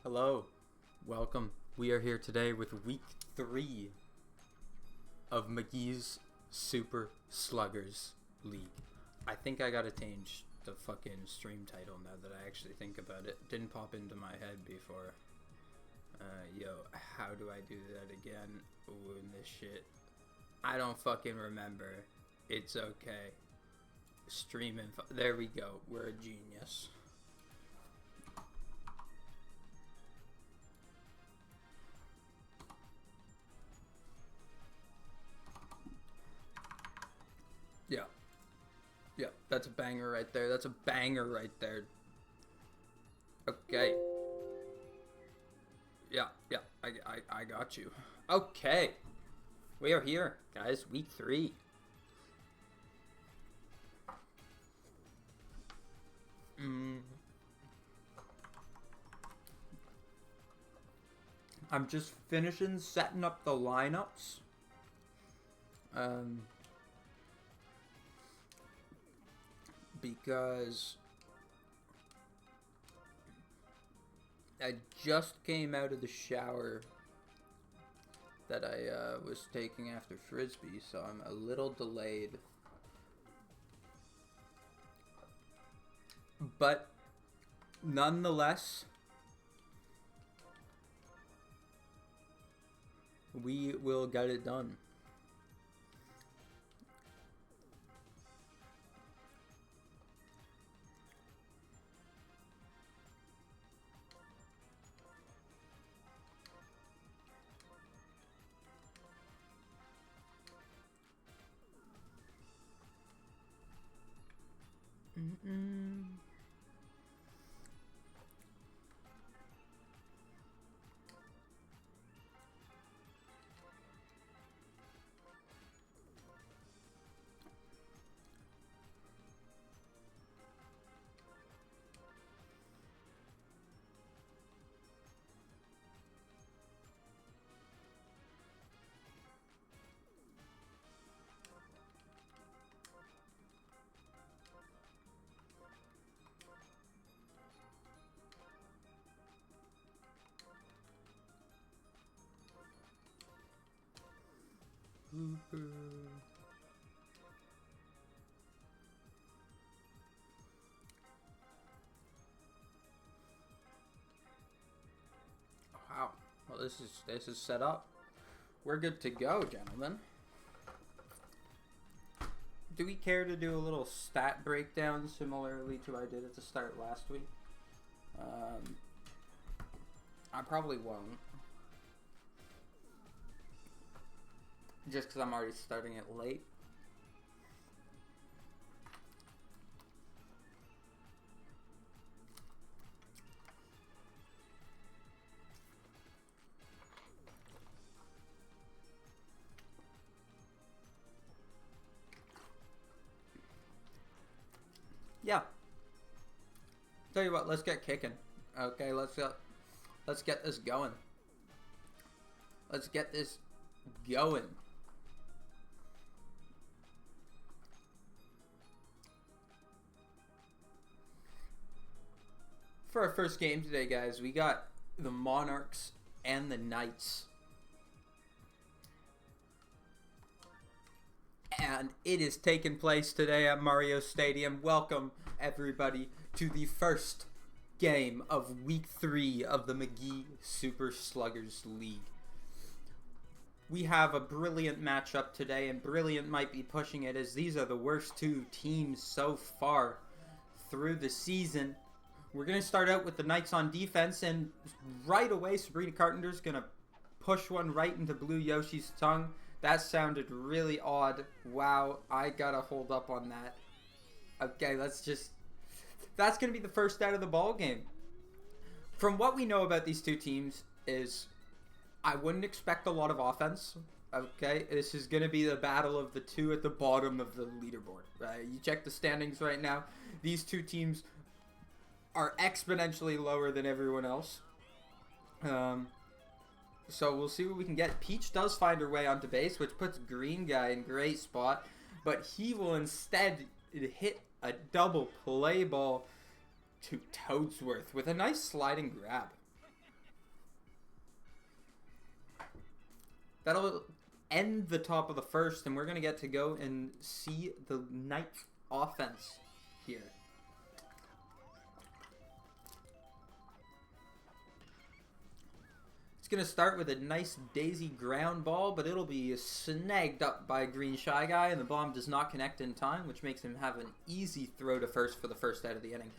Hello, welcome. We are here today with week 3 of McGee's Super Sluggers League. I think I gotta change the fucking stream title now that I actually think about it. Didn't pop into my head before. How do I do that again? Ooh, in this shit. I don't fucking remember. It's okay. Stream info. There we go. We're a genius. Yeah. Yeah, that's a banger right there. That's a banger right there. Okay. Yeah, I got you. Okay. We are here, guys. Week 3. I'm just finishing setting up the lineups. Because I just came out of the shower that I was taking after Frisbee, so I'm a little delayed. But nonetheless, we will get it done. Wow. Well, this is set up. We're good to go, gentlemen. Do we care to do a little stat breakdown similarly to what I did at the start last week? I probably won't. Just because I'm already starting it late. Yeah. Tell you what, let's get kicking. Okay, let's get this going. Let's get this going. For our first game today, guys, we got the Monarchs and the Knights. And it is taking place today at Mario Stadium. Welcome, everybody, to the first game of Week 3 of the McGee Super Sluggers League. We have a brilliant matchup today, and brilliant might be pushing it, as these are the worst two teams so far through the season. We're going to start out with the Knights on defense, and right away, Sabrina Carpenter's going to push one right into Blue Yoshi's tongue. That sounded really odd. Wow, I got to hold up on that. Okay, that's going to be the first out of the ball game. From what we know about these two teams is I wouldn't expect a lot of offense. Okay, this is going to be the battle of the two at the bottom of the leaderboard. Right? You check the standings right now. These two teams are exponentially lower than everyone else. So we'll see what we can get. Peach does find her way onto base, which puts Green Guy in great spot. But he will instead hit a double play ball to Toadsworth with a nice sliding grab. That'll end the top of the first, and we're going to get to go and see the Knights offense here. It's going to start with a nice daisy ground ball, but it'll be snagged up by Green Shy Guy, and the bomb does not connect in time, which makes him have an easy throw to first for the first out of the inning.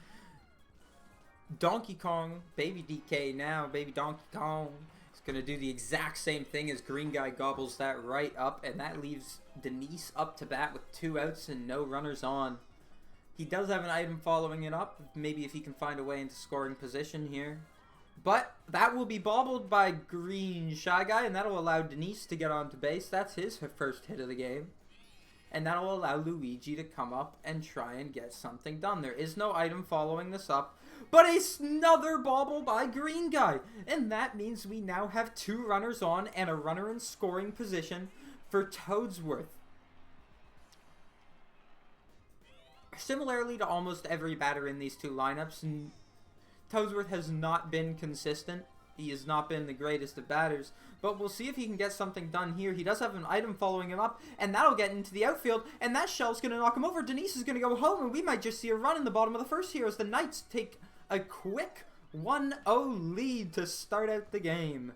Donkey Kong, Baby DK now, Baby Donkey Kong is going to do the exact same thing as Green Guy gobbles that right up, and that leaves Denise up to bat with 2 outs and no runners on. He does have an item following it up, maybe if he can find a way into scoring position here. But that will be bobbled by Green Shy Guy, and that'll allow Denise to get onto base. That's his first hit of the game. And that'll allow Luigi to come up and try and get something done. There is no item following this up, but another bobble by Green Guy. And that means we now have 2 runners on and a runner in scoring position for Toadsworth. Similarly to almost every batter in these 2 lineups, Toadsworth has not been consistent. He has not been the greatest of batters, but we'll see if he can get something done here. He does have an item following him up, and that'll get into the outfield, and that shell's going to knock him over. Denise is going to go home, and we might just see a run in the bottom of the first here as the Knights take a quick 1-0 lead to start out the game.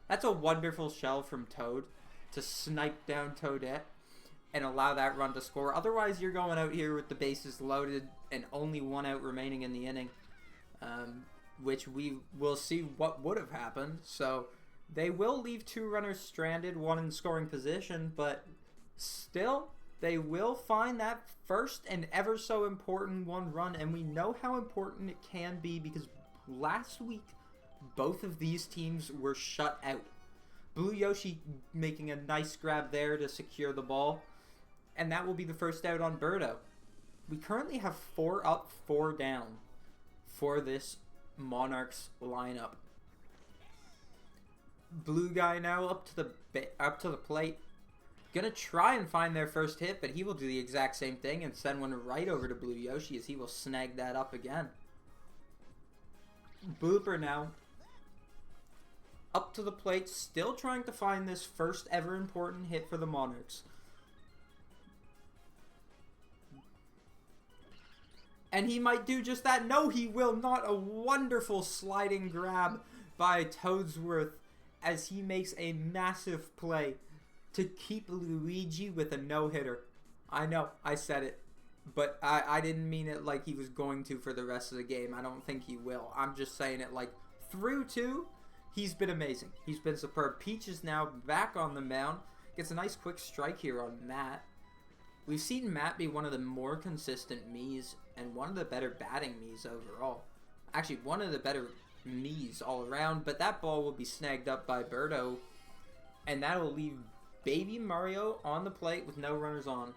That's a wonderful shell from Toad to snipe down Toadette and allow that run to score. Otherwise, you're going out here with the bases loaded and only 1 out remaining in the inning, which we will see what would have happened. So they will leave 2 runners stranded, 1 in scoring position, but still, they will find that first and ever so important 1 run, and we know how important it can be because last week, both of these teams were shut out. Blue Yoshi making a nice grab there to secure the ball. And that will be the first out on Birdo. We currently have 4 up, 4 down for this Monarchs lineup. Blue Guy now up to the plate. Gonna try and find their first hit, but he will do the exact same thing and send one right over to Blue Yoshi as he will snag that up again. Blooper now up to the plate, still trying to find this first ever important hit for the Monarchs. And he might do just that. No, he will not. A wonderful sliding grab by Toadsworth as he makes a massive play to keep Luigi with a no-hitter. I know, I said it. But I didn't mean it like he was going to for the rest of the game. I don't think he will. I'm just saying it like through 2, he's been amazing. He's been superb. Peach is now back on the mound. Gets a nice quick strike here on Matt. We've seen Matt be one of the more consistent Miis and one of the better batting Miis overall. Actually, one of the better Miis all around, but that ball will be snagged up by Birdo, and that will leave Baby Mario on the plate with no runners on.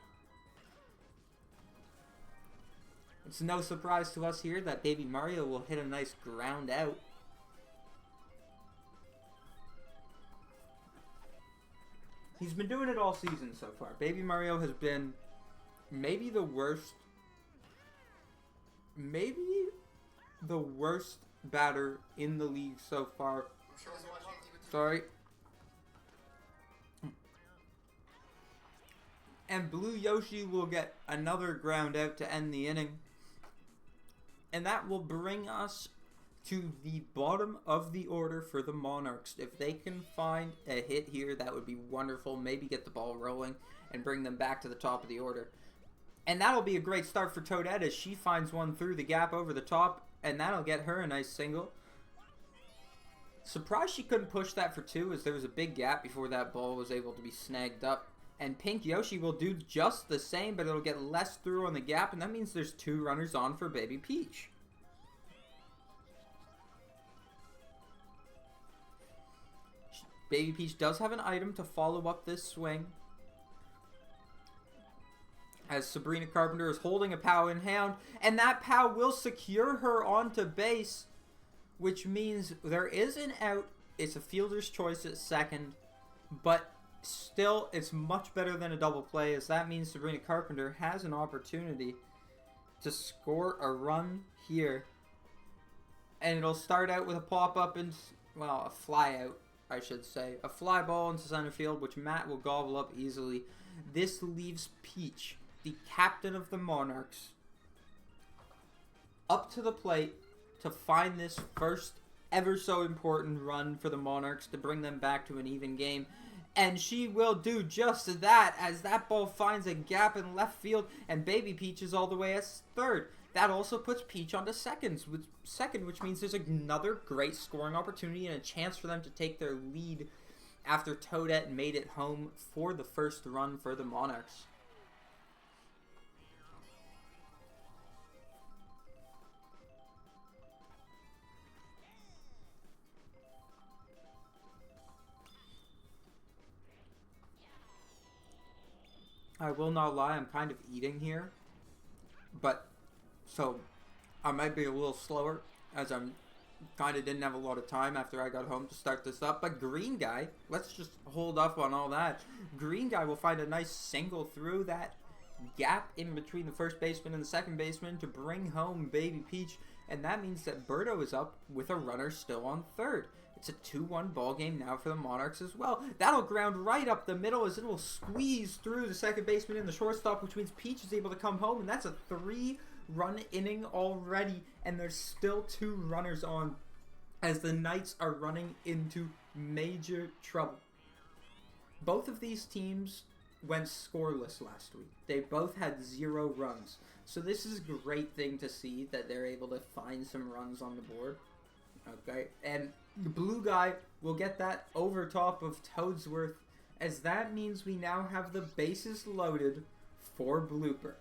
It's no surprise to us here that Baby Mario will hit a nice ground out. He's been doing it all season so far. Baby Mario has been maybe the worst batter in the league so far. Sorry. And Blue Yoshi will get another ground out to end the inning. And that will bring us to the bottom of the order for the Monarchs. If they can find a hit here, that would be wonderful. Maybe get the ball rolling and bring them back to the top of the order. And that'll be a great start for Toadette as she finds one through the gap over the top, and that'll get her a nice single. Surprised she couldn't push that for 2 as there was a big gap before that ball was able to be snagged up. And Pink Yoshi will do just the same, but it'll get less through on the gap, and that means there's 2 runners on for Baby Peach. Baby Peach does have an item to follow up this swing, as Sabrina Carpenter is holding a POW in hand, and that POW will secure her onto base, which means there is an out. It's a fielder's choice at second, but still it's much better than a double play, as that means Sabrina Carpenter has an opportunity to score a run here. And it'll start out with a pop-up and well, a fly out, I should say. A fly ball into center field, which Matt will gobble up easily. This leaves Peach, the captain of the Monarchs, up to the plate to find this first ever so important run for the Monarchs to bring them back to an even game. And she will do just that as that ball finds a gap in left field and Baby Peach is all the way at third. That also puts Peach onto second, which means there's another great scoring opportunity and a chance for them to take their lead after Toadette made it home for the first run for the Monarchs. I will not lie, I'm kind of eating here, but so I might be a little slower as I'm kind of didn't have a lot of time after I got home to start this up. But Green Guy, let's just hold up on all that. Green Guy will find a nice single through that gap in between the first baseman and the second baseman to bring home Baby Peach, and that means that Birdo is up with a runner still on third. It's a 2-1 ball game now for the Monarchs as well. That'll ground right up the middle as it will squeeze through the second baseman and the shortstop, which means Peach is able to come home, and that's a 3-run inning already, and there's still 2 runners on as the Knights are running into major trouble. Both of these teams went scoreless last week. They both had 0 runs. So this is a great thing to see that they're able to find some runs on the board. Okay, and the blue guy will get that over top of Toadsworth, as that means we now have the bases loaded for Blooper.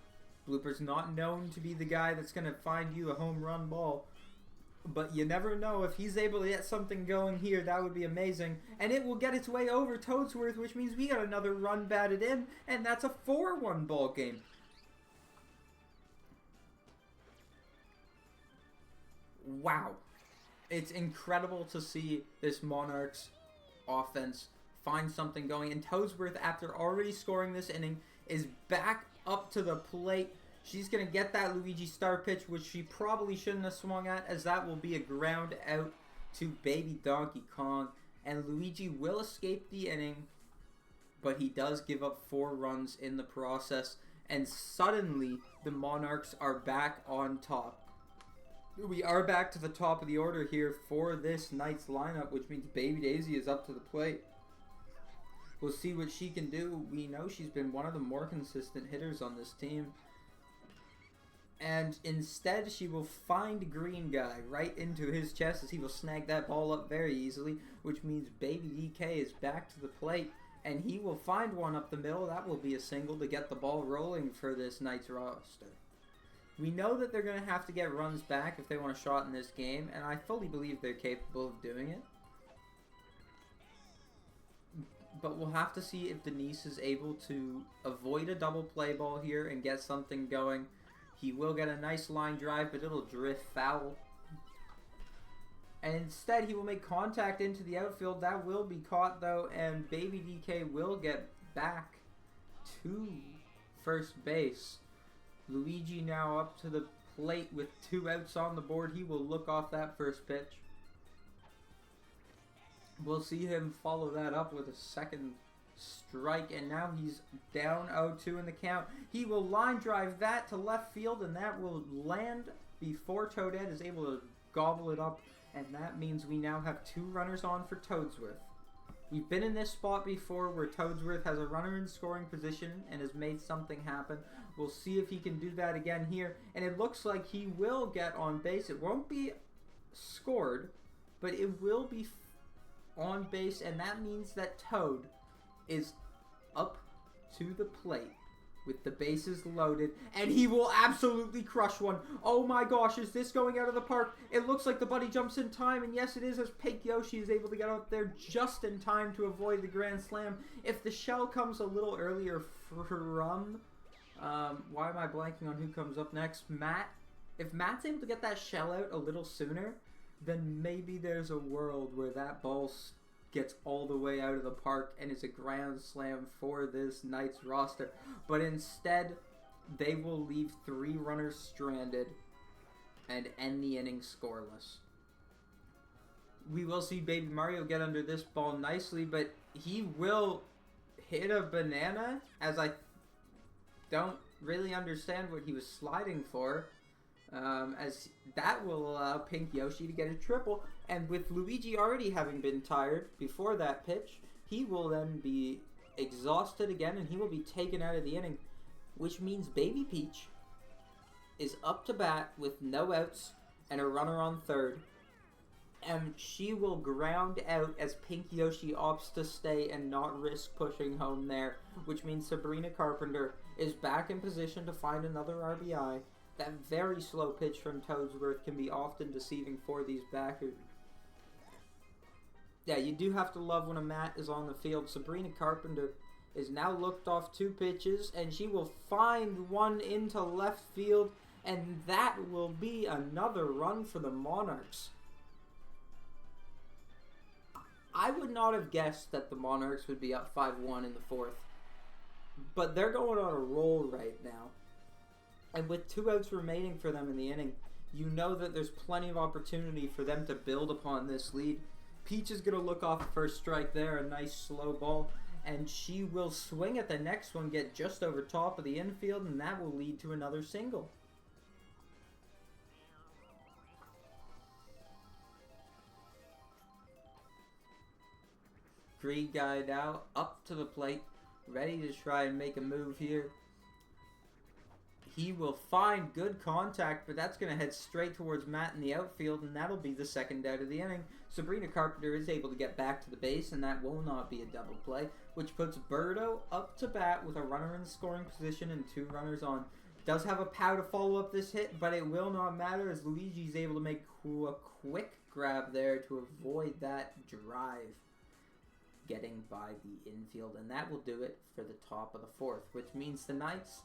Blooper's not known to be the guy that's going to find you a home run ball, but you never know. If he's able to get something going here, that would be amazing. And it will get its way over Toadsworth, which means we got another run batted in, and that's a 4-1 ball game. Wow. It's incredible to see this Monarchs offense find something going. And Toadsworth, after already scoring this inning, is back up to the plate. She's going to get that Luigi star pitch, which she probably shouldn't have swung at, as that will be a ground out to Baby Donkey Kong. And Luigi will escape the inning, but he does give up 4 runs in the process. And suddenly, the Monarchs are back on top. We are back to the top of the order here for this Knights lineup, which means Baby Daisy is up to the plate. We'll see what she can do. We know she's been one of the more consistent hitters on this team. And instead, she will find Green Guy right into his chest as he will snag that ball up very easily, which means Baby DK is back to the plate, and he will find one up the middle. That will be a single to get the ball rolling for this Knights roster. We know that they're going to have to get runs back if they want a shot in this game, and I fully believe they're capable of doing it. But we'll have to see if Denise is able to avoid a double play ball here and get something going. He will get a nice line drive, but it'll drift foul. And instead, he will make contact into the outfield. That will be caught, though, and Baby DK will get back to first base. Luigi now up to the plate with 2 outs on the board. He will look off that first pitch. We'll see him follow that up with a second strike, and now he's down 0-2 in the count. He will line drive that to left field, and that will land before Toadette is able to gobble it up, and that means we now have 2 runners on for Toadsworth. We've been in this spot before where Toadsworth has a runner in scoring position and has made something happen. We'll see if he can do that again here, and it looks like he will get on base. It won't be scored, but it will be on base, and that means that Toad is up to the plate with the bases loaded, and he will absolutely crush one. Oh my gosh, is this going out of the park? It looks like the buddy jumps in time, and yes it is, as Pink Yoshi is able to get out there just in time to avoid the grand slam. If the shell comes a little earlier from, why am I blanking on who comes up next? Matt. If Matt's able to get that shell out a little sooner, then maybe there's a world where that ball gets all the way out of the park and is a grand slam for this Knights roster. But instead, they will leave 3 runners stranded and end the inning scoreless. We will see Baby Mario get under this ball nicely, but he will hit a banana, as I don't really understand what he was sliding for. As that will allow Pink Yoshi to get a triple, and with Luigi already having been tired before that pitch, he will then be exhausted again, and he will be taken out of the inning, which means Baby Peach is up to bat with no outs and a runner on third, and she will ground out as Pink Yoshi opts to stay and not risk pushing home there, which means Sabrina Carpenter is back in position to find another RBI. That very slow pitch from Toadsworth can be often deceiving for these backers. Yeah, you do have to love when a Matt is on the field. Sabrina Carpenter is now looked off 2 pitches, and she will find one into left field, and that will be another run for the Monarchs. I would not have guessed that the Monarchs would be up 5-1 in the 4th, but they're going on a roll right now. And with 2 outs remaining for them in the inning, you know that there's plenty of opportunity for them to build upon this lead. Peach is going to look off the first strike there, a nice slow ball, and she will swing at the next one, get just over top of the infield, and that will lead to another single. Green guy now up to the plate, ready to try and make a move here. He will find good contact, but that's going to head straight towards Matt in the outfield, and that'll be the second out of the inning. Sabrina Carpenter is able to get back to the base, and that will not be a double play, which puts Birdo up to bat with a runner in scoring position and 2 runners on. Does have a pow to follow up this hit, but it will not matter as Luigi's able to make a quick grab there to avoid that drive getting by the infield, and that will do it for the top of the 4th, which means the Knights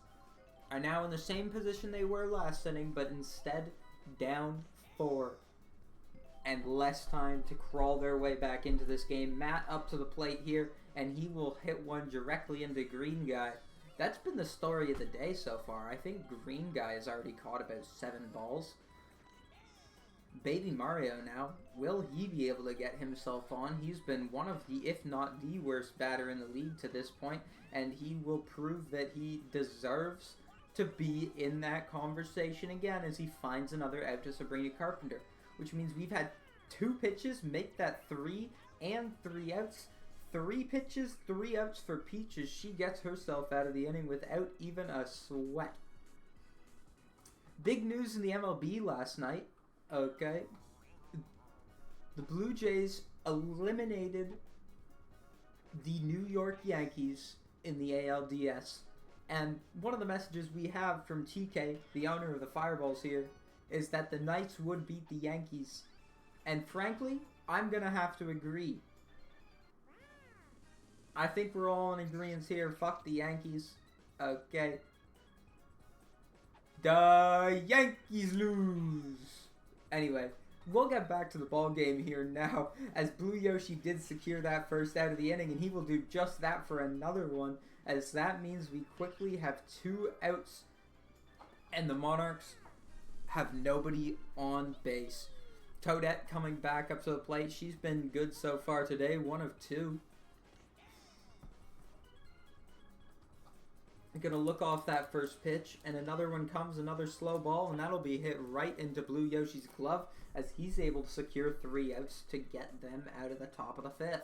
are now in the same position they were last inning, but instead down 4 and less time to crawl their way back into this game. Matt up to the plate here, and he will hit one directly into Green Guy. That's been the story of the day so far. I think Green Guy has already caught about 7 balls. Baby Mario now, will he be able to get himself on? He's been one of the, if not the worst batter in the league to this point, and he will prove that he deserves to be in that conversation again as he finds another out to Sabrina Carpenter, which means we've had 2 pitches make that 3 and 3 outs. 3 pitches, 3 outs for Peach as she gets herself out of the inning without even a sweat. Big news in the MLB last night. Okay. The Blue Jays eliminated the New York Yankees in the ALDS. And one of the messages we have from TK, the owner of the Fireballs here, is that the Knights would beat the Yankees. And frankly, I'm going to have to agree. I think we're all in agreement here. Fuck the Yankees. Okay. The Yankees lose. Anyway, we'll get back to the ball game here now, as Blue Yoshi did secure that first out of the inning, and he will do just that for another one, as that means we quickly have 2 outs, and the Monarchs have nobody on base. Toadette coming back up to the plate. She's been good so far today, 1 of 2. Going to look off that first pitch, and another one comes, another slow ball, and that'll be hit right into Blue Yoshi's glove as he's able to secure 3 outs to get them out of the top of the 5th.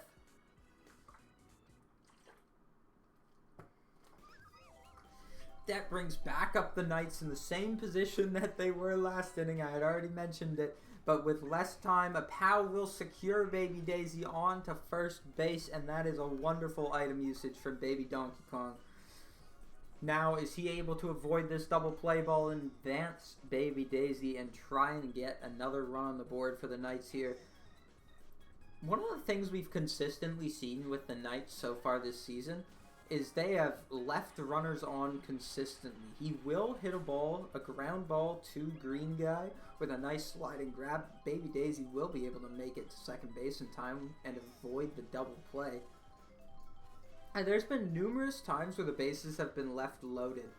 That brings back up the Knights in the same position that they were last inning. I had already mentioned it, but with less time, a POW will secure Baby Daisy on to first base, and that is a wonderful item usage from Baby Donkey Kong. Now, is he able to avoid this double play ball and advance Baby Daisy and try and get another run on the board for the Knights here? One of the things we've consistently seen with the Knights so far this season is they have left runners on consistently. He will hit a ball, a ground ball to Green Guy with a nice sliding grab. Baby Daisy will be able to make it to second base in time and avoid the double play. And there's been numerous times where the bases have been left loaded.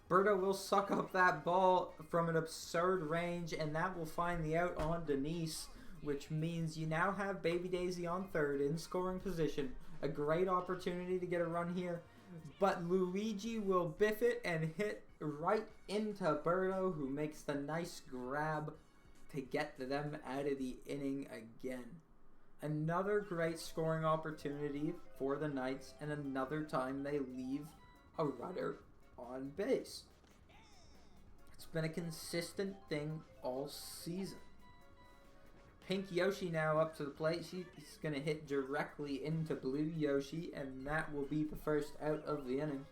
Birdo will suck up that ball from an absurd range, and that will find the out on Denise, which means you now have Baby Daisy on third in scoring position. A great opportunity to get a run here, but Luigi will biff it and hit right into Birdo, who makes the nice grab to get them out of the inning again. Another great scoring opportunity for the Knights, and another time they leave a runner on base. It's been a consistent thing all season. Pink Yoshi now up to the plate. She's going to hit directly into Blue Yoshi, and that will be the first out of the inning.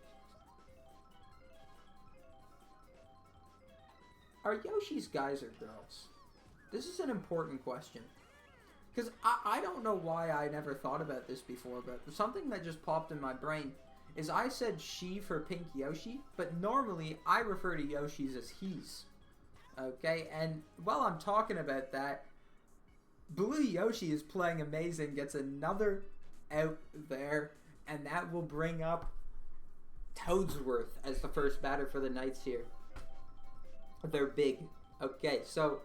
Are Yoshis guys or girls? This is an important question. Because I don't know why I never thought about this before, but something that just popped in my brain is I said she for Pink Yoshi, but normally I refer to Yoshis as he's. Okay, and while I'm talking about that, Blue Yoshi is playing amazing, gets another out there, and that will bring up Toadsworth as the first batter for the Knights here. They're big. Okay, so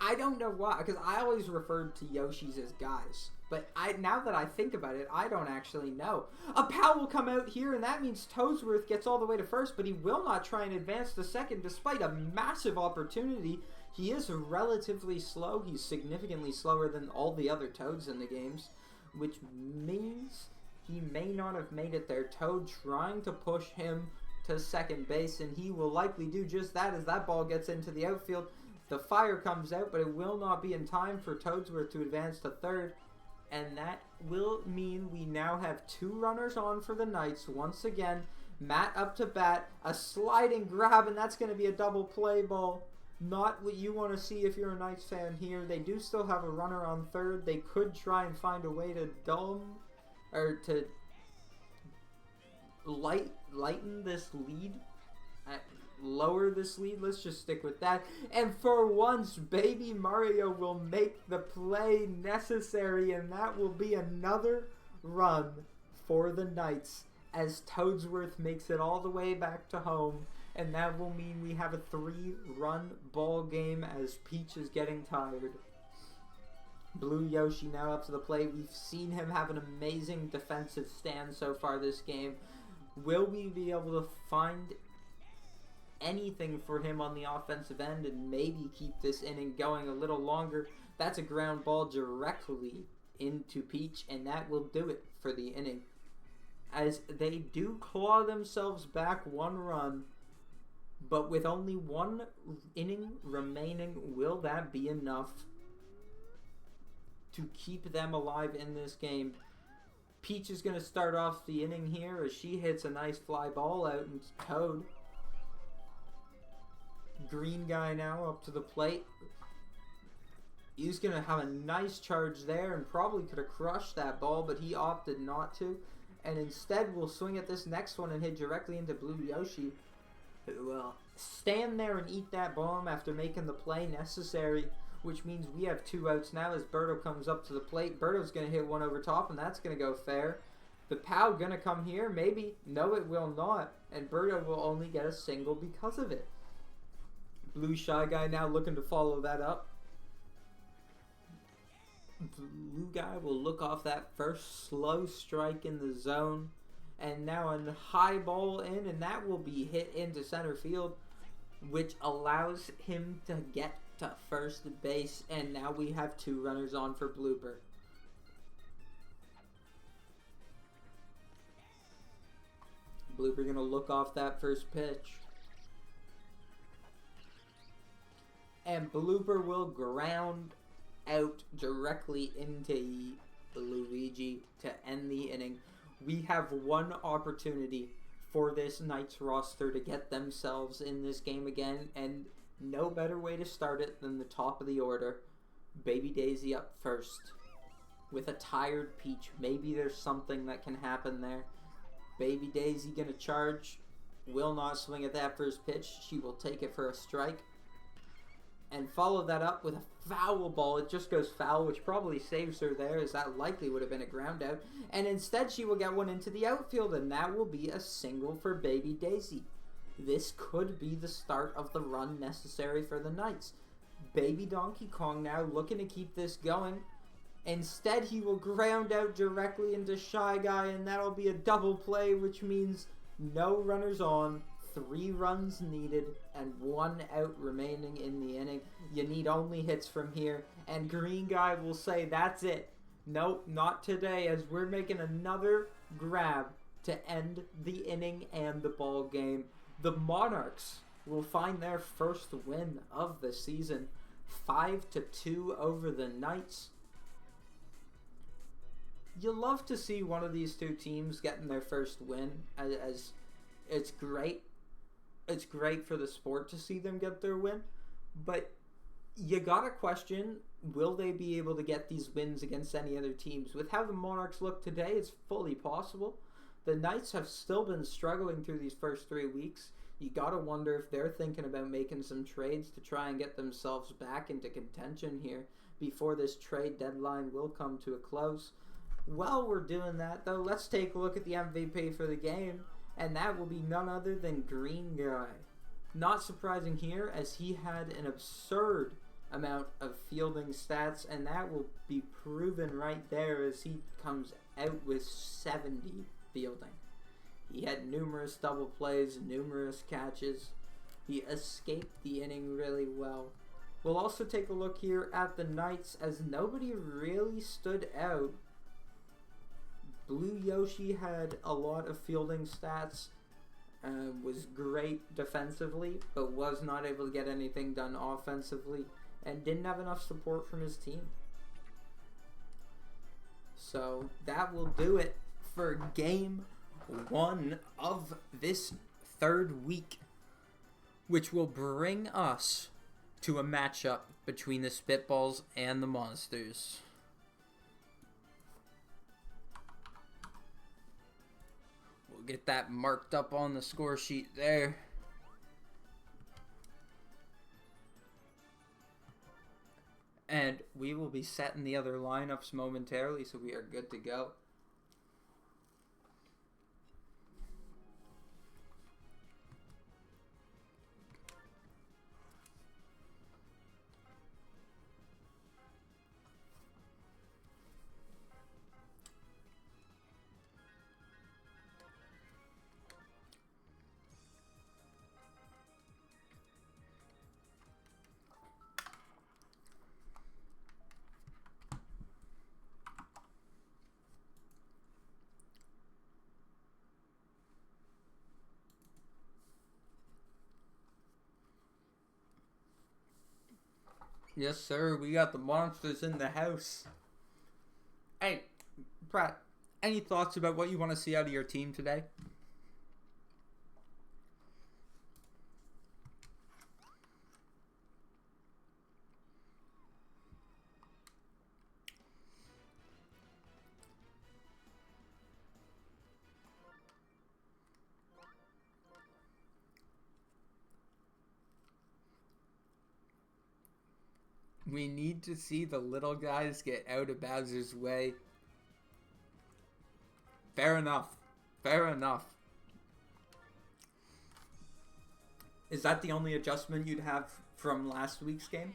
I don't know why, because I always referred to Yoshis as guys. But now that I think about it, I don't actually know. A pal will come out here, and that means Toadsworth gets all the way to first, but he will not try and advance to second despite a massive opportunity. He is relatively slow. He's significantly slower than all the other Toads in the games, which means he may not have made it there. Toad trying to push him to second base, and he will likely do just that as that ball gets into the outfield. The fire comes out, but it will not be in time for Toadsworth to advance to third. And that will mean we now have two runners on for the Knights. Once again, Matt up to bat, a sliding grab, and that's going to be a double play ball. Not what you want to see if you're a Knights fan here. They do still have a runner on third. They could try and find a way to to lighten this lead. Lower this lead. Let's just stick with that. And for once, Baby Mario will make the play necessary, and that will be another run for the Knights as Toadsworth makes it all the way back to home, and that will mean we have a 3-run ball game as Peach is getting tired. Blue Yoshi now up to the plate. We've seen him have an amazing defensive stand so far this game. Will we be able to find anything for him on the offensive end and maybe keep this inning going a little longer? That's a ground ball directly into Peach, and that will do it for the inning. As they do claw themselves back 1 run, but with only 1 inning remaining, will that be enough to keep them alive in this game? Peach is going to start off the inning here as she hits a nice fly ball out into Toad. Green guy now up to the plate. He's going to have a nice charge there and probably could have crushed that ball, but he opted not to. And instead will swing at this next one and hit directly into Blue Yoshi, who will stand there and eat that bomb after making the play necessary, which means we have 2 outs now as Birdo comes up to the plate. Birdo's going to hit one over top, and that's going to go fair. The POW going to come here? Maybe. No, it will not. And Birdo will only get a single because of it. Blue Shy Guy now looking to follow that up. Blue Guy will look off that first slow strike in the zone. And now a high ball in, and that will be hit into center field, which allows him to get to first base. And now we have 2 runners on for Blooper. Blooper going to look off that first pitch. And Blooper will ground out directly into Luigi to end the inning. We have 1 opportunity for this Knights roster to get themselves in this game again, and no better way to start it than the top of the order. Baby Daisy up first with a tired Peach. Maybe there's something that can happen there. Baby Daisy gonna charge. Will not swing at that first pitch. She will take it for a strike. And follow that up with a foul ball. It just goes foul, which probably saves her there, as that likely would have been a ground out. And instead she will get one into the outfield, and that will be a single for Baby Daisy. This could be the start of the run necessary for the Knights. Baby Donkey Kong now looking to keep this going. Instead, he will ground out directly into Shy Guy, and that'll be a double play, which means no runners on, 3 runs needed, and 1 out remaining in the inning. You need only hits from here, and Green Guy will say, that's it. Nope, not today, as we're making another grab to end the inning and the ball game. The Monarchs will find their first win of the season, 5-2 over the Knights. You love to see one of these two teams getting their first win, as it's great. It's great for the sport to see them get their win, but you gotta question, will they be able to get these wins against any other teams? With how the Monarchs look today, it's fully possible. The Knights have still been struggling through these first 3 weeks. You gotta wonder if they're thinking about making some trades to try and get themselves back into contention here before this trade deadline will come to a close. While we're doing that, though, let's take a look at the MVP for the game, and that will be none other than Green Guy. Not surprising here, as he had an absurd amount of fielding stats, and that will be proven right there as he comes out with 70 fielding. He had numerous double plays, numerous catches. He escaped the inning really well. We'll also take a look here at the Knights, as nobody really stood out. Blue Yoshi had a lot of fielding stats, was great defensively, but was not able to get anything done offensively, and didn't have enough support from his team. So that will do it for game 1 of this 3rd week, which will bring us to a matchup between the Spitballs and the Monsters. Get that marked up on the score sheet there. And we will be setting the other lineups momentarily, so we are good to go. Yes, sir. We got the Monsters in the house. Hey, Pratt, any thoughts about what you want to see out of your team today? We need to see the little guys get out of Bowser's way. Fair enough. Fair enough. Is that the only adjustment you'd have from last week's game?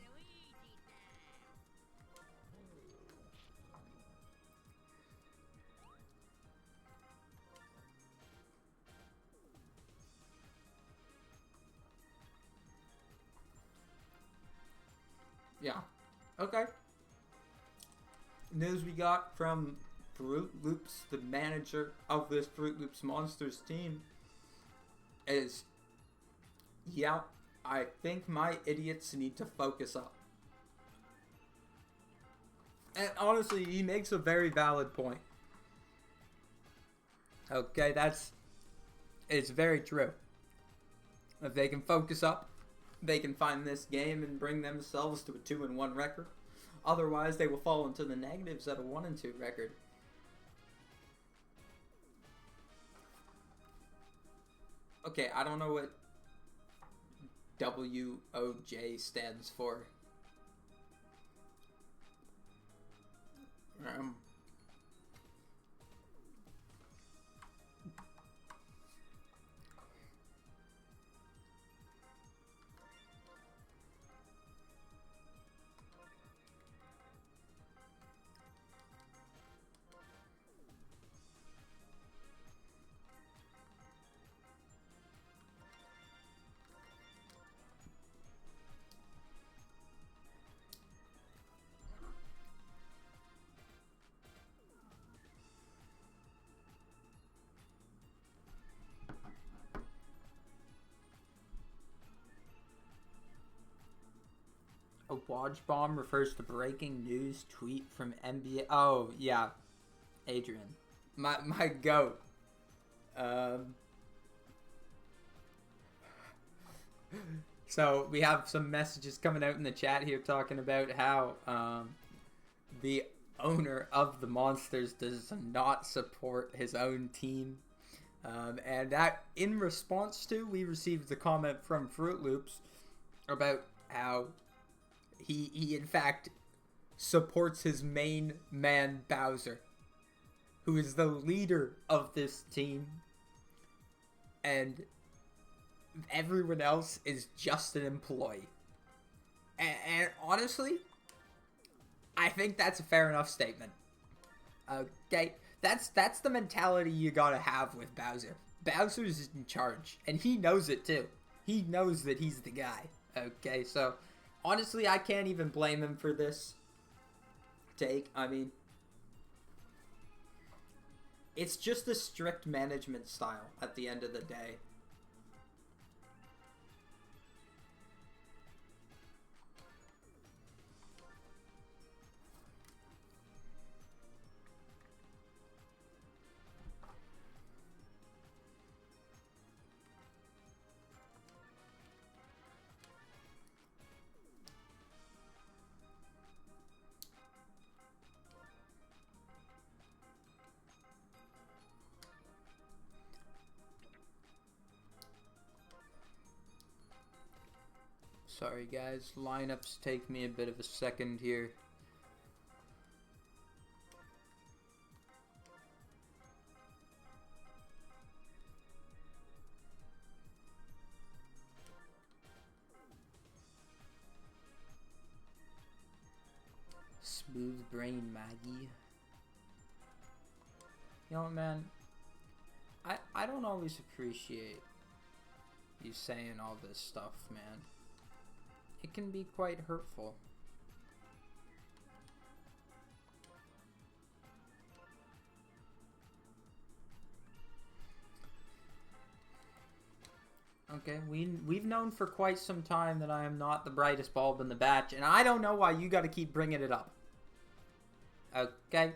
Yeah. Okay. News we got from Fruit Loops, the manager of this Fruit Loops Monsters team, is, yeah, I think my idiots need to focus up. And honestly, he makes a very valid point. Okay, it's very true. If they can focus up, they can find this game and bring themselves to a 2-1 record. Otherwise, they will fall into the negatives at a 1-2 record. Okay, I don't know what WOJ stands for. Wodge Bomb refers to breaking news tweet from NBA. Oh, yeah. Adrian. My goat. So we have some messages coming out in the chat here talking about how the owner of the Monsters does not support his own team. And that, in response to, we received the comment from Fruit Loops about how he in fact supports his main man Bowser, who is the leader of this team, and everyone else is just an employee. And honestly, I think that's a fair enough statement. Okay, that's the mentality you gotta have with Bowser. Bowser's in charge, and he knows it too. He knows that he's the guy. Okay, so honestly, I can't even blame him for this take. I mean, it's just a strict management style at the end of the day. Sorry guys, lineups take me a bit of a second here. Smooth brain Maggie. You know what, man? I don't always appreciate you saying all this stuff, man. It can be quite hurtful. Okay, we've known for quite some time that I am not the brightest bulb in the batch, and I don't know why you gotta keep bringing it up. Okay?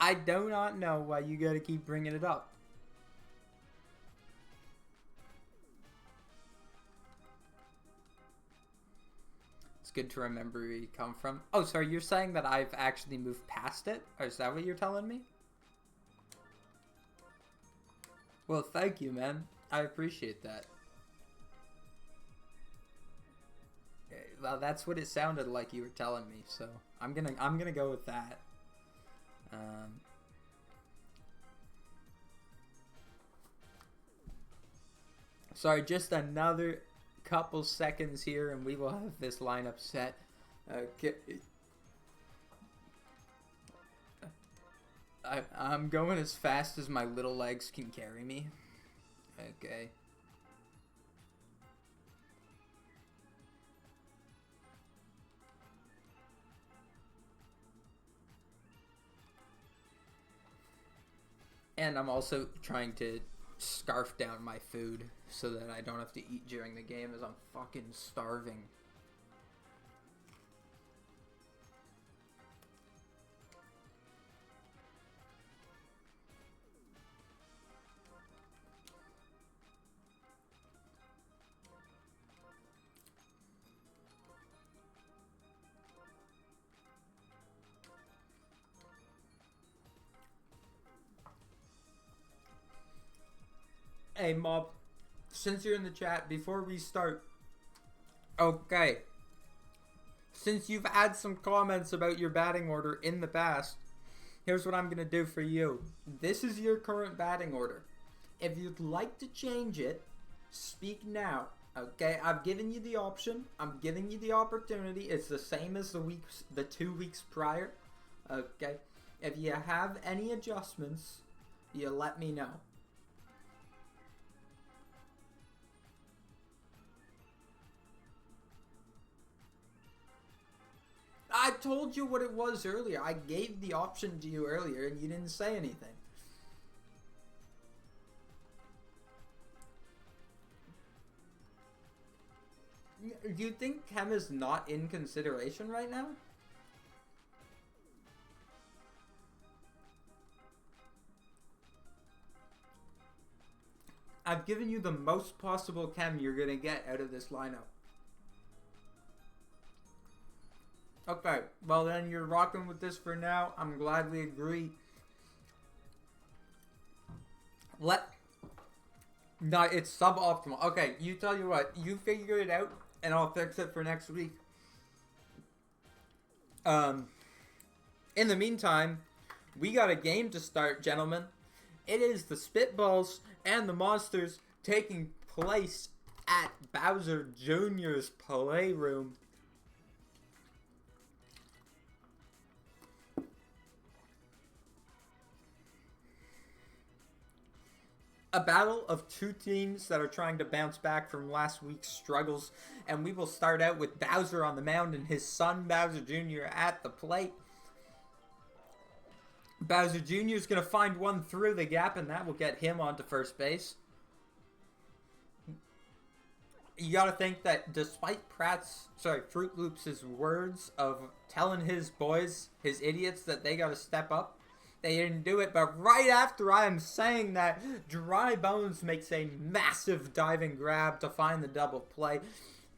I do not know why you gotta keep bringing it up. It's good to remember where you come from. Oh, sorry, you're saying that I've actually moved past it? Or is that what you're telling me? Well, thank you, man. I appreciate that. Well, that's what it sounded like you were telling me, so I'm gonna go with that. Sorry, just another couple seconds here, and we will have this lineup set. Okay. I'm going as fast as my little legs can carry me. Okay. And I'm also trying to scarf down my food so that I don't have to eat during the game as I'm fucking starving. Hey, Mob, since you're in the chat, before we start, okay, since you've had some comments about your batting order in the past, here's what I'm going to do for you. This is your current batting order. If you'd like to change it, speak now, okay? I've given you the option. I'm giving you the opportunity. It's the same as the 2 weeks prior, okay? If you have any adjustments, you let me know. I told you what it was earlier. I gave the option to you earlier and you didn't say anything. Do you think Chem is not in consideration right now? I've given you the most possible Chem you're going to get out of this lineup. Okay, well then you're rocking with this for now. I'm glad we agree. No, it's suboptimal. Okay, you tell you what. You figure it out, and I'll fix it for next week. In the meantime, we got a game to start, gentlemen. It is the Spitballs and the Monsters taking place at Bowser Jr.'s Playroom. A battle of two teams that are trying to bounce back from last week's struggles. And we will start out with Bowser on the mound and his son Bowser Jr. at the plate. Bowser Jr. is going to find one through the gap, and that will get him onto first base. You got to think that despite Fruit Loops' words of telling his boys, his idiots, that they got to step up, they didn't do it. But right after I am saying that, Dry Bones makes a massive diving grab to find the double play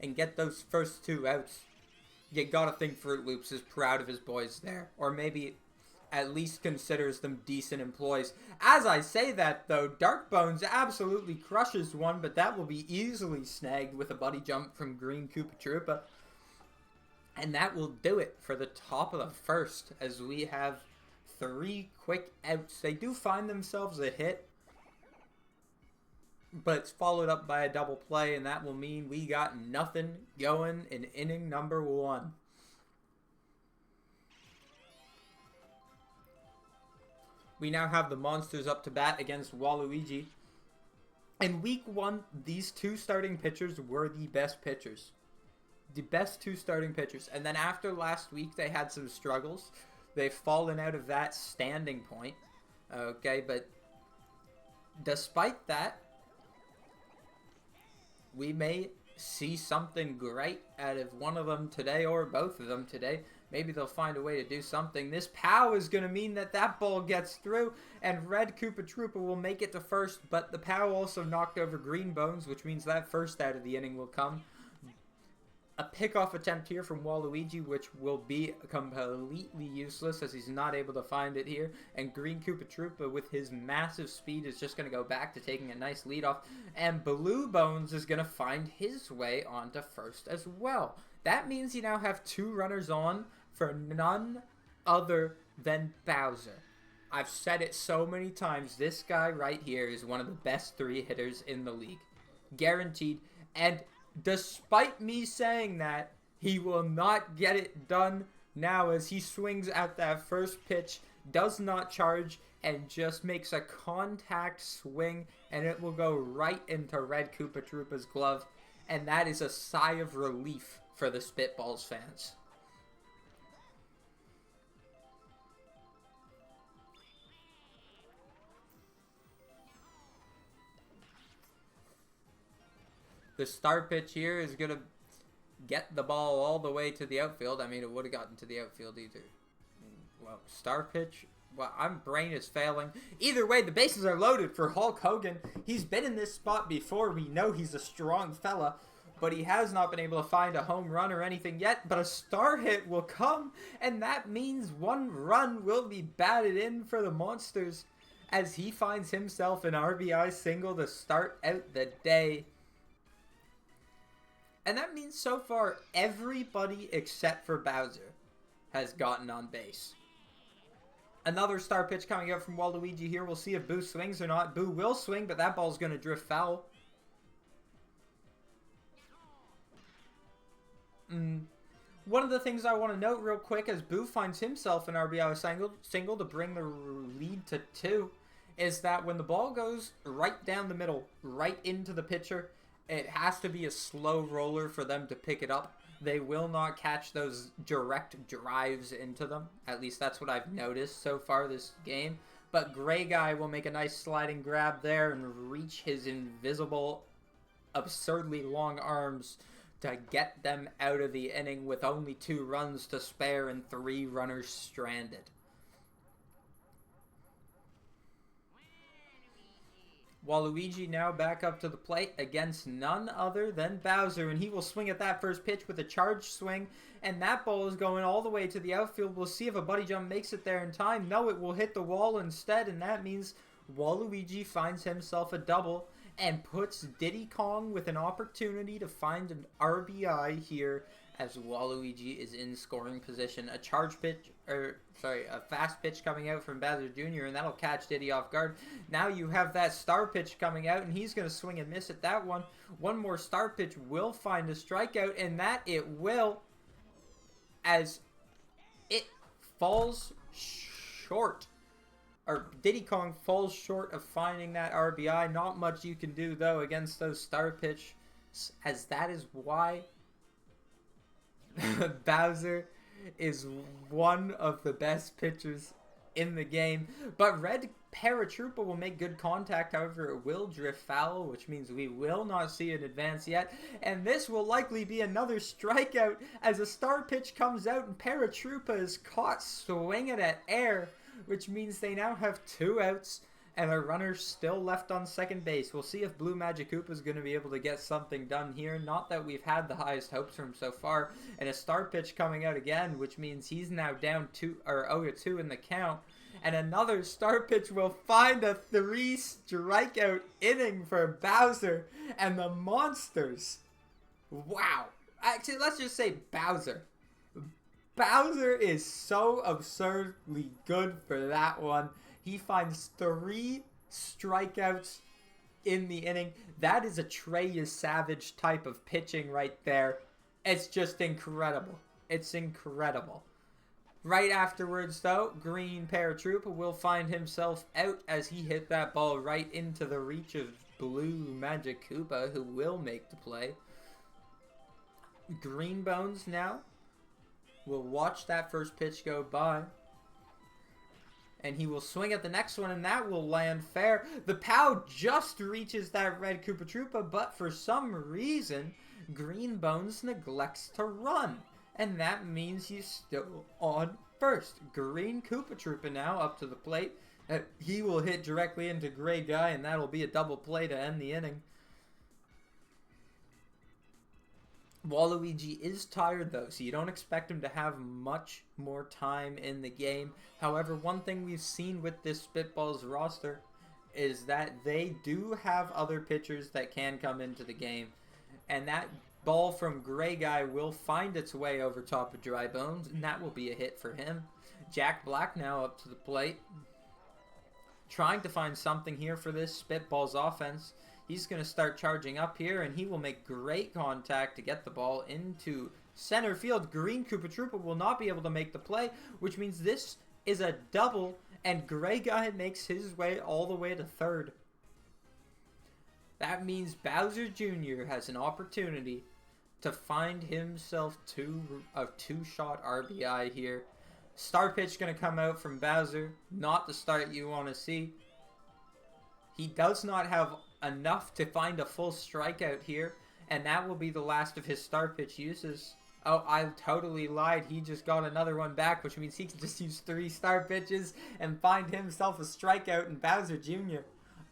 and get those first two outs. You got to think Fruit Loops is proud of his boys there, or maybe at least considers them decent employees. As I say that, though, Dark Bones absolutely crushes one, but that will be easily snagged with a buddy jump from Green Koopa Troopa. And that will do it for the top of the first, as we have 3 quick outs. They do find themselves a hit, but it's followed up by a double play, and that will mean we got nothing going in inning number 1. We now have the Monsters up to bat against Waluigi. In week 1, these two starting pitchers were the best pitchers. The best two starting pitchers. And then after last week, they had some struggles. They've fallen out of that standing point. Okay, but despite that, we may see something great out of one of them today or both of them today. Maybe they'll find a way to do something. This POW is going to mean that that ball gets through, and Red Koopa Troopa will make it to first, but the POW also knocked over Green Bones, which means that first out of the inning will come. A pickoff attempt here from Waluigi, which will be completely useless as he's not able to find it here. And Green Koopa Troopa, with his massive speed, is just going to go back to taking a nice lead off. And Blue Bones is going to find his way onto first as well. That means you now have 2 runners on for none other than Bowser. I've said it so many times. This guy right here is one of the best 3 hitters in the league. Guaranteed. And despite me saying that, he will not get it done now as he swings at that first pitch, does not charge, and just makes a contact swing, and it will go right into Red Koopa Troopa's glove. And that is a sigh of relief for the Spitballs fans. The start pitch here is going to get the ball all the way to the outfield. I mean, it would have gotten to the outfield either. Well, start pitch. Well, my brain is failing. Either way, the bases are loaded for Hulk Hogan. He's been in this spot before. We know he's a strong fella, but he has not been able to find a home run or anything yet. But a star hit will come, and that means 1 run will be batted in for the Monsters as he finds himself an RBI single to start out the day. And that means so far, everybody except for Bowser has gotten on base. Another star pitch coming up from Waluigi here. We'll see if Boo swings or not. Boo will swing, but that ball's going to drift foul. One of the things I want to note real quick as Boo finds himself an RBI single to bring the lead to 2 is that when the ball goes right down the middle, right into the pitcher, it has to be a slow roller for them to pick it up. They will not catch those direct drives into them. At least that's what I've noticed so far this game. But Gray Guy will make a nice sliding grab there and reach his invisible, absurdly long arms to get them out of the inning with only 2 runs to spare and 3 runners stranded. Waluigi now back up to the plate against none other than Bowser, and he will swing at that first pitch with a charge swing, and that ball is going all the way to the outfield. We'll see if a buddy jump makes it there in time. No, it will hit the wall instead, and that means Waluigi finds himself a double and puts Diddy Kong with an opportunity to find an RBI here as Waluigi is in scoring position. A fast pitch coming out from Bowser Jr., and that'll catch Diddy off guard. Now you have that star pitch coming out, and he's going to swing and miss at that one. One more star pitch will find a strikeout, and that it will, as it falls short. Or Diddy Kong falls short of finding that RBI. Not much you can do, though, against those star pitch, as that is why Bowser is one of the best pitchers in the game. But Red Paratroopa will make good contact, however it will drift foul, which means we will not see an advance yet. And this will likely be another strikeout as a star pitch comes out and Paratroopa is caught swinging at air, which means they now have 2 outs and a runner still left on second base. We'll see if Blue Magic Koopa is going to be able to get something done here. Not that we've had the highest hopes from him so far. And a star pitch coming out again, which means he's now down 0-2 in the count. And another star pitch will find a 3 strikeout inning for Bowser and the Monsters. Wow. Actually, let's just say Bowser. Bowser is so absurdly good for that one. He finds 3 strikeouts in the inning. That is a Trey Savage type of pitching right there. It's just incredible. It's incredible. Right afterwards, though, Green Paratroopa will find himself out as he hit that ball right into the reach of Blue Magic Koopa, who will make the play. Green Bones now will watch that first pitch go by. And he will swing at the next one, and that will land fair. The POW just reaches that red Koopa Troopa, but for some reason, Green Bones neglects to run. And that means he's still on first. Green Koopa Troopa now up to the plate. He will hit directly into Gray Guy, and that'll be a double play to end the inning. Waluigi is tired, though, so you don't expect him to have much more time in the game. However, one thing we've seen with this Spitballs roster is that they do have other pitchers that can come into the game. And that ball from Gray Guy will find its way over top of Dry Bones, and that will be a hit for him. Jack Black now up to the plate, trying to find something here for this Spitballs offense. He's going to start charging up here, and he will make great contact to get the ball into center field. Green Koopa Troopa will not be able to make the play, which means this is a double, and Gray Guy makes his way all the way to third. That means Bowser Jr. has an opportunity to find himself a 2-shot RBI here. Star pitch going to come out from Bowser. Not the start you want to see. He does not have enough to find a full strikeout here, and that will be the last of his star pitch uses. Oh, I totally lied. He just got another one back, which means he can just use 3 star pitches and find himself a strikeout, and Bowser Jr.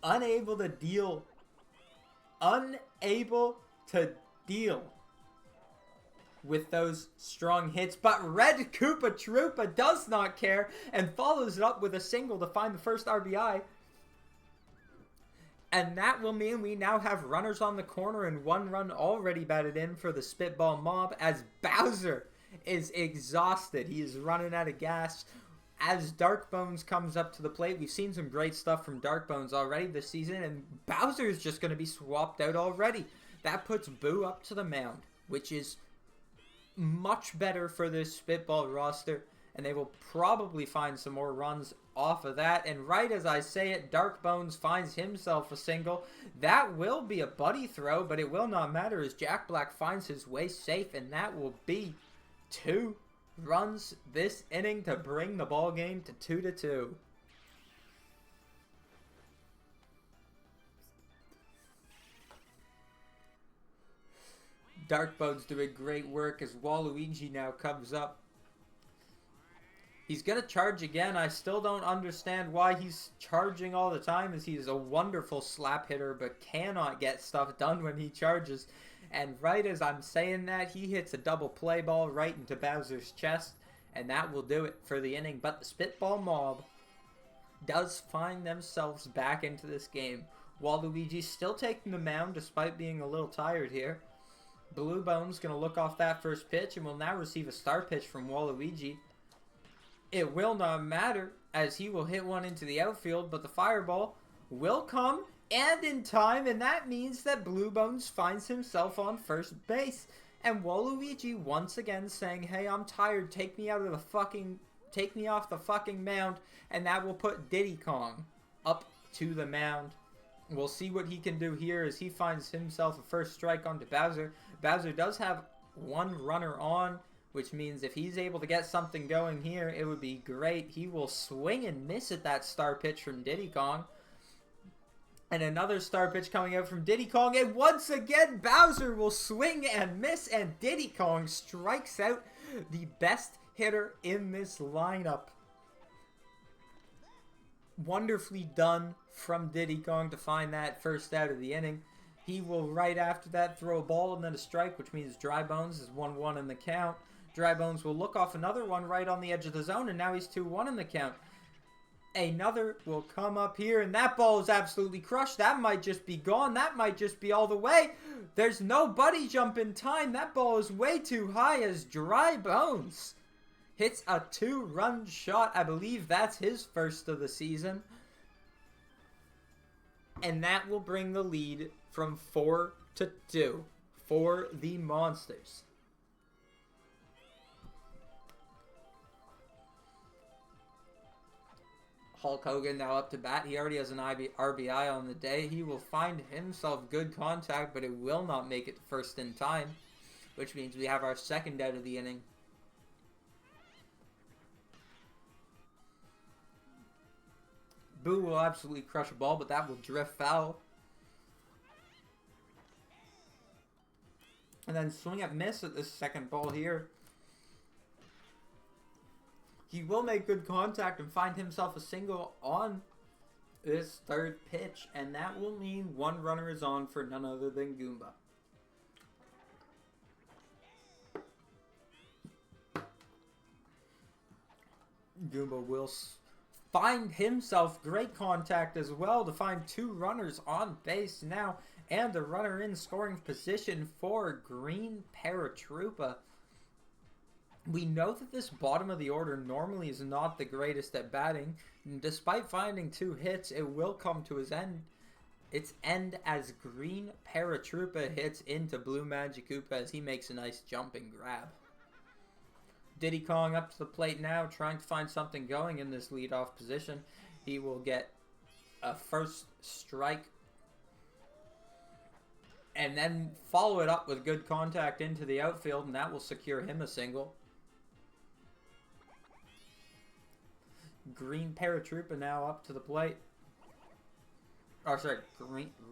unable to deal with those strong hits. But Red Koopa Troopa does not care and follows it up with a single to find the first RBI. And that will mean we now have runners on the corner and 1 run already batted in for the Spitball Mob as Bowser is exhausted. He is running out of gas. As Dark Bones comes up to the plate, we've seen some great stuff from Dark Bones already this season, and Bowser is just going to be swapped out already. That puts Boo up to the mound, which is much better for this Spitball roster, and they will probably find some more runs off of that. And right as I say it, Dark Bones finds himself a single. That will be a buddy throw, but it will not matter as Jack Black finds his way safe, and that will be 2 runs this inning to bring the ball game to 2-2. Darkbone's doing great work as Waluigi now comes up. He's going to charge again. I still don't understand why he's charging all the time, as he is a wonderful slap hitter but cannot get stuff done when he charges. And right as I'm saying that, he hits a double play ball right into Bowser's chest, and that will do it for the inning. But the Spitball Mob does find themselves back into this game. Waluigi's still taking the mound despite being a little tired here. Blue Bone's going to look off that first pitch and will now receive a star pitch from Waluigi. It will not matter, as he will hit one into the outfield, but the fireball will come and in time, and that means that Blue Bones finds himself on first base. And Waluigi once again saying, hey, I'm tired, take me off the fucking mound, and that will put Diddy Kong up to the mound. We'll see what he can do here as he finds himself a first strike onto Bowser. Bowser does have one runner on, which means if he's able to get something going here, it would be great. He will swing and miss at that star pitch from Diddy Kong. And another star pitch coming out from Diddy Kong. And once again, Bowser will swing and miss, and Diddy Kong strikes out the best hitter in this lineup. Wonderfully done from Diddy Kong to find that first out of the inning. He will, right after that, throw a ball and then a strike, which means Dry Bones is 1-1 in the count. Dry Bones will look off another one right on the edge of the zone, and now he's 2-1 in the count. Another will come up here, and that ball is absolutely crushed. That might just be gone. That might just be all the way. There's no buddy jump in time. That ball is way too high as Dry Bones hits a 2-run shot. I believe that's his first of the season. And that will bring the lead from 4-2 for the Monsters. Hulk Hogan now up to bat. He already has an RBI on the day. He will find himself good contact, but it will not make it first in time, which means we have our second out of the inning. Boo will absolutely crush a ball, but that will drift foul. And then swing at miss at this second ball here. He will make good contact and find himself a single on this third pitch, and that will mean one runner is on for none other than Goomba. Goomba will find himself great contact as well to find two runners on base now, and a runner in scoring position for Green Paratroopa. We know that this bottom of the order normally is not the greatest at batting. And despite finding two hits, it will come to its end as Green Paratroopa hits into Blue Magikoopa as he makes a nice jumping grab. Diddy Kong up to the plate now, trying to find something going in this leadoff position. He will get a first strike and then follow it up with good contact into the outfield, and that will secure him a single. Green Paratroopa now up to the plate. Oh, sorry,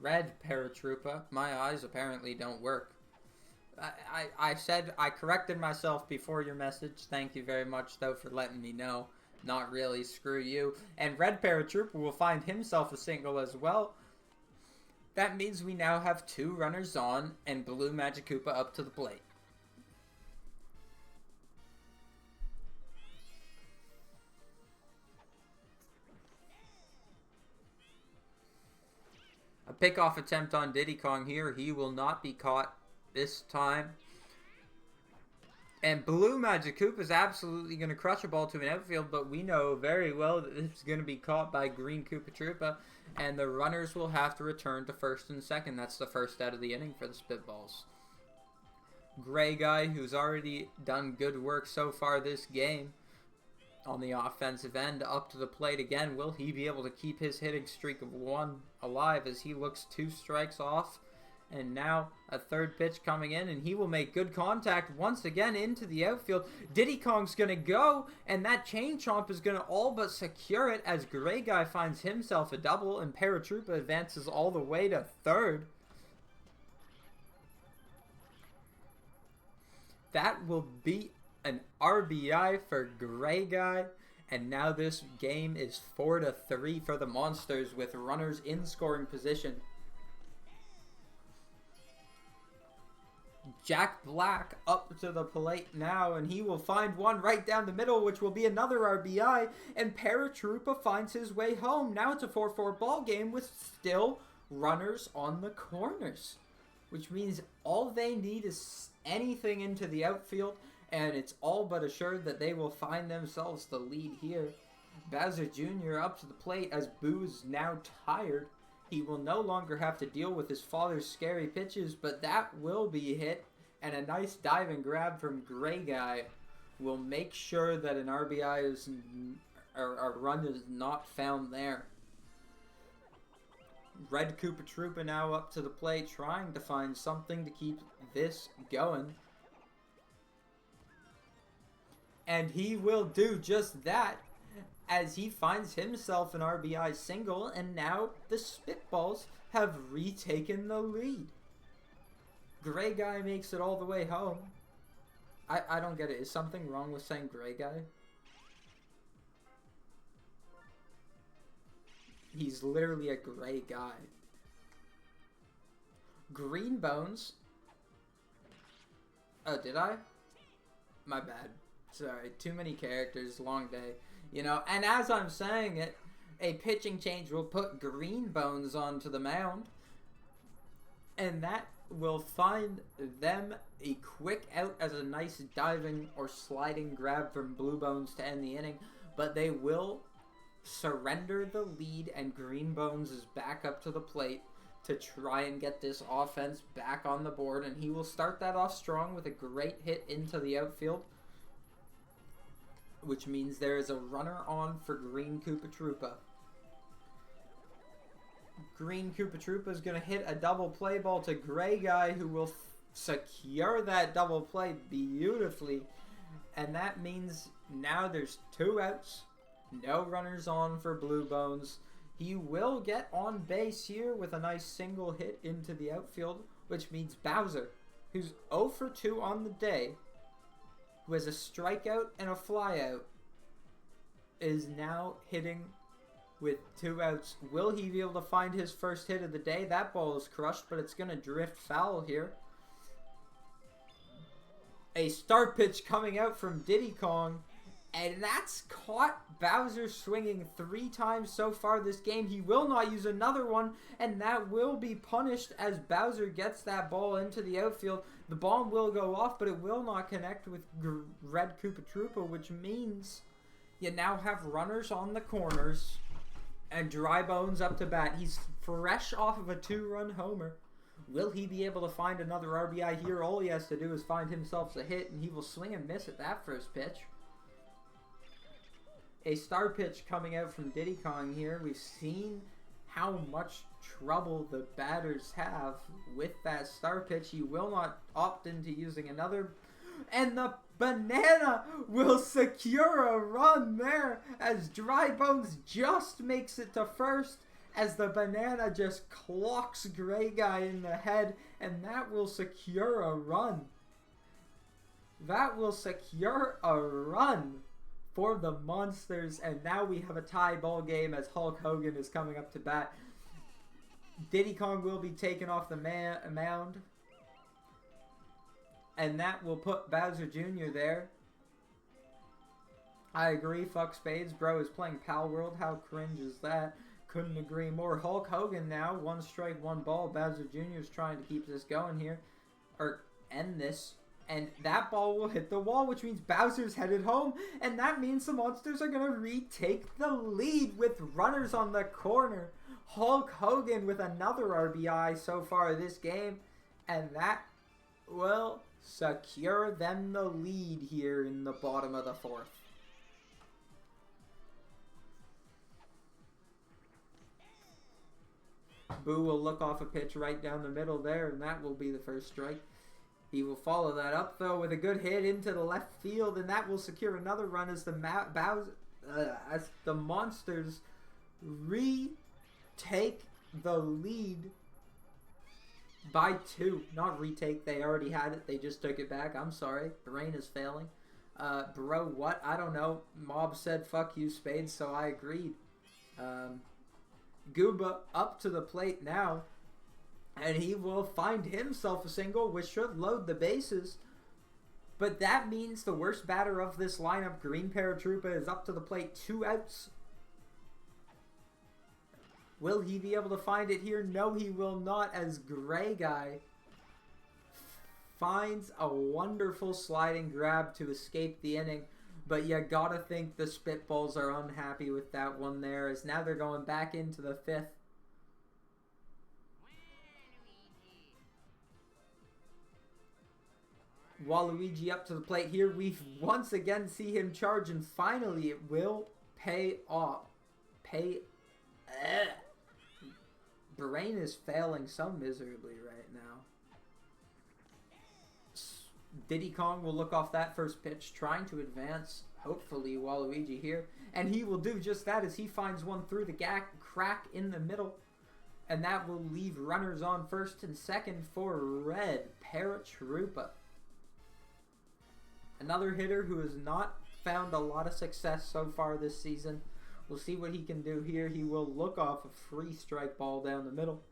Red Paratroopa. My eyes apparently don't work. I corrected myself before your message. Thank you very much, though, for letting me know. Not really, screw you. And Red Paratroopa will find himself a single as well. That means we now have two runners on and Blue Magikoopa up to the plate. A pickoff attempt on Diddy Kong here. He will not be caught this time. And Blue Magikoopa is absolutely going to crush a ball to an outfield, but we know very well that this is going to be caught by Green Koopa Troopa, and the runners will have to return to first and second. That's the first out of the inning for the Spitballs. Gray Guy, who's already done good work so far this game on the offensive end, up to the plate again. Will he be able to keep his hitting streak of one alive as he looks two strikes off? And now a third pitch coming in, and he will make good contact once again into the outfield. Diddy Kong's going to go, and that chain chomp is going to all but secure it as Gray Guy finds himself a double, and Paratroopa advances all the way to third. That will be an RBI for Gray Guy. And now this game is 4-3 for the Monsters with runners in scoring position. Jack Black up to the plate now, and he will find one right down the middle, which will be another RBI, and Paratroopa finds his way home. Now it's a 4-4 ball game with still runners on the corners, which means all they need is anything into the outfield, and it's all but assured that they will find themselves the lead here. Bowser Jr. up to the plate as Boo is now tired. He will no longer have to deal with his father's scary pitches, but that will be hit, and a nice dive and grab from Gray Guy will make sure that an RBI is, or a run is not found there. Red Koopa Troopa now up to the plate, trying to find something to keep this going. And he will do just that, as he finds himself an RBI single, and now the Spitballs have retaken the lead. Gray Guy makes it all the way home. I don't get it. Is something wrong with saying Gray Guy? He's literally a gray guy. Green Bones. Oh, did I? My bad. Sorry, too many characters, long day. You know, and as I'm saying it, a pitching change will put Green Bones onto the mound. And that will find them a quick out as a nice diving or sliding grab from Blue Bones to end the inning. But they will surrender the lead, and Green Bones is back up to the plate to try and get this offense back on the board. And he will start that off strong with a great hit into the outfield, which means there is a runner on for Green Koopa Troopa. Green Koopa Troopa is going to hit a double play ball to Gray Guy, who will secure that double play beautifully. And that means now there's 2 outs, no runners on for Blue Bones. He will get on base here with a nice single hit into the outfield, which means Bowser, who's 0 for 2 on the day, who has a strikeout and a flyout, is now hitting with 2 outs. Will he be able to find his first hit of the day? That ball is crushed, but it's going to drift foul here. A start pitch coming out from Diddy Kong, and that's caught Bowser swinging 3 times so far this game. He will not use another one, and that will be punished as Bowser gets that ball into the outfield. The ball will go off, but it will not connect with Red Koopa Troopa, which means you now have runners on the corners and Dry Bones up to bat. He's fresh off of a 2-run homer. Will he be able to find another RBI here? All he has to do is find himself a hit, and he will swing and miss at that first pitch. A star pitch coming out from Diddy Kong here. We've seen how much trouble the batters have with that star pitch. He will not opt into using another. And the banana will secure a run there as Dry Bones just makes it to first, as the banana just clocks Gray Guy in the head, and that will secure a run. That will secure a run for the Monsters, and now we have a tie ball game as Hulk Hogan is coming up to bat. Diddy Kong will be taken off the mound, and that will put Bowser Jr. there. I agree, fuck spades, bro is playing Pal World. How cringe is that? Couldn't agree more. Hulk Hogan now, 1 strike, 1 ball. Bowser Jr. is trying to keep this going here, or end this. And that ball will hit the wall, which means Bowser's headed home. And that means the Monsters are going to retake the lead with runners on the corner. Hulk Hogan with another RBI so far this game. And that will secure them the lead here in the bottom of the 4th. Boo will look off a pitch right down the middle there, and that will be the first strike. He will follow that up, though, with a good hit into the left field, and that will secure another run as as the Monsters retake the lead By 2, not retake. They already had it. They just took it back. I'm sorry. Brain is failing. Bro, what? I don't know. Mob said, fuck you, Spades, so I agreed. Goomba up to the plate now. And he will find himself a single, which should load the bases. But that means the worst batter of this lineup, Green Paratroopa, is up to the plate. 2 outs. Will he be able to find it here? No, he will not, as Gray Guy finds a wonderful sliding grab to escape the inning. But you gotta think the Spitballs are unhappy with that one there, as now they're going back into the 5th. Waluigi up to the plate here. We once again see him charge, and finally it will pay off. Brain is failing so miserably right now. Diddy Kong will look off that first pitch, trying to advance, hopefully, Waluigi here. And he will do just that as he finds one through the crack in the middle. And that will leave runners on first and second for Red Paratroopa. Another hitter who has not found a lot of success so far this season. We'll see what he can do here. He will look off a free strike ball down the middle.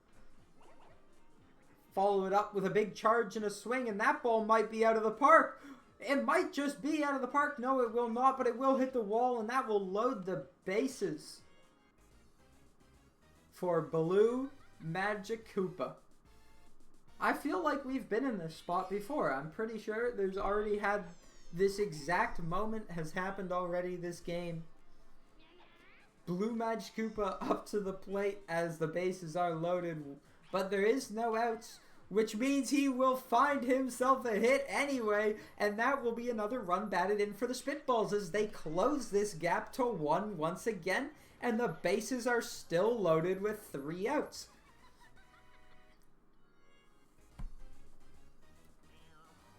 Follow it up with a big charge and a swing, and that ball might be out of the park. It might just be out of the park. No, it will not, but it will hit the wall, and that will load the bases for Blue Magic Koopa. I feel like we've been in this spot before. I'm pretty sure there's already had this exact moment has happened already this game. Blue Magic Koopa up to the plate as the bases are loaded, but there is no outs, which means he will find himself a hit anyway, and that will be another run batted in for the Spitballs as they close this gap to 1 once again, and the bases are still loaded with 3 outs.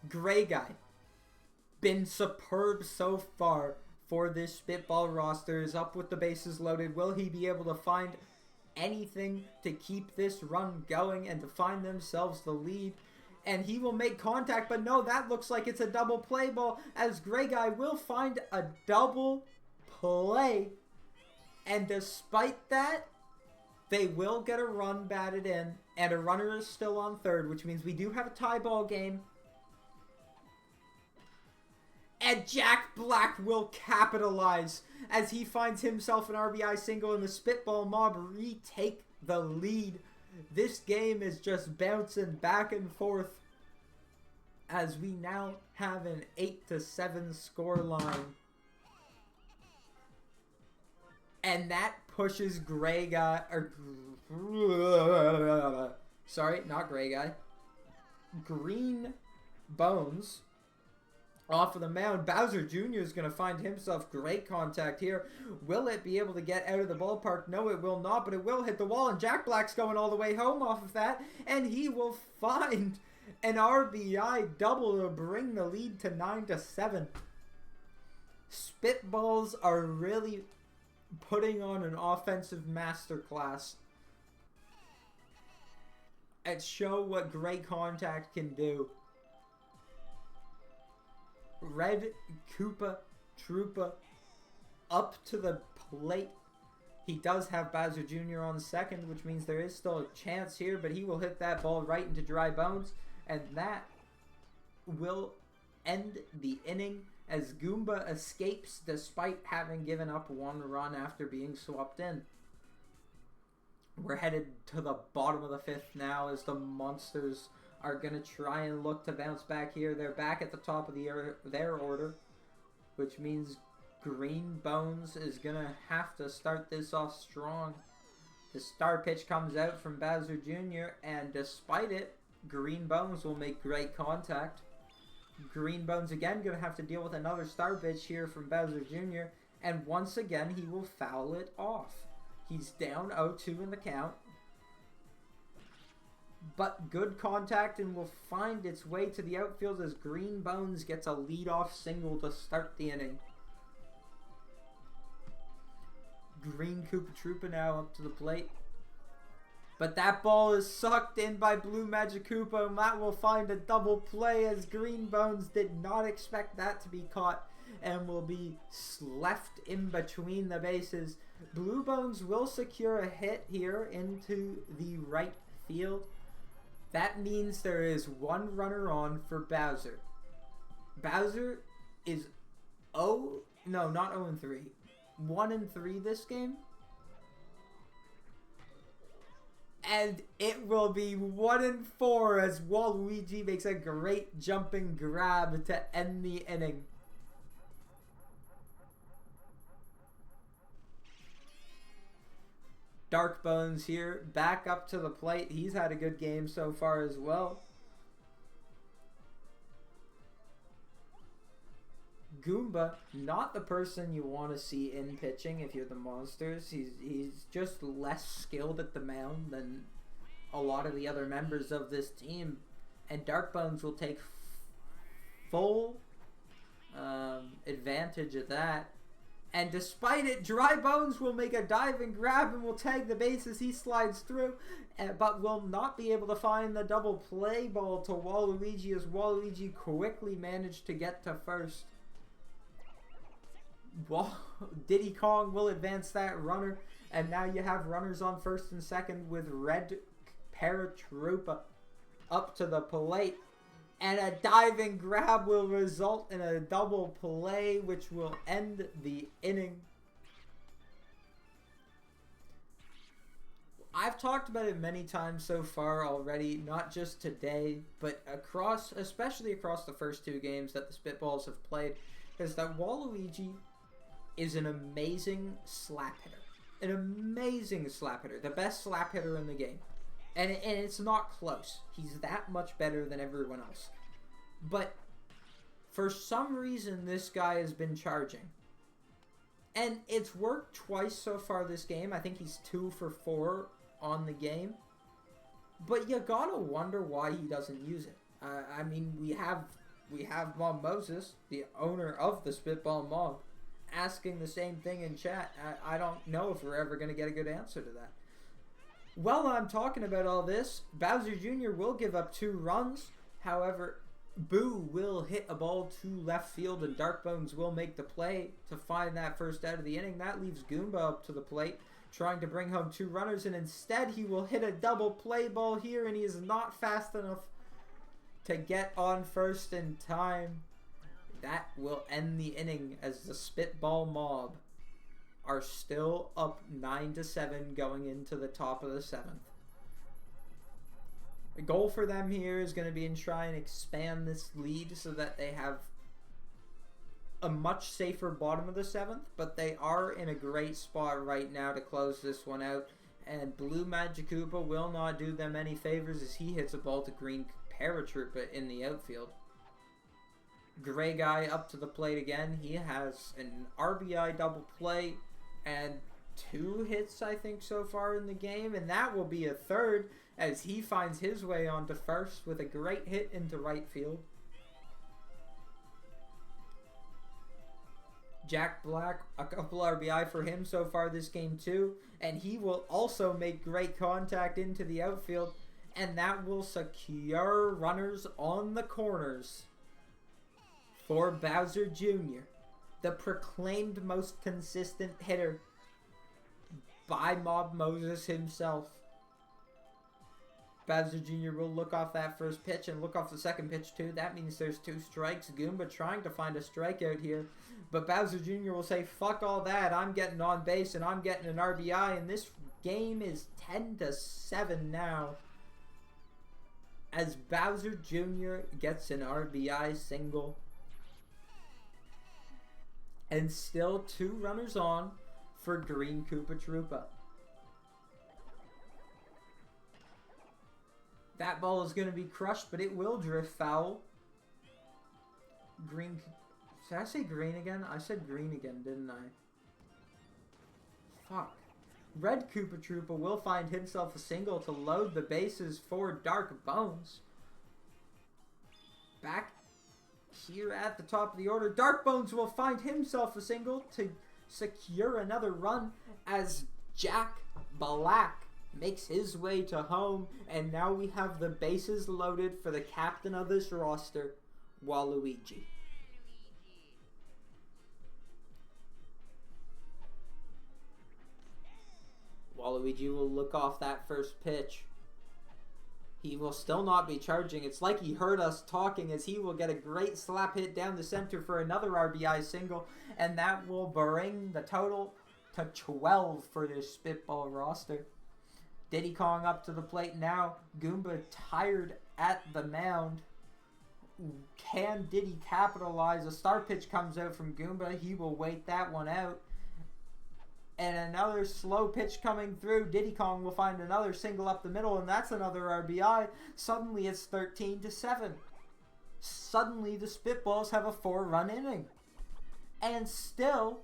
Gray Guy, been superb so far for this Spitball roster, is up with the bases loaded. Will he be able to find anything to keep this run going and to find themselves the lead? And he will make contact, but no, that looks like it's a double play ball, as Gray Guy will find a double play. And despite that, they will get a run batted in, and a runner is still on third, which means we do have a tie ball game. And Jack Black will capitalize as he finds himself an RBI single, and the Spitball Mob retake the lead. This game is just bouncing back and forth as we now have an 8-7 score line. And that pushes Gray Guy, sorry, not Gray Guy, Green Bones off of the mound. Bowser Jr. is going to find himself great contact here. Will it be able to get out of the ballpark? No, it will not, but it will hit the wall, and Jack Black's going all the way home off of that, and he will find an RBI double to bring the lead to 9-7. Spitballs are really putting on an offensive masterclass and show what great contact can do. Red Koopa Troopa up to the plate. He does have Bowser Jr. on second, which means there is still a chance here, but he will hit that ball right into dry bones, and that will end the inning as Goomba escapes despite having given up 1 run after being swapped in. We're headed to the bottom of the 5th now as the Monsters are going to try and look to bounce back here. They're back at the top of their order, which means Green Bones is going to have to start this off strong. The star pitch comes out from Bowser Jr., and despite it, Green Bones will make great contact. Green Bones again going to have to deal with another star pitch here from Bowser Jr., and once again he will foul it off. He's down 0-2 in the count, but good contact and will find its way to the outfield as Green Bones gets a leadoff single to start the inning. Green Koopa Troopa now up to the plate, But that ball is sucked in by Blue Magikoopa, and that will find a double play as Green Bones did not expect that to be caught and will be left in between the bases. Blue Bones will secure a hit here into the right field. That means there is one runner on for Bowser. Bowser is not 0-3. 1-3 this game. And it will be 1-4 as Waluigi makes a great jumping grab to end the inning. Dark Bones here, back up to the plate. He's had a good game so far as well. Goomba, not the person you want to see in pitching if you're the Monsters. He's just less skilled at the mound than a lot of the other members of this team. And Dark Bones will take full advantage of that. And despite it, Dry Bones will make a dive and grab and will tag the base as he slides through, but will not be able to find the double play ball to Waluigi as Waluigi quickly managed to get to first. Diddy Kong will advance that runner, and now you have runners on first and second with Red Paratroopa up to the plate. And a diving grab will result in a double play, which will end the inning. I've talked about it many times so far already, not just today, but especially across the first two games that the Spitballs have played, is that Waluigi is an amazing slap hitter. An amazing slap hitter. The best slap hitter in the game. And it's not close. He's that much better than everyone else. But for some reason, this guy has been charging. And it's worked twice so far this game. I think he's 2 for 4 on the game. But you gotta wonder why he doesn't use it. I mean, we have Mom Moses, the owner of the Spitball Mob, asking the same thing in chat. I don't know if we're ever gonna get a good answer to that. While I'm talking about all this, Bowser Jr. will give up 2 runs. However, Boo will hit a ball to left field and Dark Bones will make the play to find that first out of the inning. That leaves Goomba up to the plate, trying to bring home 2 runners, and instead he will hit a double play ball here, and he is not fast enough to get on first in time. That will end the inning as the Spitball Mob are still up 9-7 going into the top of the 7th. The goal for them here is going to be to try and expand this lead so that they have a much safer bottom of the 7th, but they are in a great spot right now to close this one out, and Blue Magikoopa will not do them any favors as he hits a ball to Green Paratroopa in the outfield. Gray Guy up to the plate again. He has an RBI double play and 2 hits, I think, so far in the game, and that will be a third as he finds his way onto first with a great hit into right field. Jack Black, a couple RBI for him so far this game too, and he will also make great contact into the outfield, and that will secure runners on the corners for Bowser Jr., the proclaimed most consistent hitter by Mob Moses himself. Bowser Jr. will look off that first pitch and look off the second pitch too. That means there's 2 strikes. Goomba trying to find a strikeout here. But Bowser Jr. will say, fuck all that. I'm getting on base and I'm getting an RBI. And this game is 10-7 now, as Bowser Jr. gets an RBI single. And still 2 runners on for Green Koopa Troopa. That ball is going to be crushed, but it will drift foul. Green. Did I say green again? I said green again, didn't I? Fuck. Red Koopa Troopa will find himself a single to load the bases for Dark Bones. Back here at the top of the order, Dark Bones will find himself a single to secure another run as Jack Black makes his way to home, and now we have the bases loaded for the captain of this roster, Waluigi. Waluigi will look off that first pitch. He will still not be charging. It's like he heard us talking, as he will get a great slap hit down the center for another RBI single, and that will bring the total to 12 for this Spitball roster. Diddy Kong up to the plate now. Goomba tired at the mound. Can Diddy capitalize? A star pitch comes out from Goomba. He will wait that one out. And another slow pitch coming through. Diddy Kong will find another single up the middle, and that's another RBI. Suddenly it's 13-7. Suddenly the Spitballs have a 4-run inning. And still,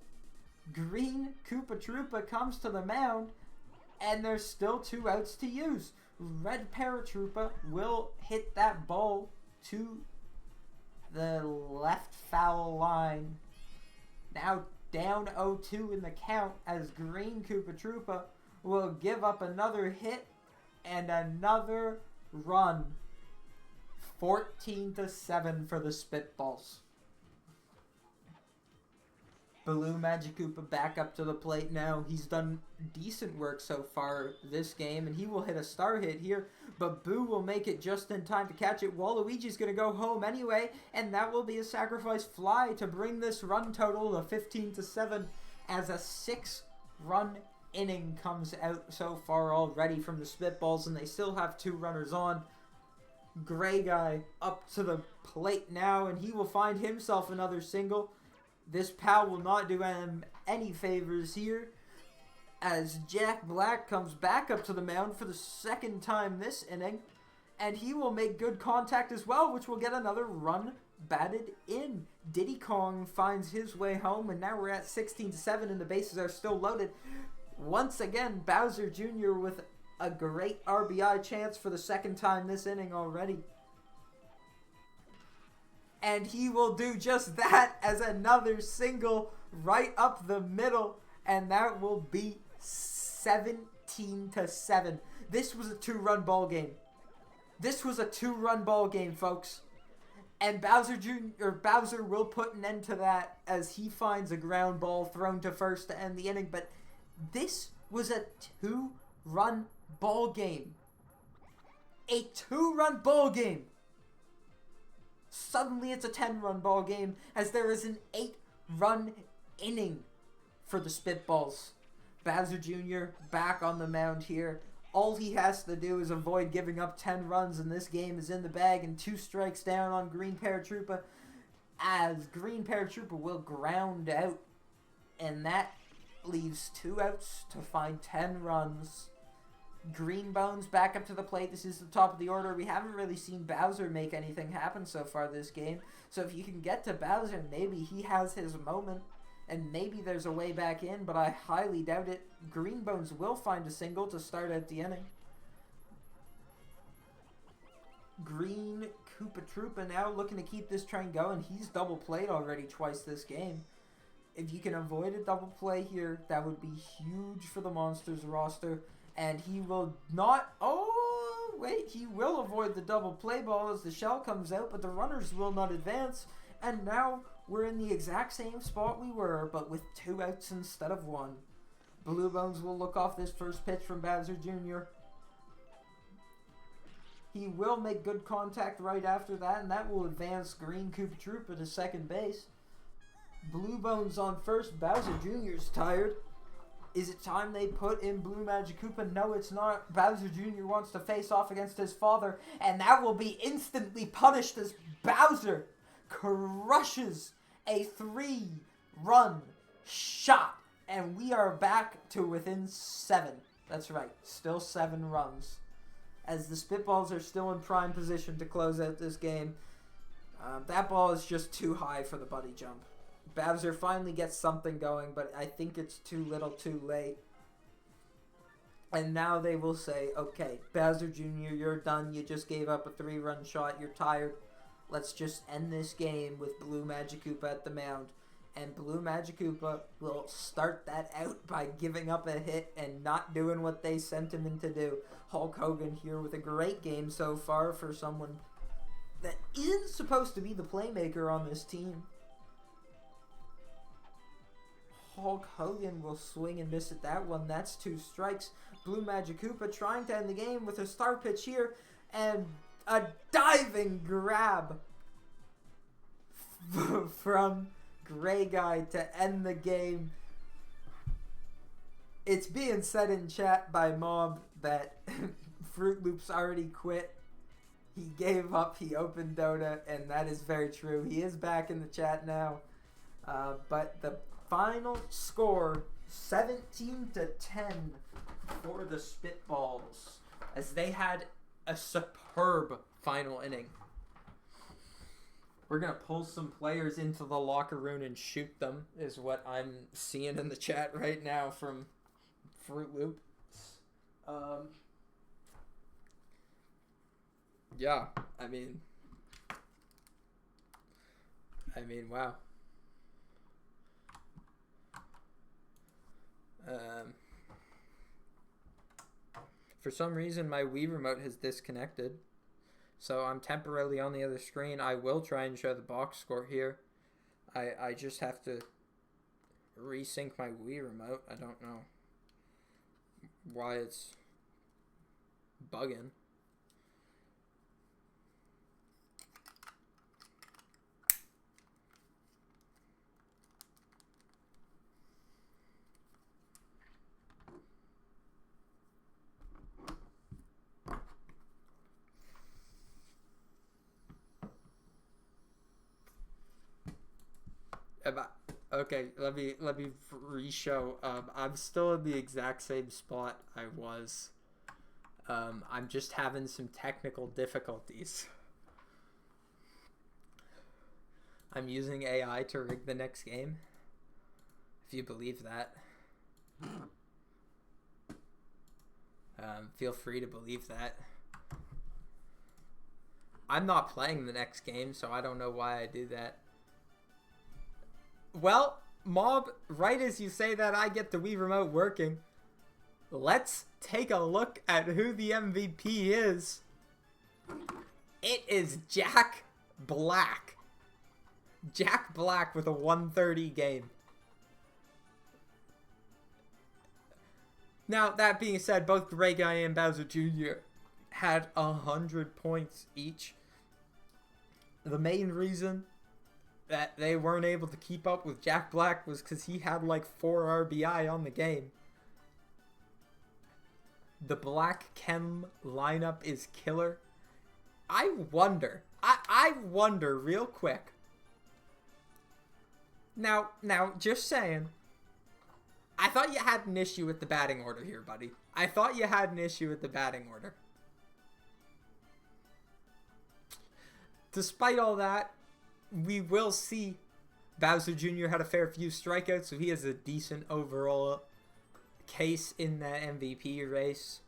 Green Koopa Troopa comes to the mound, and there's still 2 outs to use. Red Paratroopa will hit that ball to the left foul line. Now down 0-2 in the count, as Green Koopa Troopa will give up another hit and another run. 14-7 for the Spitballs. Blue Magikoopa back up to the plate now. He's done decent work so far this game, and he will hit a star hit here, but Boo will make it just in time to catch it. Waluigi's going to go home anyway, and that will be a sacrifice fly to bring this run total to 15-7, as a 6-run inning comes out so far already from the Spitballs, and they still have 2 runners on. Gray Guy up to the plate now, and he will find himself another single. This pal will not do him any favors here, as Jack Black comes back up to the mound for the 2nd time this inning, and he will make good contact as well, which will get another run batted in. Diddy Kong finds his way home, and now we're at 16-7, and the bases are still loaded. Once again, Bowser Jr. with a great RBI chance for the 2nd time this inning already. And he will do just that, as another single right up the middle, and that will be 17-7. This was a 2-run ball game. This was a 2-run ball game, folks. And Bowser will put an end to that, as he finds a ground ball thrown to first to end the inning. But this was a 2-run ball game. A 2-run ball game. Suddenly it's a 10-run ball game, as there is an 8-run inning for the Spitballs. Bowser Jr. back on the mound here. All he has to do is avoid giving up 10 runs, and this game is in the bag, and 2 strikes down on Green Paratroopa, as Green Paratroopa will ground out, and that leaves 2 outs to find 10 runs. Green Bones back up to the plate. This is the top of the order. We haven't really seen Bowser make anything happen so far this game. So if you can get to Bowser, maybe he has his moment, and maybe there's a way back in, but I highly doubt it. Green Bones will find a single to start out the inning. Green Koopa Troopa now looking to keep this train going. He's double played already twice this game. If you can avoid a double play here, that would be huge for the Monsters roster. And he will not... Oh, wait. He will avoid the double play ball as the shell comes out, but the runners will not advance. And now we're in the exact same spot we were, but with 2 outs instead of 1. Blue Bones will look off this first pitch from Bowser Jr. He will make good contact right after that, and that will advance Green Koopa Troopa to second base. Blue Bones on first. Bowser Jr.'s tired. Is it time they put in Blue Magikoopa? No, it's not. Bowser Jr. wants to face off against his father, and that will be instantly punished as Bowser crushes a 3-run shot. And we are back to within 7. That's right, still 7 runs, as the Spitballs are still in prime position to close out this game. That ball is just too high for the buddy jump. Bowser finally gets something going, but I think it's too little too late. And now they will say, okay, Bowser Jr., you're done. You just gave up a 3-run shot. You're tired. Let's just end this game with Blue Magikoopa at the mound. And Blue Magikoopa will start that out by giving up a hit and not doing what they sent him in to do. Hulk Hogan here with a great game so far for someone that isn't supposed to be the playmaker on this team. Hulk Hogan will swing and miss at that one. That's 2 strikes. Blue Magikoopa trying to end the game with a star pitch here. And a diving grab from Gray Guy to end the game. It's being said in chat by Mob that Fruit Loops already quit. He gave up, he opened Dota, and that is very true. He is back in the chat now. But the final score, 17-10 for the Spitballs, as they had a superb final inning. We're going to pull some players into the locker room and shoot them, is what I'm seeing in the chat right now from Fruit Loops. Yeah, I mean, wow. For some reason, my Wii remote has disconnected. So I'm temporarily on the other screen. I will try and show the box score here. I just have to resync my Wii remote. I don't know why it's bugging. Okay, let me re-show. I'm still in the exact same spot I was. I'm just having some technical difficulties. I'm using AI to rig the next game, if you believe that. Feel free to believe that. I'm not playing the next game, so I don't know why I do that. Well, Mob, right as you say that, I get the Wii Remote working. Let's take a look at who the MVP is. It is Jack Black. Jack Black with a 130 game. Now, that being said, both Gray Guy and Bowser Jr. had 100 points each. The main reason that they weren't able to keep up with Jack Black was because he had like 4 RBI on the game. The Black Chem lineup is killer. I wonder real quick. Now, just saying. I thought you had an issue with the batting order here, buddy. I thought you had an issue with the batting order. Despite all that, we will see Bowser Jr. had a fair few strikeouts, so he has a decent overall case in that MVP race.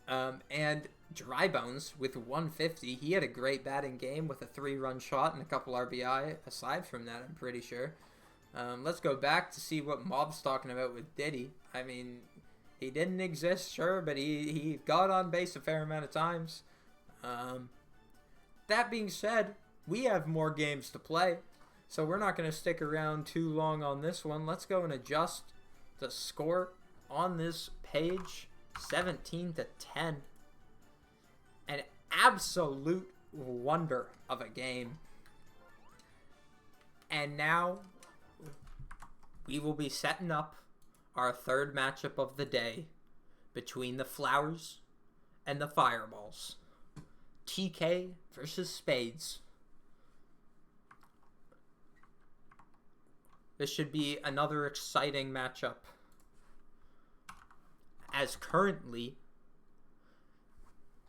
And Dry Bones with 150, he had a great batting game with a 3-run shot and a couple RBI. Aside from that, I'm pretty sure. Let's go back to see what Mob's talking about with Diddy. I mean, he didn't exist, sure, but he got on base a fair amount of times. That being said, we have more games to play, so we're not going to stick around too long on this one. Let's go and adjust the score on this page. 17-10. An absolute wonder of a game. And now we will be setting up our third matchup of the day between the Flowers and the Fireballs. TK versus Spades. This should be another exciting matchup, as currently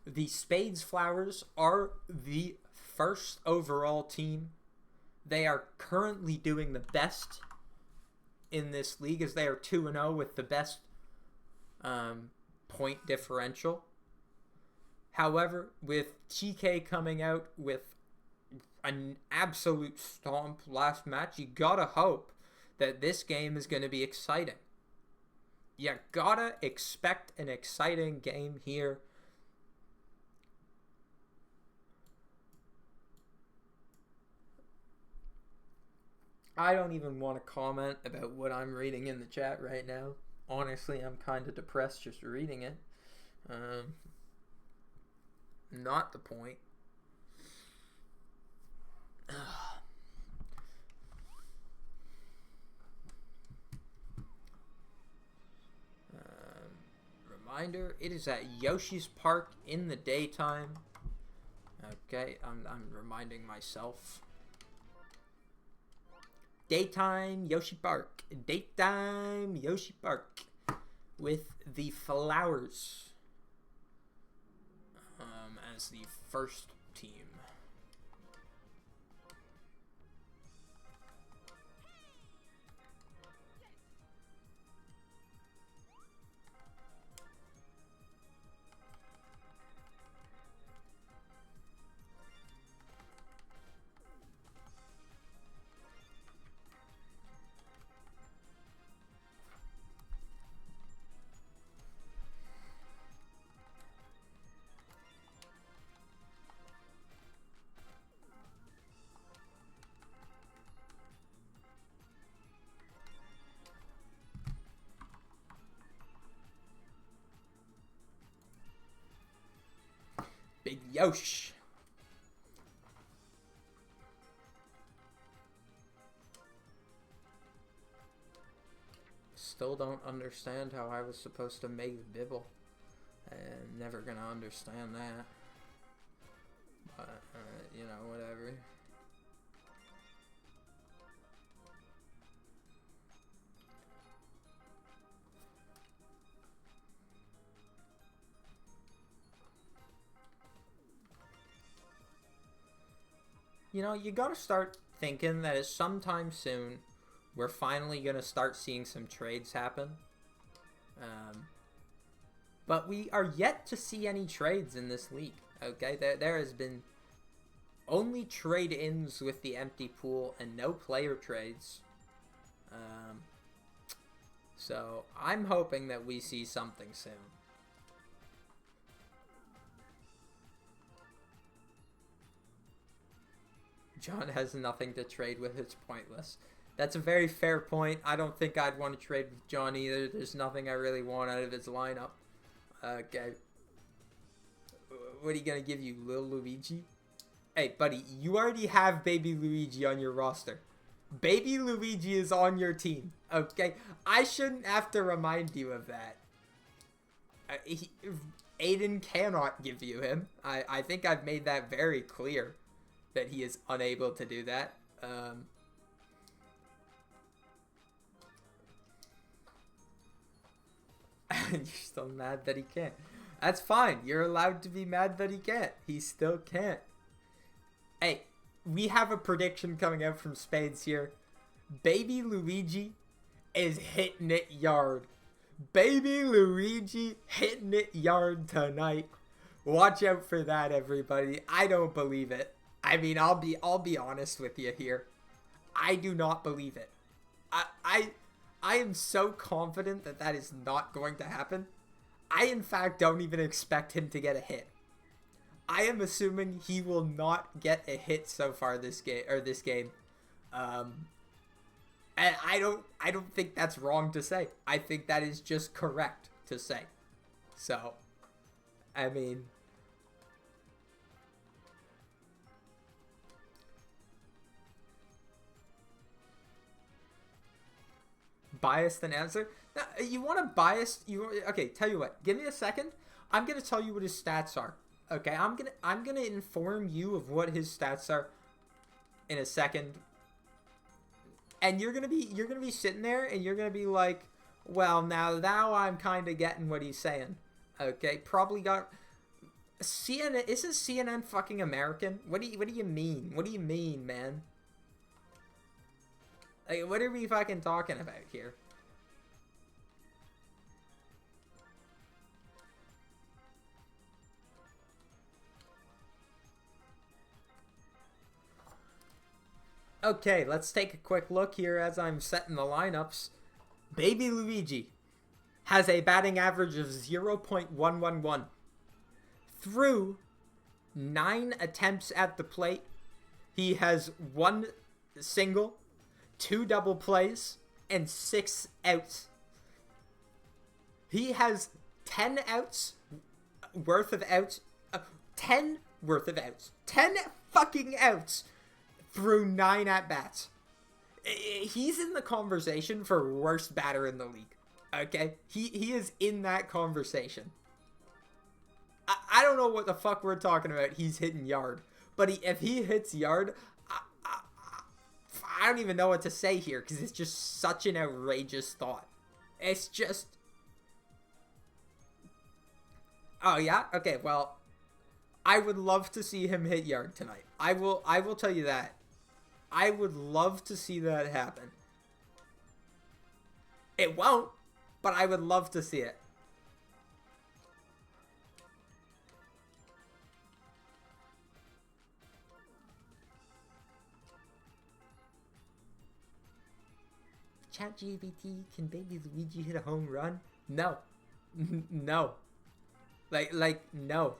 the Spades Flowers are the first overall team. They are currently doing the best in this league, as they are 2-0 with the best point differential. However, with TK coming out with an absolute stomp last match, you gotta hope that this game is going to be exciting. You gotta expect an exciting game here. I don't even want to comment about what I'm reading in the chat right now. Honestly, I'm kind of depressed just reading it. Not the point. Reminder, it is at Yoshi's Park in the daytime. Okay, I'm reminding myself. Daytime Yoshi Park. Daytime Yoshi Park. With the Flowers as the first team. Big Yosh. Still don't understand how I was supposed to make Bibble. I'm never gonna understand that. But, you know, whatever. You know, you gotta start thinking that sometime soon we're finally gonna start seeing some trades happen. But we are yet to see any trades in this league. Okay, there has been only trade-ins with the empty pool and no player trades. So I'm hoping that we see something soon. John has nothing to trade with. It's pointless. That's a very fair point. I don't think I'd want to trade with John either. There's nothing I really want out of his lineup. Okay. What are you going to give you, Lil Luigi? Hey, buddy, you already have Baby Luigi on your roster. Baby Luigi is on your team. Okay? I shouldn't have to remind you of that. Aiden cannot give you him. I think I've made that very clear. That he is unable to do that. You're still mad that he can't. That's fine. You're allowed to be mad that he can't. He still can't. Hey, we have a prediction coming out from Spades here. Baby Luigi is hitting it yard. Baby Luigi hitting it yard tonight. Watch out for that, everybody. I don't believe it. I mean, I'll be honest with you here. I do not believe it. I am so confident that that is not going to happen. I, in fact, don't even expect him to get a hit. I am assuming he will not get a hit so far this game. And I don't think that's wrong to say. I think that is just correct to say. So, I mean, biased an answer? Now, you want a biased? Okay? Tell you what. Give me a second. I'm gonna tell you what his stats are. Okay, I'm gonna inform you of what his stats are in a second. And you're gonna be sitting there and you're gonna be like, well, now I'm kind of getting what he's saying. Okay, probably got CNN. Isn't CNN fucking American? What do you mean? What do you mean, man? Like, what are we fucking talking about here? Okay, let's take a quick look here as I'm setting the lineups. Baby Luigi has a batting average of 0.111. Through 9 attempts at the plate, he has 1 single, 2 double plays, and 6 outs. He has 10 outs worth of outs. 10 worth of outs. 10 fucking outs through 9 at-bats. He's in the conversation for worst batter in the league. Okay? He is in that conversation. I don't know what the fuck we're talking about. He's hitting yard. But if he hits yard, I don't even know what to say here, because it's just such an outrageous thought. It's just... Oh, yeah? Okay, well, I would love to see him hit yard tonight. I will tell you that. I would love to see that happen. It won't, but I would love to see it. ChatGPT, can Baby Luigi hit a home run? No. No. Like, no.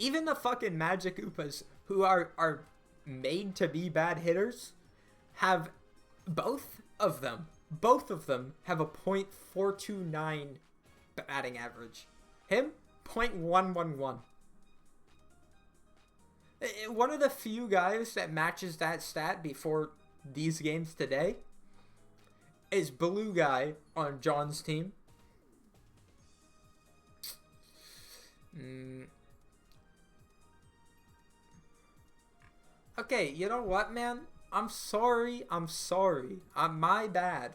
Even the fucking Magic Oopas, who are made to be bad hitters, have both of them have a .429 batting average. Him, .111. One of the few guys that matches that stat before these games today is Blue Guy on John's team. Okay, you know what, man? I'm sorry. My bad.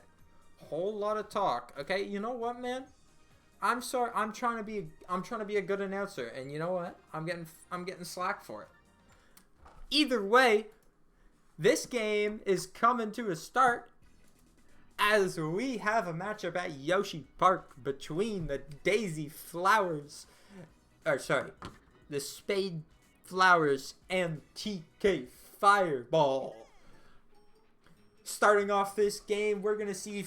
Whole lot of talk. Okay, you know what, man? I'm sorry. I'm trying to be a good announcer, and you know what? I'm getting slack for it. Either way, this game is coming to a start as we have a matchup at Yoshi Park between the Daisy Flowers, the Spade Flowers and TK Fireball. Starting off this game, we're going to see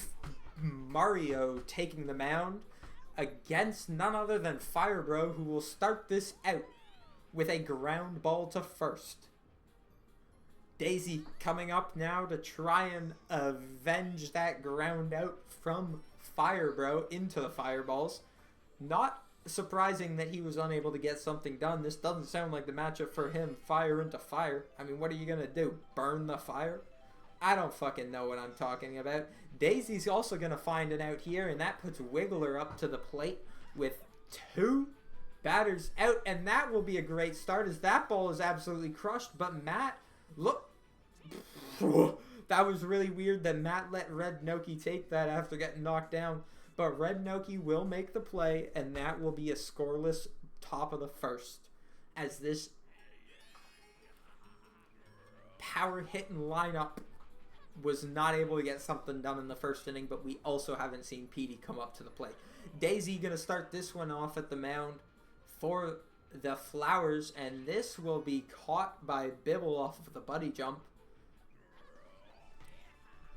Mario taking the mound against none other than Firebro, who will start this out with a ground ball to first. Daisy coming up now to try and avenge that ground out from Firebro into the Fireballs. Not surprising that he was unable to get something done. This doesn't sound like the matchup for him. Fire into fire. I mean, what are you going to do? Burn the fire? I don't fucking know what I'm talking about. Daisy's also going to find it out here, and that puts Wiggler up to the plate with 2 batters out, and that will be a great start as that ball is absolutely crushed. But Matt, look, that was really weird that Matt let Red Noki take that after getting knocked down. But Red Noki will make the play, and that will be a scoreless top of the first, as this power-hitting lineup was not able to get something done in the first inning, but we also haven't seen Petey come up to the plate. Daisy going to start this one off at the mound for the Flowers, and this will be caught by Bibble off of the buddy jump.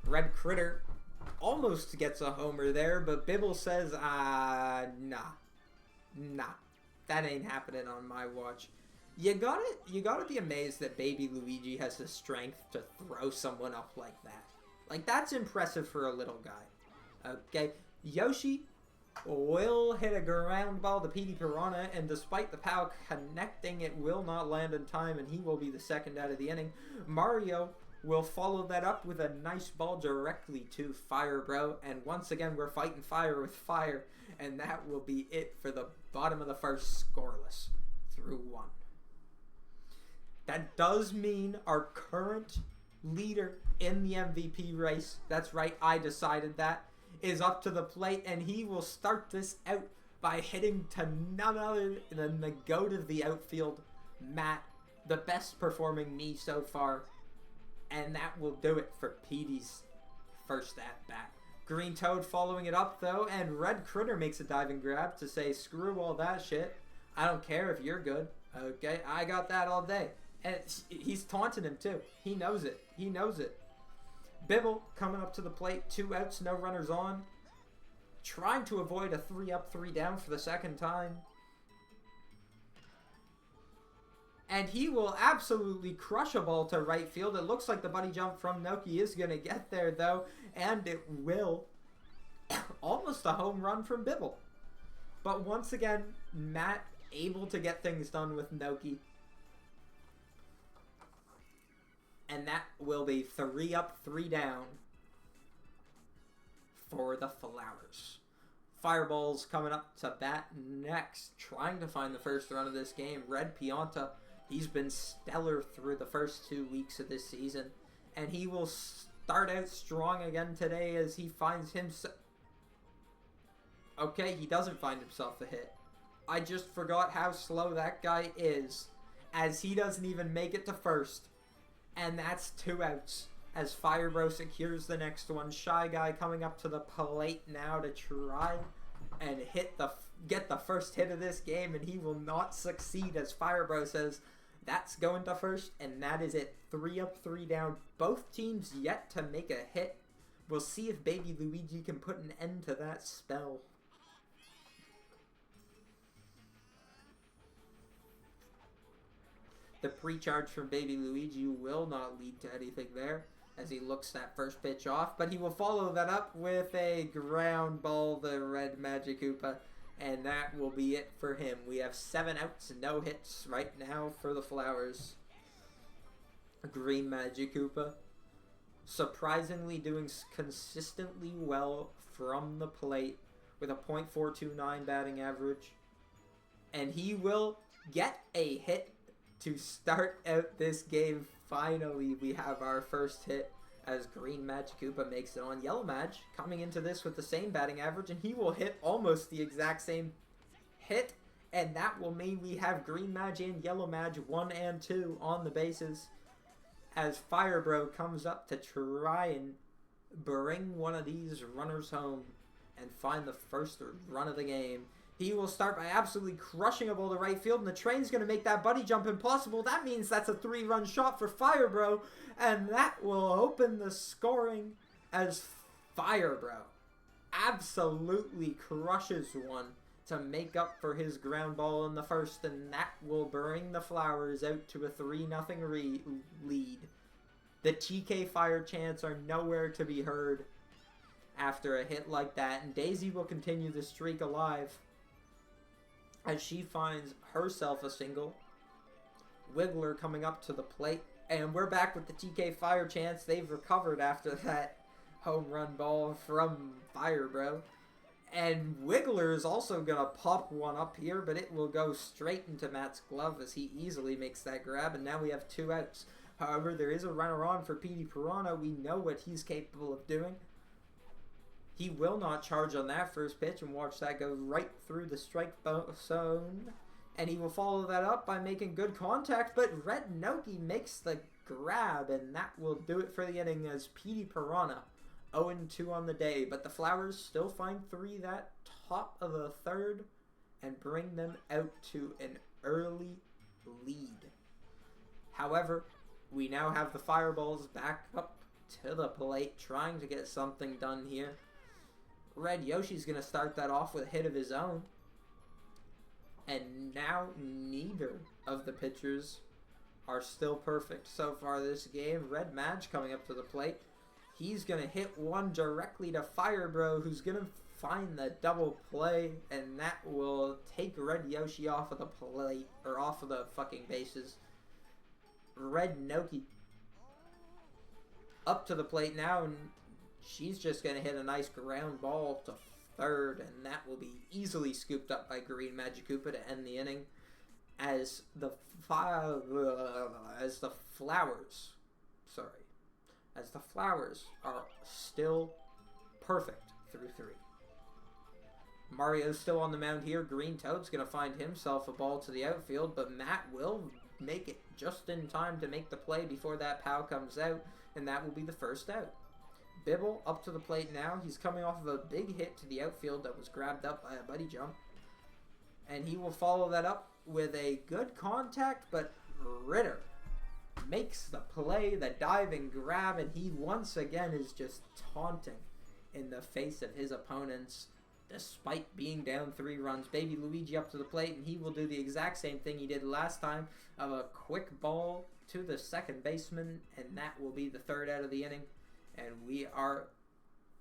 Red Critter almost gets a homer there, but Bibble says, nah, that ain't happening on my watch. You gotta be amazed that Baby Luigi has the strength to throw someone up like that. Like, that's impressive for a little guy. Okay, Yoshi will hit a ground ball to Petey Piranha, and despite the POW connecting, it will not land in time, and he will be the second out of the inning. Mario will follow that up with a nice ball directly to Firebro, and once again we're fighting fire with fire, and that will be it for the bottom of the first, scoreless through 1. That does mean our current leader in the MVP race, that's right, I decided that, is up to the plate, and he will start this out by hitting to none other than the goat of the outfield, Matt, the best performing me so far. And that will do it for Petey's first at-bat. Green Toad following it up, though, and Red Critter makes a diving grab to say, screw all that shit. I don't care if you're good. Okay, I got that all day. And he's taunting him too. He knows it. He knows it. Bibble coming up to the plate. 2 outs, no runners on. Trying to avoid a 3 up, 3 down for the second time. And he will absolutely crush a ball to right field. It looks like the buddy jump from Noki is going to get there, though. And it will. Almost a home run from Bibble. But once again, Matt able to get things done with Noki. And that will be 3 up, 3 down for the Flowers. Fireballs coming up to bat next. Trying to find the first run of this game. Red Pianta. He's been stellar through the first 2 weeks of this season. And he will start out strong again today as he finds himself... Okay, he doesn't find himself a hit. I just forgot how slow that guy is, as he doesn't even make it to first. And that's 2 outs, as Firebro secures the next one. Shy Guy coming up to the plate now to try and get the first hit of this game, and he will not succeed, as Firebro says, that's going to first, and that is it. 3 up, 3 down. Both teams yet to make a hit. We'll see if Baby Luigi can put an end to that spell. The pre-charge from Baby Luigi will not lead to anything there, as he looks that first pitch off, but he will follow that up with a ground ball, the Red Magikoopa, and that will be it for him. We have 7 outs, no hits right now for the Flowers. Green Magikoopa, surprisingly doing consistently well from the plate with a .429 batting average, and he will get a hit to start out this game. Finally, we have our first hit as Green Magikoopa makes it on. Yellow Mag coming into this with the same batting average, and he will hit almost the exact same hit, and that will mean we have Green Mag and Yellow Mag 1 and 2 on the bases as Firebro comes up to try and bring one of these runners home and find the first run of the game. He will start by absolutely crushing a ball to right field, and the train's going to make that buddy jump impossible. That means that's a 3-run shot for Firebro, and that will open the scoring as Firebro absolutely crushes one to make up for his ground ball in the first, and that will bring the Flowers out to a 3-0 lead. The TK Fire chants are nowhere to be heard after a hit like that, and Daisy will continue the streak alive as she finds herself a single. Wiggler coming up to the plate, and we're back with the TK Fire chants. They've recovered after that home run ball from Firebro. And Wiggler is also going to pop one up here, but it will go straight into Matt's glove as he easily makes that grab, and now we have 2 outs. However, there is a runner on for Petey Piranha. We know what he's capable of doing. He will not charge on that first pitch, and watch that go right through the strike zone. And he will follow that up by making good contact, but Red Noki makes the grab, and that will do it for the inning as Petey Piranha 0-2 on the day. But the Flowers still find 3 that top of the third and bring them out to an early lead. However, we now have the Fireballs back up to the plate, trying to get something done here. Red Yoshi's going to start that off with a hit of his own. And now neither of the pitchers are still perfect so far this game. Red Madge coming up to the plate. He's going to hit one directly to Firebro, who's going to find the double play, and that will take Red Yoshi off of the plate, or off of the fucking bases. Red Noki up to the plate now, and she's just going to hit a nice ground ball to third, and that will be easily scooped up by Green Magikoopa to end the inning as the Flowers are still perfect through 3. Mario's still on the mound here. Green Toad's going to find himself a ball to the outfield, but Matt will make it just in time to make the play before that POW comes out, and that will be the first out. Bibble up to the plate now. He's coming off of a big hit to the outfield that was grabbed up by a buddy jump. And And he will follow that up with a good contact, but Ritter makes the play, the dive and grab, and he once again is just taunting in the face of his opponents despite being down 3 runs. Baby Luigi up to the plate, and he will do the exact same thing he did last time of a quick ball to the second baseman, and that will be the 3rd out of the inning, and we are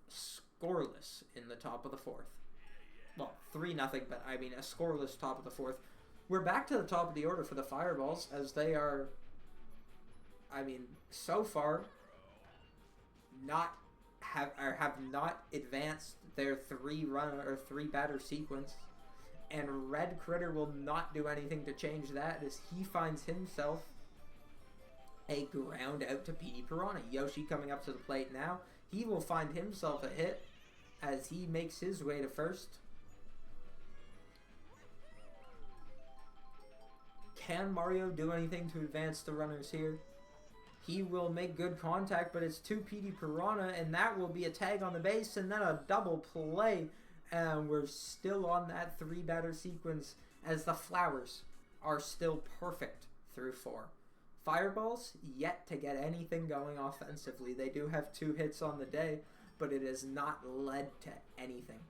scoreless in the top of the 4th. Well, 3-0, but I mean a scoreless top of the 4th. We're back to the top of the order for the Fireballs, as they are, I mean, so far have not advanced their 3 batter sequence, and Red Critter will not do anything to change that as he finds himself a ground out to Petey Piranha. Yoshi coming up to the plate now. He will find himself a hit as he makes his way to first. Can Mario do anything to advance the runners here? He will make good contact, but it's to Petey Piranha, and that will be a tag on the base, and then a double play. And we're still on that 3-batter sequence as the Flowers are still perfect through 4. Fireballs yet to get anything going offensively. They do have 2 hits on the day, but it has not led to anything.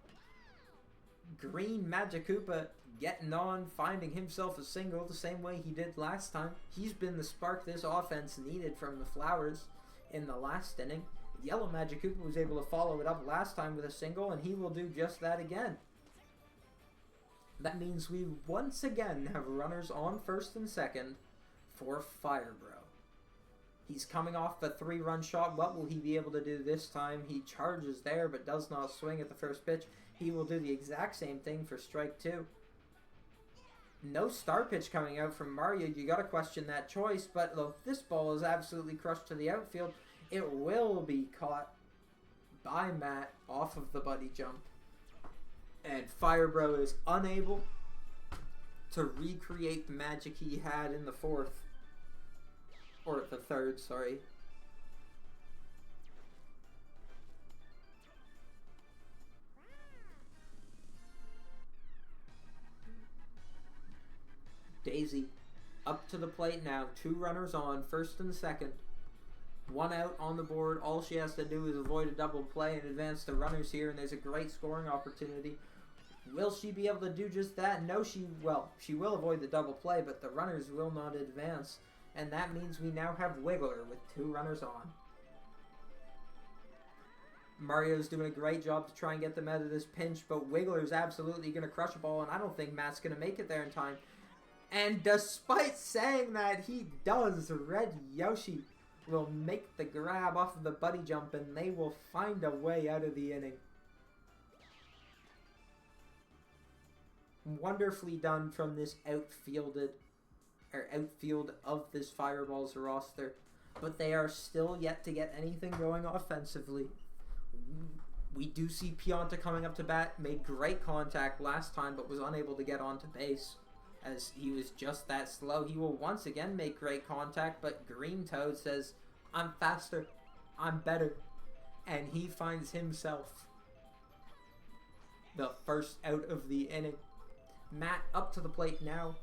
Green Magikoopa getting on, finding himself a single the same way he did last time. He's been the spark this offense needed from the Flowers in the last inning. Yellow Magikoopa was able to follow it up last time with a single, and he will do just that again. That means we once again have runners on first and second for Firebro. He's coming off a 3-run shot. What will he be able to do this time? He charges there but does not swing at the first pitch. He will do the exact same thing for strike 2. No star pitch coming out from Mario. You got to question that choice, but look, this ball is absolutely crushed to the outfield. It will be caught by Matt off of the buddy jump. And Firebro is unable to recreate the magic he had in the 4th. Or the 3rd, sorry. Daisy up to the plate now. 2 runners on, first and second. 1 out on the board. All she has to do is avoid a double play and advance the runners here, and there's a great scoring opportunity. Will she be able to do just that? No, she will avoid the double play, but the runners will not advance, and that means we now have Wiggler with 2 runners on. Mario's doing a great job to try and get them out of this pinch, but Wiggler's absolutely going to crush a ball, and I don't think Matt's going to make it there in time. And despite saying that, he does. Red Yoshi will make the grab off of the buddy jump, and they will find a way out of the inning. Wonderfully done from this outfield of this Fireballs roster, but they are still yet to get anything going offensively. We do see Pianta coming up to bat, made great contact last time, but was unable to get onto base as he was just that slow. He will once again make great contact, but Green Toad says, "I'm faster, I'm better," and he finds himself the first out of the inning. Matt up to the plate now.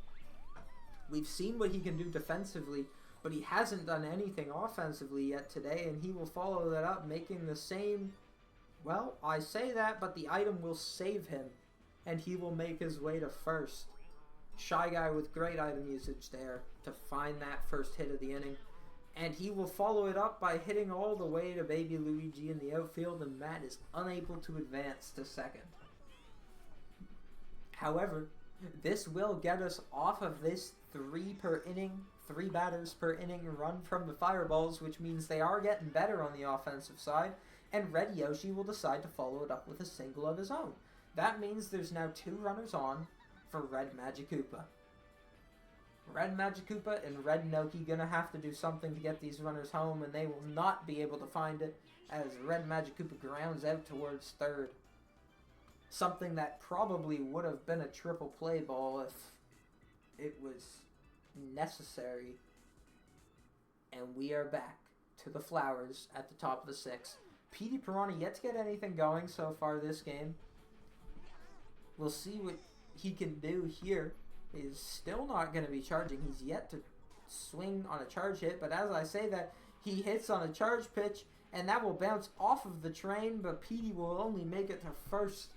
We've seen what he can do defensively, but he hasn't done anything offensively yet today, and he will follow that up, making the same... Well, I say that, but the item will save him, and he will make his way to first. Shy Guy with great item usage there to find that first hit of the inning. And he will follow it up by hitting all the way to Baby Luigi in the outfield, and Matt is unable to advance to second. However, this will get us off of this 3 batters per inning run from the Fireballs, which means they are getting better on the offensive side, and Red Yoshi will decide to follow it up with a single of his own. That means there's now 2 runners on for Red Magikoopa. Red Magikoopa and Red Noki gonna have to do something to get these runners home, and they will not be able to find it as Red Magikoopa grounds out towards third. Something that probably would have been a triple play ball if it was necessary. And we are back to the Flowers at the top of the 6th. Petey Piranha yet to get anything going so far this game. We'll see what he can do here is still not going to be charging. He's yet to swing on a charge hit, but as I say that, he hits on a charge pitch, and that will bounce off of the train, but Petey will only make it to first.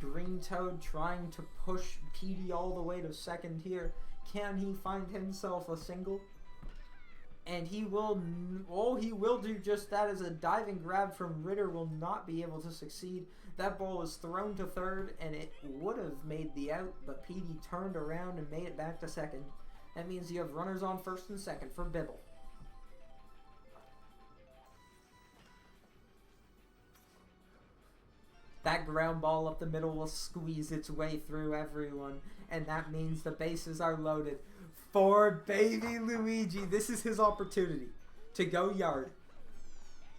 Green Toad trying to push Petey all the way to second here. Can he find himself a single? And he will do just that, as a diving grab from Ritter will not be able to succeed. That ball was thrown to third, and it would have made the out, but Petey turned around and made it back to second. That means you have runners on first and second for Bibble. That ground ball up the middle will squeeze its way through everyone, and that means the bases are loaded for baby Luigi. This is his opportunity to go yard.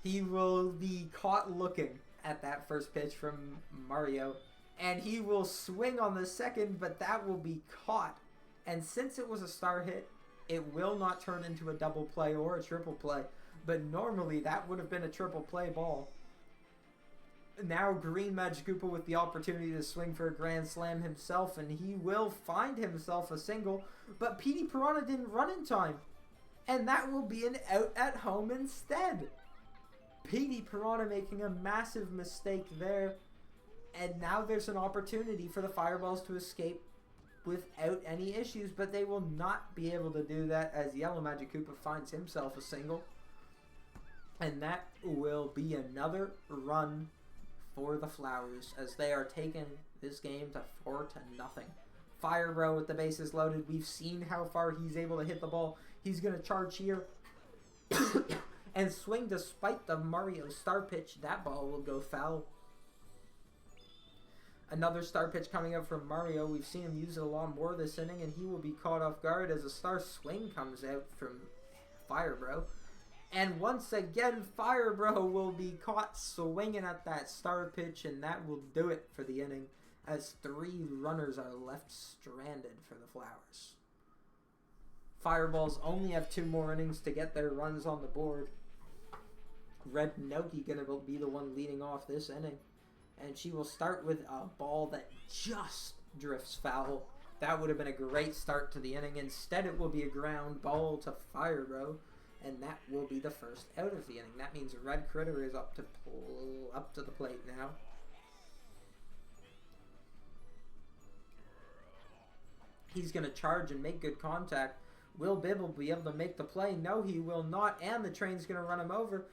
He will be caught looking at that first pitch from Mario, and he will swing on the second, but that will be caught. And since it was a star hit, it will not turn into a double play or a triple play, but normally that would have been a triple play ball. Now Green Magikoopa with the opportunity to swing for a grand slam himself, and he will find himself a single, but Petey Piranha didn't run in time, and that will be an out at home instead. Petey Piranha making a massive mistake there, and now there's an opportunity for the Fireballs to escape without any issues, but they will not be able to do that as Yellow Magikoopa finds himself a single, and that will be another run for the Flowers, as they are taking this game to 4-0. Fire Bro with the bases loaded. We've seen how far he's able to hit the ball. He's going to charge here and swing despite the Mario star pitch. That ball will go foul. Another star pitch coming up from Mario. We've seen him use it a lot more this inning, and he will be caught off guard as a star swing comes out from Fire Bro. And once again, Fire Bro will be caught swinging at that star pitch, and that will do it for the inning, as 3 runners are left stranded for the Flowers. Fireballs only have 2 more innings to get their runs on the board. Red Noki gonna be the one leading off this inning, and she will start with a ball that just drifts foul. That would have been a great start to the inning. Instead, it will be a ground ball to Fire Bro, and that will be the first out of the inning. That means Red Critter is up to the plate now. He's going to charge and make good contact. Will Bibble be able to make the play? No, he will not, and the train's going to run him over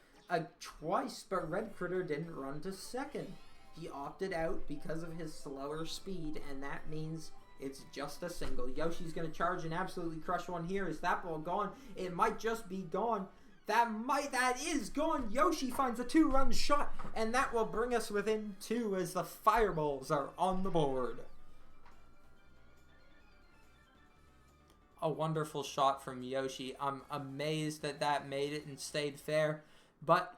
twice, but Red Critter didn't run to second. He opted out because of his slower speed, and that means it's just a single. Yoshi's going to charge and absolutely crush one here. Is that ball gone? It might just be gone. That is gone. Yoshi finds a 2-run shot, and that will bring us within 2 as the Fireballs are on the board. A wonderful shot from Yoshi. I'm amazed that made it and stayed fair, but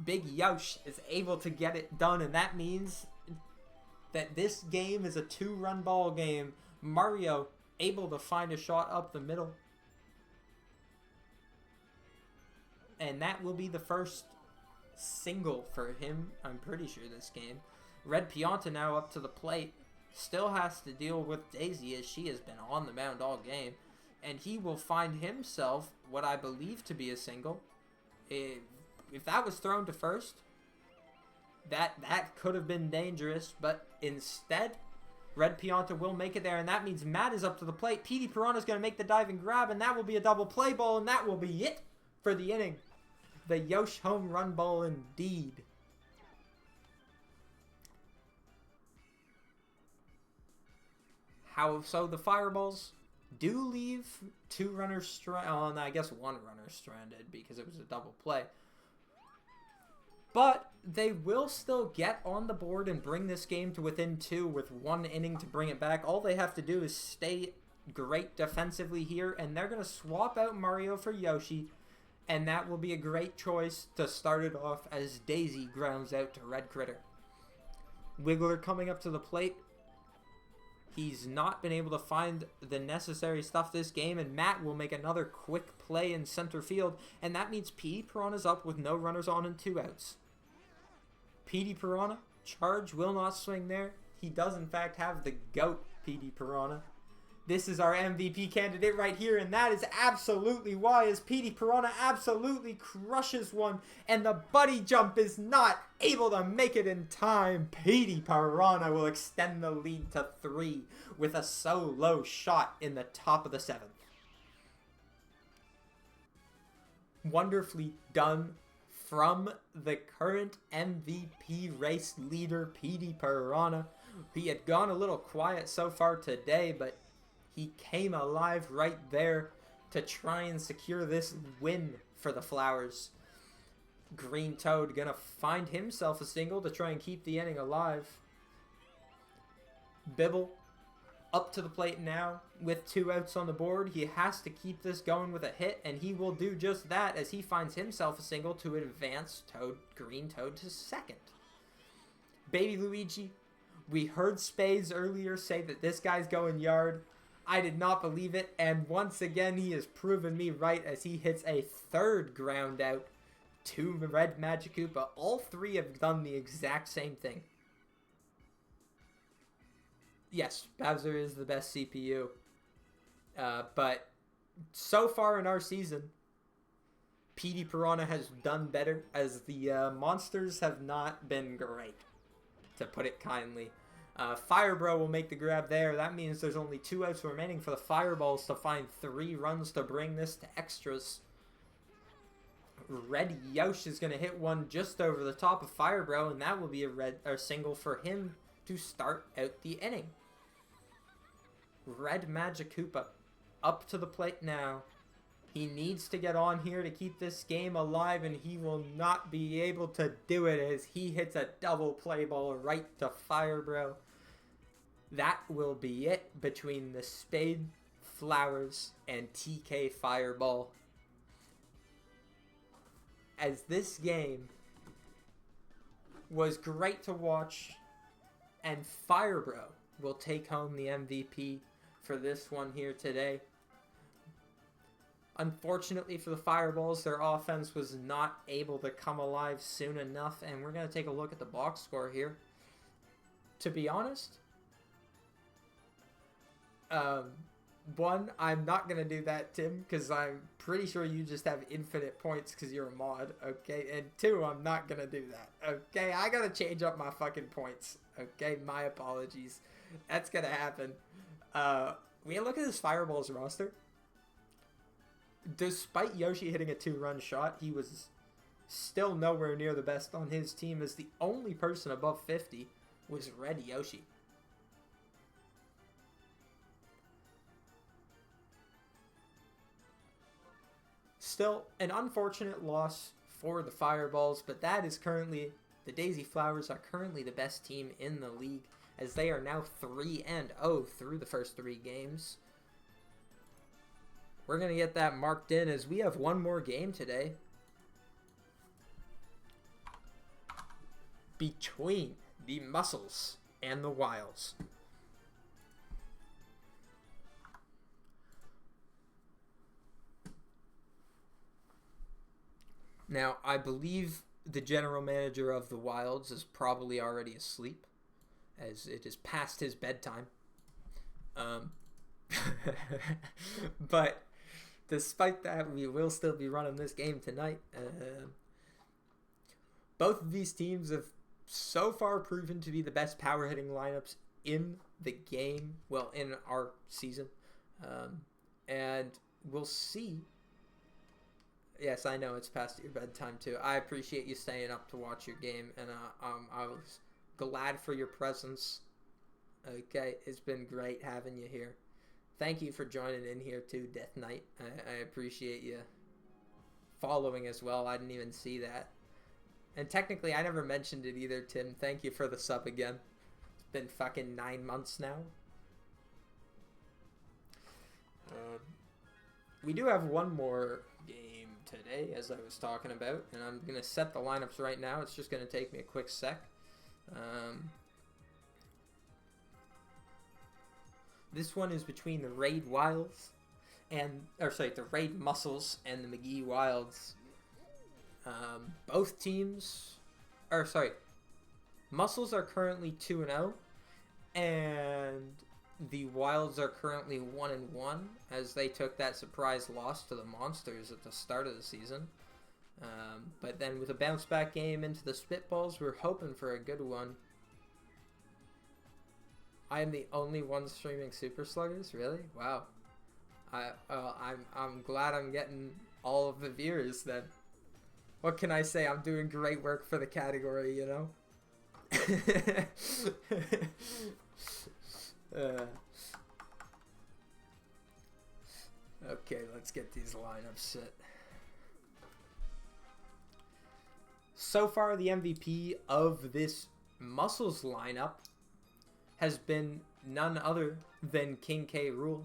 Big Yosh is able to get it done, and that means that this game is a 2-run ball game. Mario able to find a shot up the middle, and that will be the first single for him, I'm pretty sure, this game. Red Pianta now up to the plate, still has to deal with Daisy as she has been on the mound all game, and he will find himself what I believe to be a single. If that was thrown to first, that could have been dangerous, but instead, Red Pianta will make it there, and that means Matt is up to the plate. Petey Piranha is going to make the diving grab, and that will be a double play ball, and that will be it for the inning. The Yosh home run ball indeed. So the Fireballs do leave 2 runners stranded. Oh, no, I guess 1 runner stranded because it was a double play. But they will still get on the board and bring this game to within 2 with 1 inning to bring it back. All they have to do is stay great defensively here, and they're going to swap out Mario for Yoshi, and that will be a great choice to start it off as Daisy grounds out to Red Critter. Wiggler coming up to the plate. He's not been able to find the necessary stuff this game, and Matt will make another quick play in center field, and that means Petey Piranha's up with no runners on and 2 outs. Petey Piranha Charge will not swing there. He does, in fact, have the GOAT, PD Piranha. This is our MVP candidate right here, and that is absolutely why, as PD Piranha absolutely crushes one, and the buddy jump is not able to make it in time. PD Piranha will extend the lead to 3 with a solo shot in the top of the 7th. Wonderfully done from the current MVP race leader, PD Piranha. He had gone a little quiet so far today, but he came alive right there to try and secure this win for the Flowers. Green Toad gonna find himself a single to try and keep the inning alive. Bibble up to the plate now with 2 outs on the board. He has to keep this going with a hit, and he will do just that as he finds himself a single to advance Green Toad to second. Baby Luigi, we heard Spades earlier say that this guy's going yard. I did not believe it, and once again he has proven me right as he hits a 3rd ground out to Red Magikoopa. All 3 have done the exact same thing. Yes, Bowser is the best CPU, but so far in our season, PD Piranha has done better as the monsters have not been great, to put it kindly. Firebro will make the grab there. That means there's only 2 outs remaining for the Fireballs to find 3 runs to bring this to extras. Red Yosh is going to hit one just over the top of Firebro, and that will be a single for him to start out the inning. Red Magikoopa up to the plate now. He needs to get on here to keep this game alive, and he will not be able to do it as he hits a double play ball right to Firebro. That will be it between the Spade, Flowers, and TK Fireball. As this game was great to watch, and Firebro will take home the MVP for this one here today. Unfortunately for the Fireballs, their offense was not able to come alive soon enough, and we're going to take a look at the box score here. To be honest, I'm not going to do that, Tim, because I'm pretty sure you just have infinite points because you're a mod, okay? And 2, I'm not going to do that, okay? I got to change up my fucking points, okay? My apologies. That's going to happen. We look at this Fireballs roster. Despite Yoshi hitting a 2-run shot, he was still nowhere near the best on his team, as the only person above 50 was Red Yoshi. Still, an unfortunate loss for the Fireballs, but that is currently, the Daisy Flowers are currently the best team in the league, as they are now 3-0 through the first 3 games. We're going to get that marked in as we have one more game today between the Muscles and the Wilds. Now, I believe the general manager of the Wilds is probably already asleep, as it is past his bedtime. But despite that, we will still be running this game tonight. Both of these teams have so far proven to be the best power hitting lineups in the game, well, in our season. And we'll see. Yes, I know it's past your bedtime too. I appreciate you staying up to watch your game, and I was glad for your presence. Okay, it's been great having you here. Thank you for joining in here too, Death Knight. I appreciate you following as well. I didn't even see that. And technically, I never mentioned it either, Tim. Thank you for the sub again. It's been fucking 9 months now. We do have one more game today, as I was talking about, and I'm going to set the lineups right now. It's just going to take me a quick sec. This one is between the Raid Wilds the Raid Muscles and the McGee Wilds. Muscles are currently 2-0, and the Wilds are currently 1-1 as they took that surprise loss to the Monsters at the start of the season. But then with a bounce back game into the Spitballs, we're hoping for a good one. I am the only one streaming Super Sluggers, really? Wow. I'm glad I'm getting all of the viewers then. What can I say? I'm doing great work for the category, you know? Okay, let's get these lineups set. So far, the MVP of this Muscles lineup has been none other than King K. Rool.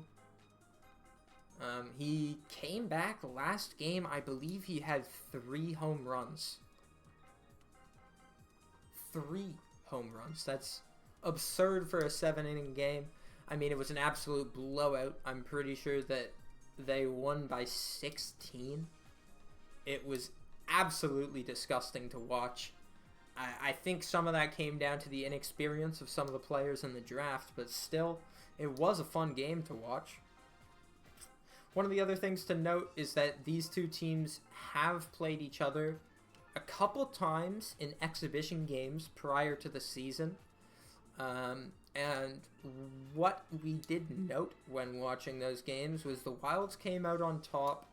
He came back last game. I believe he had 3 home runs. 3 home runs. That's absurd for a 7-inning game. I mean, it was an absolute blowout. I'm pretty sure that they won by 16. It was absolutely disgusting to watch. I think some of that came down to the inexperience of some of the players in the draft, but still, it was a fun game to watch. One of the other things to note is that these two teams have played each other a couple times in exhibition games prior to the season. And what we did note when watching those games was the Wilds came out on top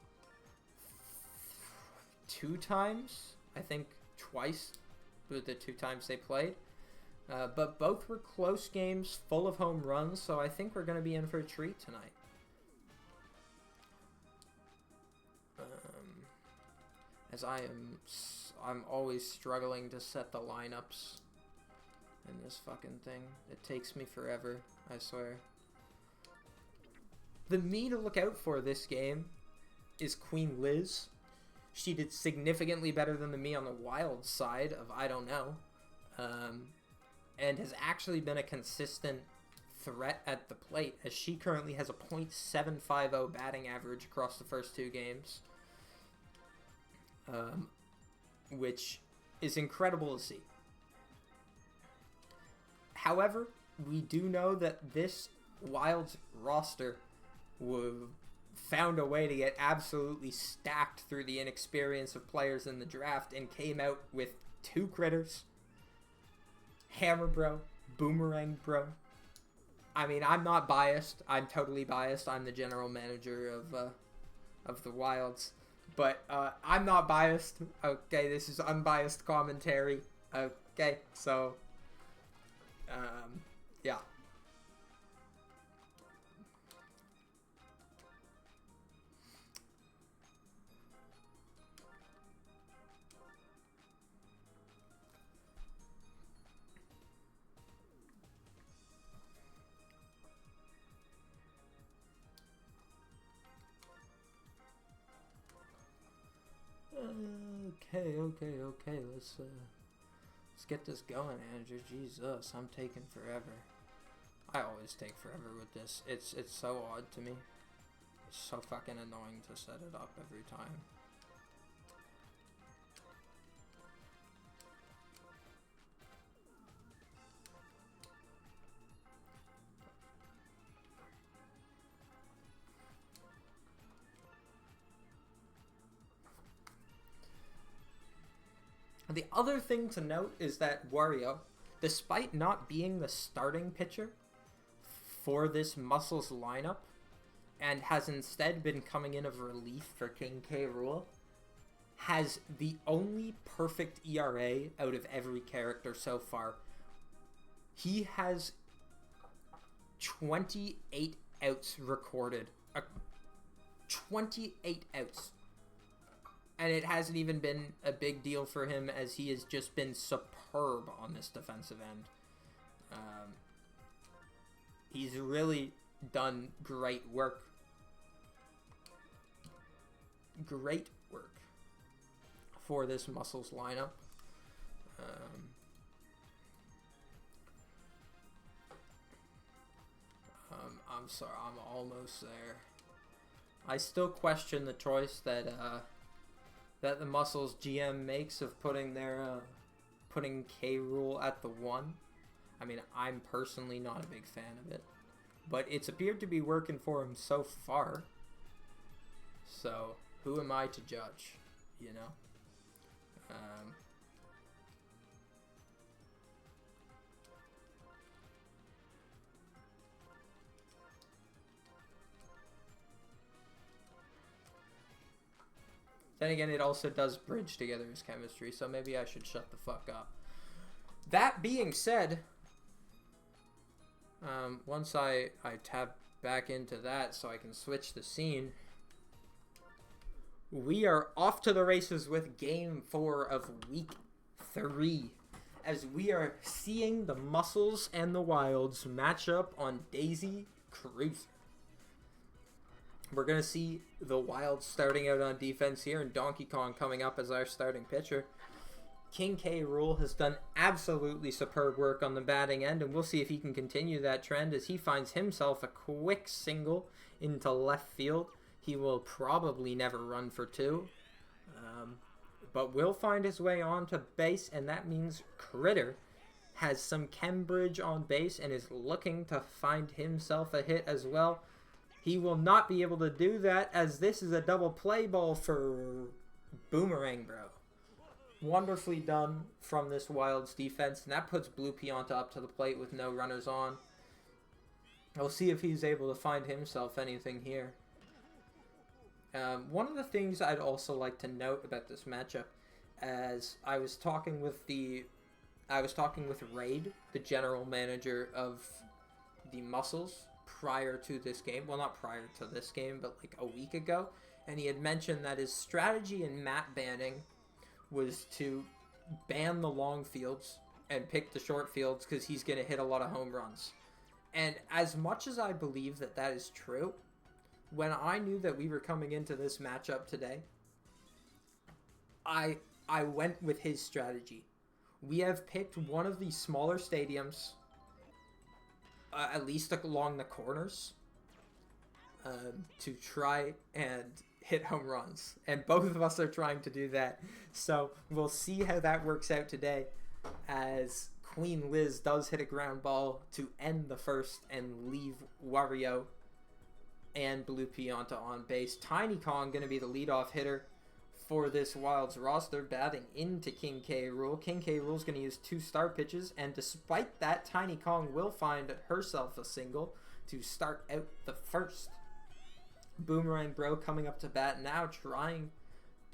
2 times, I think twice were the 2 times they played. But both were close games, full of home runs, so I think we're going to be in for a treat tonight. As I'm always struggling to set the lineups in this fucking thing. It takes me forever, I swear. The me to look out for this game is Queen Liz. She did significantly better than the me on the Wild side of I don't know. And has actually been a consistent threat at the plate, as she currently has a .750 batting average across the first 2 games. Which is incredible to see. However, we do know that this Wilds roster found a way to get absolutely stacked through the inexperience of players in the draft and came out with 2 critters. Hammer Bro, Boomerang Bro. I mean, I'm not biased. I'm totally biased. I'm the general manager of the Wilds. But I'm not biased. Okay, this is unbiased commentary. Okay, so yeah. Okay. Let's get this going, Andrew. Jesus, I'm taking forever. I always take forever with this. It's so odd to me. It's so fucking annoying to set it up every time. The other thing to note is that Wario, despite not being the starting pitcher for this Muscles lineup, and has instead been coming in of relief for King K. Rool, has the only perfect ERA out of every character so far. He has 28 outs recorded. 28 outs. And it hasn't even been a big deal for him, as he has just been superb on this defensive end. He's really done great work. Great work for this Muscles lineup. I'm sorry, I'm almost there. I still question the choice that the Muscles GM makes of putting their putting K. Rool at the 1. I mean, I'm personally not a big fan of it. But it's appeared to be working for him so far. So, who am I to judge, you know? Then again, it also does bridge together his chemistry, so maybe I should shut the fuck up. That being said, once I tab back into that so I can switch the scene, we are off to the races with Game 4 of Week 3, as we are seeing the Muscles and the Wilds match up on Daisy Cruiser. We're going to see the Wilds starting out on defense here, and Donkey Kong coming up as our starting pitcher. King K. Rool has done absolutely superb work on the batting end, and we'll see if he can continue that trend as he finds himself a quick single into left field. He will probably never run for 2, but will find his way onto base, and that means Critter has some Cambridge on base and is looking to find himself a hit as well. He will not be able to do that, as this is a double play ball for Boomerang Bro. Wonderfully done from this Wilds defense, and that puts Blue Pianta up to the plate with no runners on. We'll see if he's able to find himself anything here. One of the things I'd also like to note about this matchup, as I was talking with Raid, the general manager of the Muscles, prior to this game. Well, not prior to this game, but like a week ago. And he had mentioned that his strategy in map banning was to ban the long fields and pick the short fields because he's going to hit a lot of home runs. And as much as I believe that that is true, when I knew that we were coming into this matchup today, I went with his strategy. We have picked one of the smaller stadiums, at least along the corners, to try and hit home runs. And both of us are trying to do that. So we'll see how that works out today, as Queen Liz does hit a ground ball to end the first and leave Wario and Blue Pianta on base. Tiny Kong going to be the leadoff hitter for this Wilds roster, batting into King K. Rool. King K. Rool's going to use 2 start pitches, and despite that, Tiny Kong will find herself a single to start out the first. Boomerang Bro coming up to bat now, trying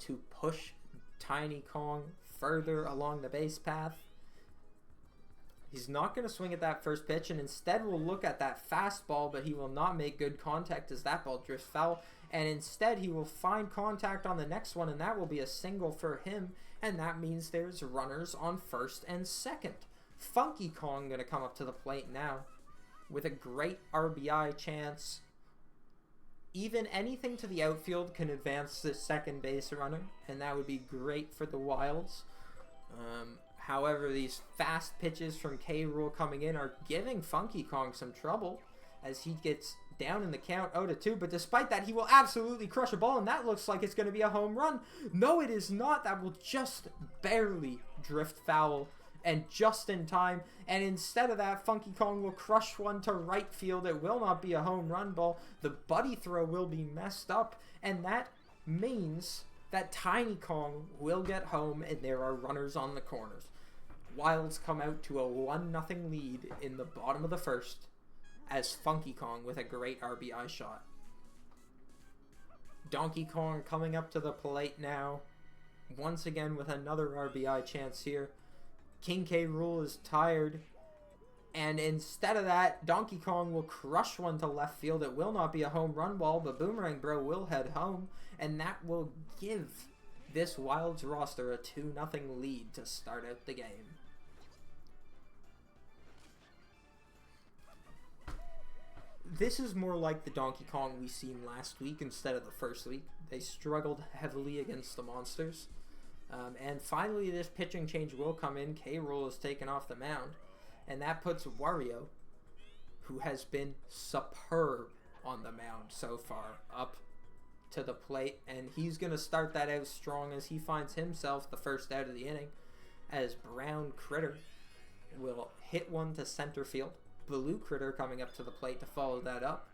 to push Tiny Kong further along the base path. He's not going to swing at that first pitch, and instead will look at that fastball, but he will not make good contact as that ball drifts foul. And instead, he will find contact on the next one, and that will be a single for him. And that means there's runners on first and second. Funky Kong going to come up to the plate now with a great RBI chance. Even anything to the outfield can advance the second base runner, and that would be great for the Wilds. However, these fast pitches from K. Rool coming in are giving Funky Kong some trouble as he gets down in the count 0-2, but despite that, he will absolutely crush a ball, and that looks like it's going to be a home run. No, it is not. That will just barely drift foul, and just in time. And instead of that, Funky Kong will crush one to right field. It will not be a home run ball. The buddy throw will be messed up, and that means that Tiny Kong will get home, and there are runners on the corners. Wilds come out to a 1-0 lead in the bottom of the first, as Funky Kong with a great RBI shot. Donkey Kong coming up to the plate now, once again with another RBI chance here. King K. Rool is tired, and instead of that, Donkey Kong will crush one to left field. It will not be a home run ball, but Boomerang Bro will head home, and that will give this Wilds roster a 2-0 lead to start out the game. This is more like the Donkey Kong we seen last week instead of the first week. They struggled heavily against the Monsters. And finally, this pitching change will come in. K. Rool is taken off the mound. And that puts Wario, who has been superb on the mound so far, up to the plate. And he's going to start that out strong as he finds himself the first out of the inning, as Brown Critter will hit one to center field. Blue Critter coming up to the plate to follow that up.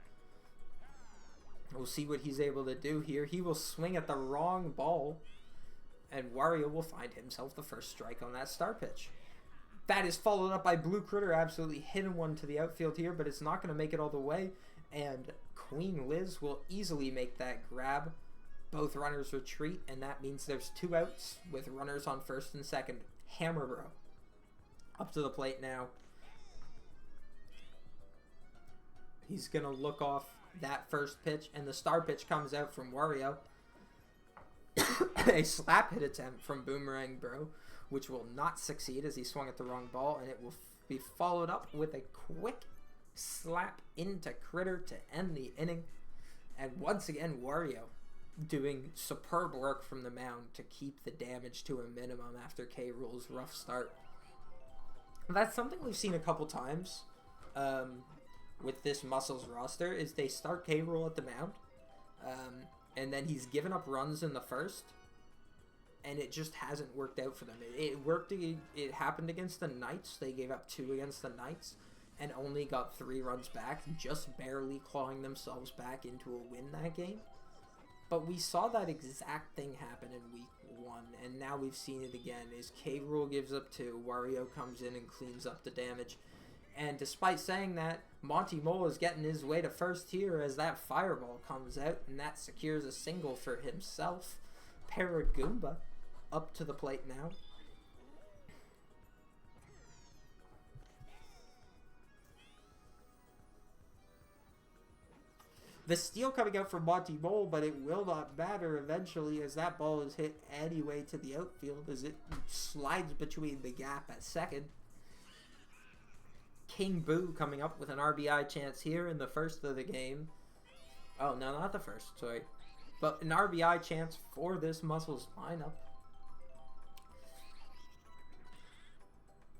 We'll see what he's able to do here. He will swing at the wrong ball, and Wario will find himself the first strike on that star pitch. That is followed up by Blue Critter, absolutely hitting one to the outfield here, but it's not going to make it all the way, and Queen Liz will easily make that grab. Both runners retreat, and that means there's 2 outs with runners on first and second. Hammer Bro up to the plate now. He's going to look off that first pitch, and the star pitch comes out from Wario. A slap hit attempt from Boomerang Bro, which will not succeed as he swung at the wrong ball, and it will be followed up with a quick slap into Critter to end the inning. And once again, Wario doing superb work from the mound to keep the damage to a minimum after K. Rool's rough start. That's something we've seen a couple times with this Muscles roster, is they start K. Rool at the mound, and then he's given up runs in the first, and it just hasn't worked out for them. It happened against the Knights. They gave up 2 against the Knights and only got 3 runs back, just barely clawing themselves back into a win that game. But we saw that exact thing happen in week 1, and now we've seen it again. As K. Rool gives up 2, Wario comes in and cleans up the damage. And despite saying that, Monty Mole is getting his way to first here as that fireball comes out, and that secures a single for himself. Paragoomba up to the plate now. The steal coming out from Monty Mole, but it will not matter eventually as that ball is hit anyway to the outfield as it slides between the gap at second. King Boo coming up with an RBI chance here in the first of the game. Oh, no, not the first, sorry. But an RBI chance for this Muscles lineup.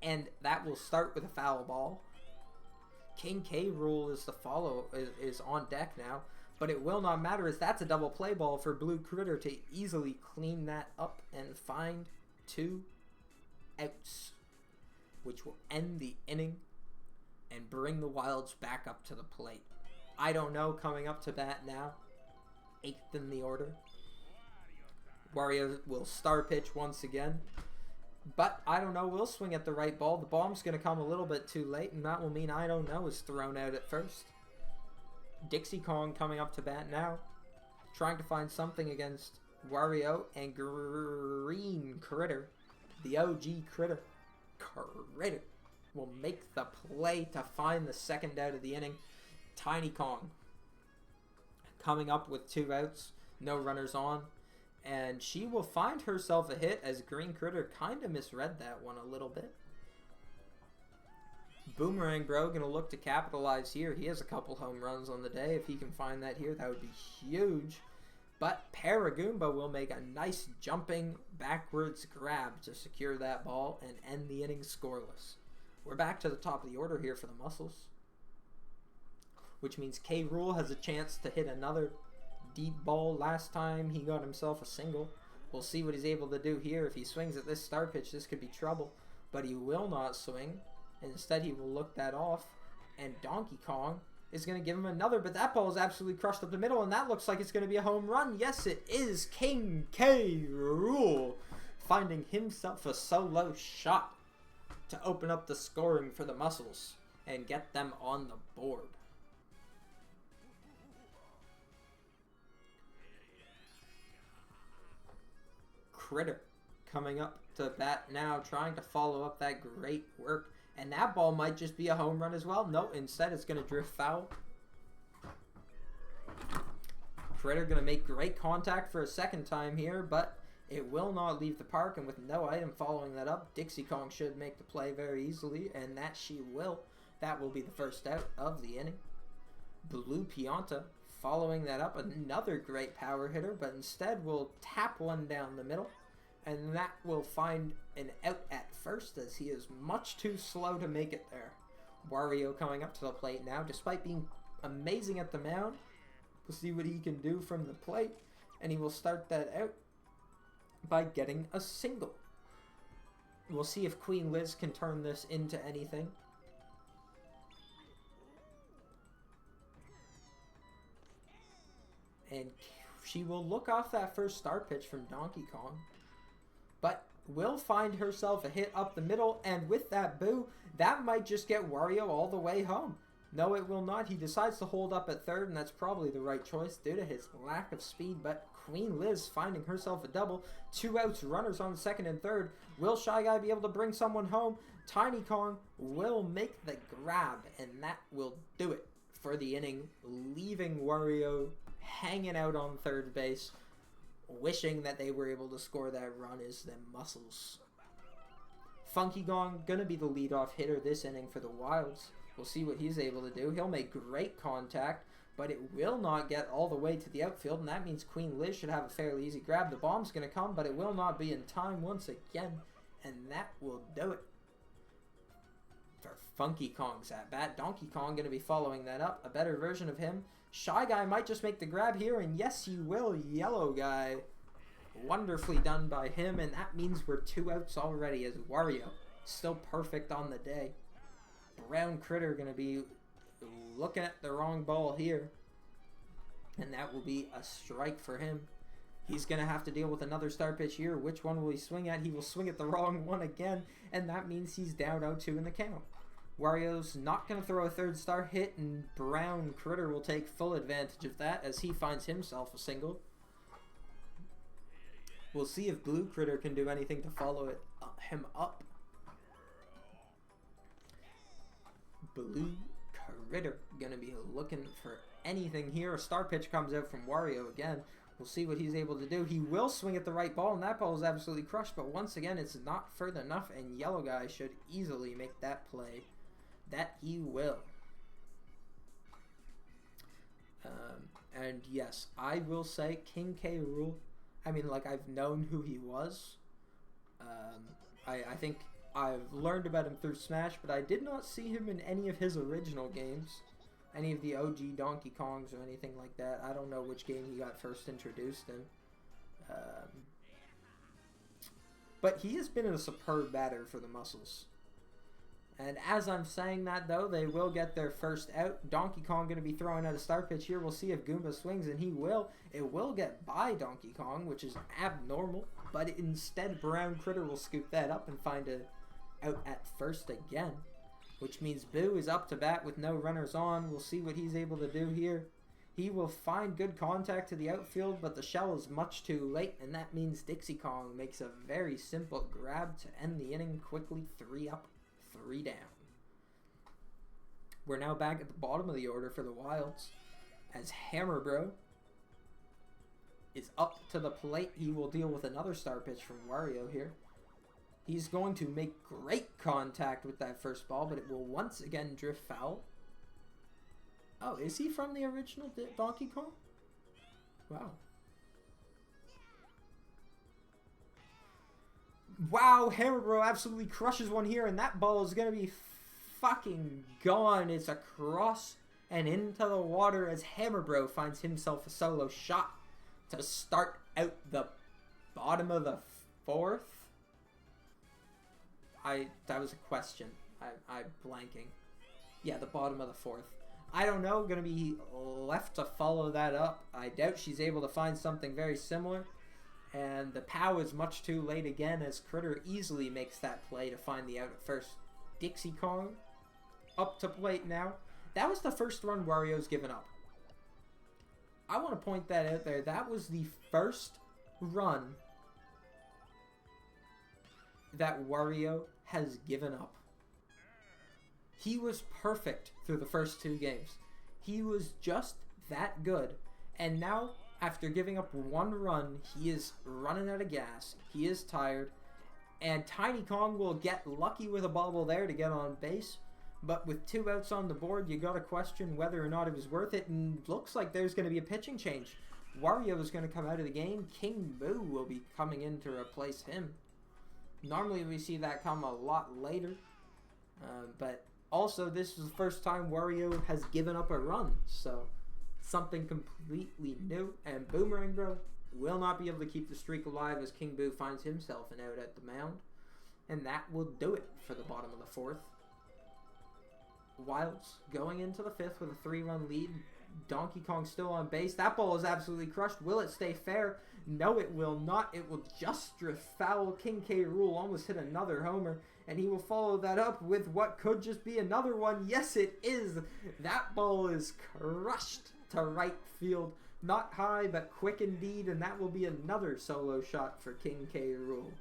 And that will start with a foul ball. King K. Rool is is on deck now, but it will not matter as that's a double play ball for Blue Critter to easily clean that up and find 2 outs, which will end the inning and bring the Wilds back up to the plate. I don't know, coming up to bat now, 8th in the order. Wario will star pitch once again. But, I don't know, we'll swing at the right ball. The bomb's going to come a little bit too late, and that will mean I don't know is thrown out at first. Dixie Kong coming up to bat now. Trying to find something against Wario and Green Critter. The OG Critter. Critter will make the play to find the second out of the inning. Tiny Kong coming up with 2 outs. No runners on. And she will find herself a hit as Green Critter kind of misread that one a little bit. Boomerang Bro going to look to capitalize here. He has a couple home runs on the day. If he can find that here, that would be huge. But Paragoomba will make a nice jumping backwards grab to secure that ball and end the inning scoreless. We're back to the top of the order here for the Muscles, which means K. Rool has a chance to hit another deep ball. Last time he got himself a single. We'll see what he's able to do here. If he swings at this star pitch, this could be trouble, but he will not swing. Instead, he will look that off, and Donkey Kong is going to give him another, but that ball is absolutely crushed up the middle, and that looks like it's going to be a home run. Yes, it is. King K. Rool finding himself a solo shot to open up the scoring for the Muscles and get them on the board. Critter coming up to bat now, trying to follow up that great work. And that ball might just be a home run as well. No, instead it's going to drift foul. Critter going to make great contact for a second time here, but it will not leave the park. And with no item following that up, Dixie Kong should make the play very easily, and that she will. That will be the first out of the inning. Blue Pianta following that up, another great power hitter, but instead will tap one down the middle. And that will find an out at first as he is much too slow to make it there. Wario coming up to the plate now, despite being amazing at the mound. We'll see what he can do from the plate. And he will start that out by getting a single. We'll see if Queen Liz can turn this into anything. And she will look off that first start pitch from Donkey Kong. But will find herself a hit up the middle. And with that Boo, that might just get Wario all the way home. No, it will not. He decides to hold up at third, and that's probably the right choice due to his lack of speed. But Queen Liz finding herself a double. 2 outs, runners on second and third. Will Shy Guy be able to bring someone home? Tiny Kong will make the grab, and that will do it for the inning, leaving Wario hanging out on third base, wishing that they were able to score that run is them muscles. Funky Kong gonna be the leadoff hitter this inning for the Wilds. We'll see what he's able to do. He'll make great contact, but it will not get all the way to the outfield, and that means Queen Liz should have a fairly easy grab. The bomb's gonna come, but it will not be in time once again, and that will do it for Funky Kong's at bat. Donkey Kong going to be following that up. A better version of him. Shy Guy might just make the grab here, and yes, he will. Yellow Guy. Wonderfully done by him, and that means we're 2 outs already as Wario still perfect on the day. Brown Critter going to be looking at the wrong ball here, and that will be a strike for him. He's going to have to deal with another start pitch here. Which one will he swing at? He will swing at the wrong one again, and that means he's down 0-2 in the count. Wario's not going to throw a third star hit, and Brown Critter will take full advantage of that as he finds himself a single. We'll see if Blue Critter can do anything to follow him up. Blue Critter going to be looking for anything here. A star pitch comes out from Wario again. We'll see what he's able to do. He will swing at the right ball, and that ball is absolutely crushed. But once again, it's not further enough, and Yellow Guy should easily make that play. That he will. And yes, I will say King K. Rool. I mean, like, I've known who he was. I think I've learned about him through Smash, but I did not see him in any of his original games. Any of the OG Donkey Kongs or anything like that. I don't know which game he got first introduced in. But he has been a superb batter for the Muscles. And as I'm saying that, though, they will get their first out. Donkey Kong going to be throwing out a start pitch here. We'll see if Goomba swings, and he will. It will get by Donkey Kong, which is abnormal. But instead, Brown Critter will scoop that up and find a out at first again. Which means Boo is up to bat with no runners on. We'll see what he's able to do here. He will find good contact to the outfield, but the shell is much too late, and that means Dixie Kong makes a very simple grab to end the inning quickly. 3 up, 3 down. We're now back at the bottom of the order for the Wilds, as Hammer Bro is up to the plate. He will deal with another star pitch from Wario here. He's going to make great contact with that first ball, but it will once again drift foul. Oh, is he from the original Donkey Kong? Wow. Wow, Hammer Bro absolutely crushes one here, and that ball is going to be fucking gone. It's across and into the water as Hammer Bro finds himself a solo shot to start out the bottom of the 4th. That was a question. I'm blanking. Yeah, the bottom of the 4th. I don't know. Going to be left to follow that up. I doubt she's able to find something very similar. And the POW is much too late again as Critter easily makes that play to find the out at first. Dixie Kong up to plate now. That was the first run Wario's given up. I want to point that out there. That was the first run that Wario has given up. He was perfect through the first 2 games. He was just that good. And now, after giving up 1 run, he is running out of gas. He is tired. And Tiny Kong will get lucky with a bobble there to get on base. But with 2 outs on the board, you got to question whether or not it was worth it. And looks like there's going to be a pitching change. Wario is going to come out of the game. King Boo will be coming in to replace him. Normally we see that come a lot later, but also this is the first time Wario has given up a run, so something completely new. And Boomerang Bro will not be able to keep the streak alive as King Boo finds himself an out at the mound. And that will do it for the bottom of the fourth. Wilds going into the fifth with a 3-run lead. Donkey Kong still on base. That ball is absolutely crushed. Will it stay fair? No, it will not. It will just drift foul. King K. Rool almost hit another homer, and he will follow that up with what could just be another one. Yes, it is. That ball is crushed to right field. Not high, but quick indeed, and that will be another solo shot for King K. Rool.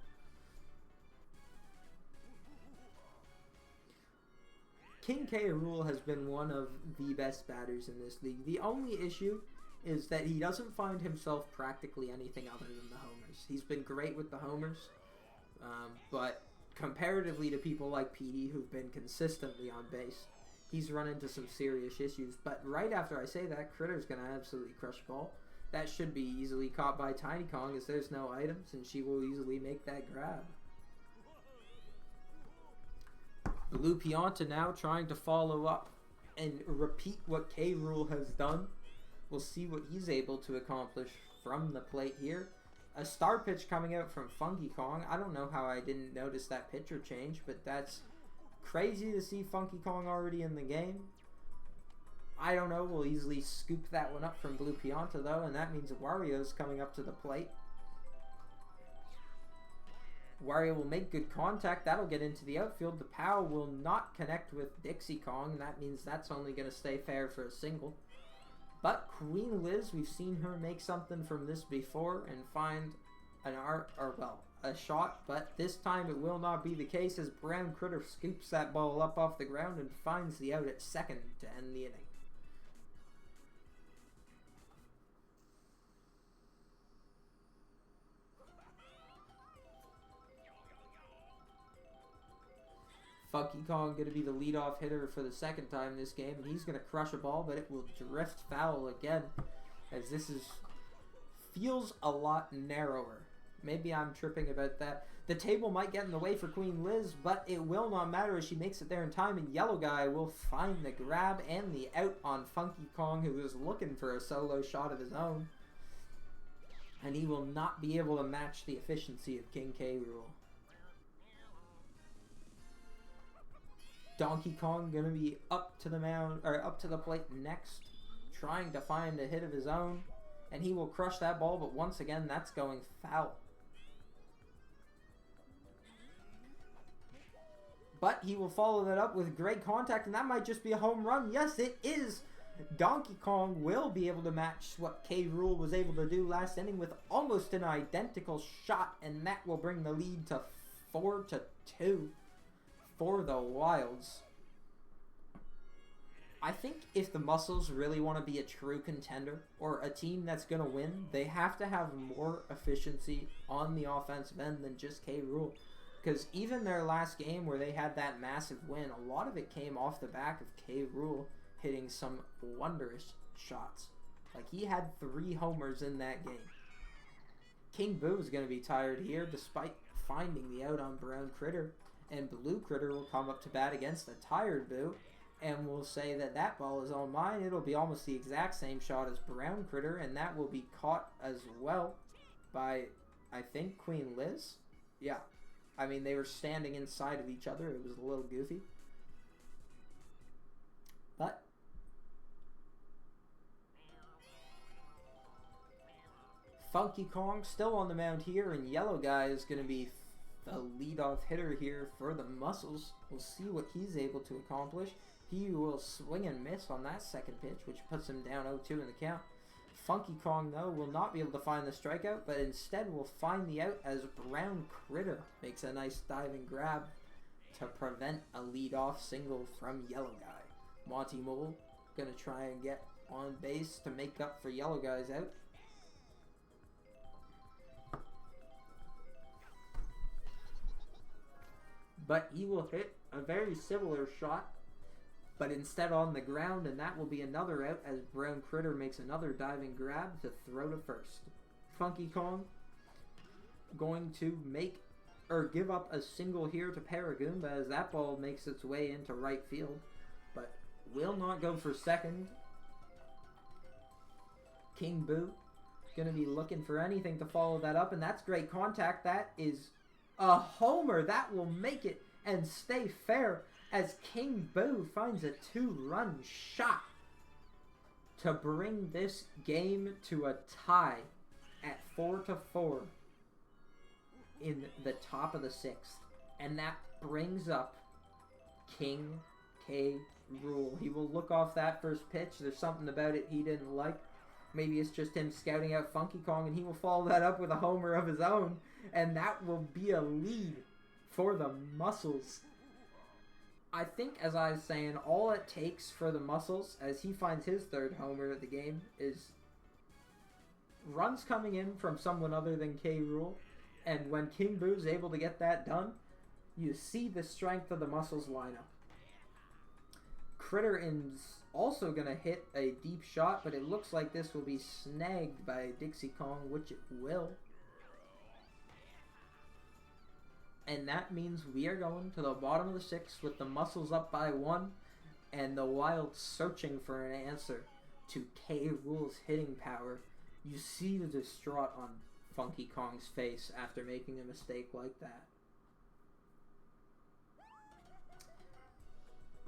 King K. Rool has been one of the best batters in this league. The only issue is that he doesn't find himself practically anything other than the homers. He's been great with the homers, but comparatively to people like PD who've been consistently on base, he's run into some serious issues. But right after I say that, Critter's going to absolutely crush the ball. That should be easily caught by Tiny Kong as there's no items, and she will easily make that grab. Blue Pianta now trying to follow up and repeat what K. Rool has done. We'll see what he's able to accomplish from the plate here. A star pitch coming out from Funky Kong. I don't know how I didn't notice that pitcher change, but that's crazy to see Funky Kong already in the game. I don't know. We'll easily scoop that one up from Blue Pianta, though, and that means Wario's coming up to the plate. Wario will make good contact. That'll get into the outfield. The POW will not connect with Dixie Kong. That means that's only going to stay fair for a single. But Queen Liz, we've seen her make something from this before and find a shot. But this time it will not be the case as Brown Critter scoops that ball up off the ground and finds the out at second to end the inning. Funky Kong going to be the leadoff hitter for the second time this game, and he's going to crush a ball, but it will drift foul again, as this feels a lot narrower. Maybe I'm tripping about that. The table might get in the way for Queen Liz, but it will not matter as she makes it there in time, and Yellow Guy will find the grab and the out on Funky Kong, who is looking for a solo shot of his own, and he will not be able to match the efficiency of King K. Rool. Donkey Kong gonna be up to the mound or up to the plate next, trying to find a hit of his own, and he will crush that ball, but once again that's going foul. But he will follow that up with great contact, and that might just be a home run. Yes, it is. Donkey Kong will be able to match what K. Rool was able to do last inning with almost an identical shot, and that will bring the lead to 4-2. For the Wilds. I think if the Muscles really want to be a true contender or a team that's going to win, they have to have more efficiency on the offensive end than just K. Rool. Because even their last game where they had that massive win, a lot of it came off the back of K. Rool hitting some wondrous shots. Like, he had 3 homers in that game. King Boo is going to be tired here despite finding the out on Brown Critter. And Blue Critter will come up to bat against the tired Boo, and will say that that ball is all mine. It'll be almost the exact same shot as Brown Critter, and that will be caught as well by, I think, Queen Liz? Yeah. I mean, they were standing inside of each other. It was a little goofy. But Funky Kong still on the mound here, and Yellow Guy is going to be the leadoff hitter here for the Muscles. We'll see what he's able to accomplish. He will swing and miss on that second pitch, which puts him down 0-2 in the count. Funky Kong, though, will not be able to find the strikeout, but instead will find the out as Brown Critter makes a nice diving grab to prevent a leadoff single from Yellow Guy. Monty Mole going to try and get on base to make up for Yellow Guy's out. But he will hit a very similar shot, but instead on the ground, and that will be another out as Brown Critter makes another diving grab to throw to first. Funky Kong going to give up a single here to Paragoomba as that ball makes its way into right field, but will not go for second. King Boo going to be looking for anything to follow that up, and that's great contact. That is A homer that will make it and stay fair as King Boo finds a 2-run shot to bring this game to a tie at 4-4 in the top of the 6th. And that brings up King K. Rool. He will look off that first pitch. There's something about it he didn't like. Maybe it's just him scouting out Funky Kong, and he will follow that up with a homer of his own. And that will be a lead for the Muscles. I think, as I was saying, all it takes for the Muscles, as he finds his 3rd homer of the game, is runs coming in from someone other than K. Rool. And when King Boo's able to get that done, you see the strength of the Muscles lineup. Critter is also going to hit a deep shot, but it looks like this will be snagged by Dixie Kong, which it will. And that means we are going to the bottom of the 6th with the Muscles up by 1 and the Wild searching for an answer to K. Rool's hitting power. You see the distraught on Funky Kong's face after making a mistake like that.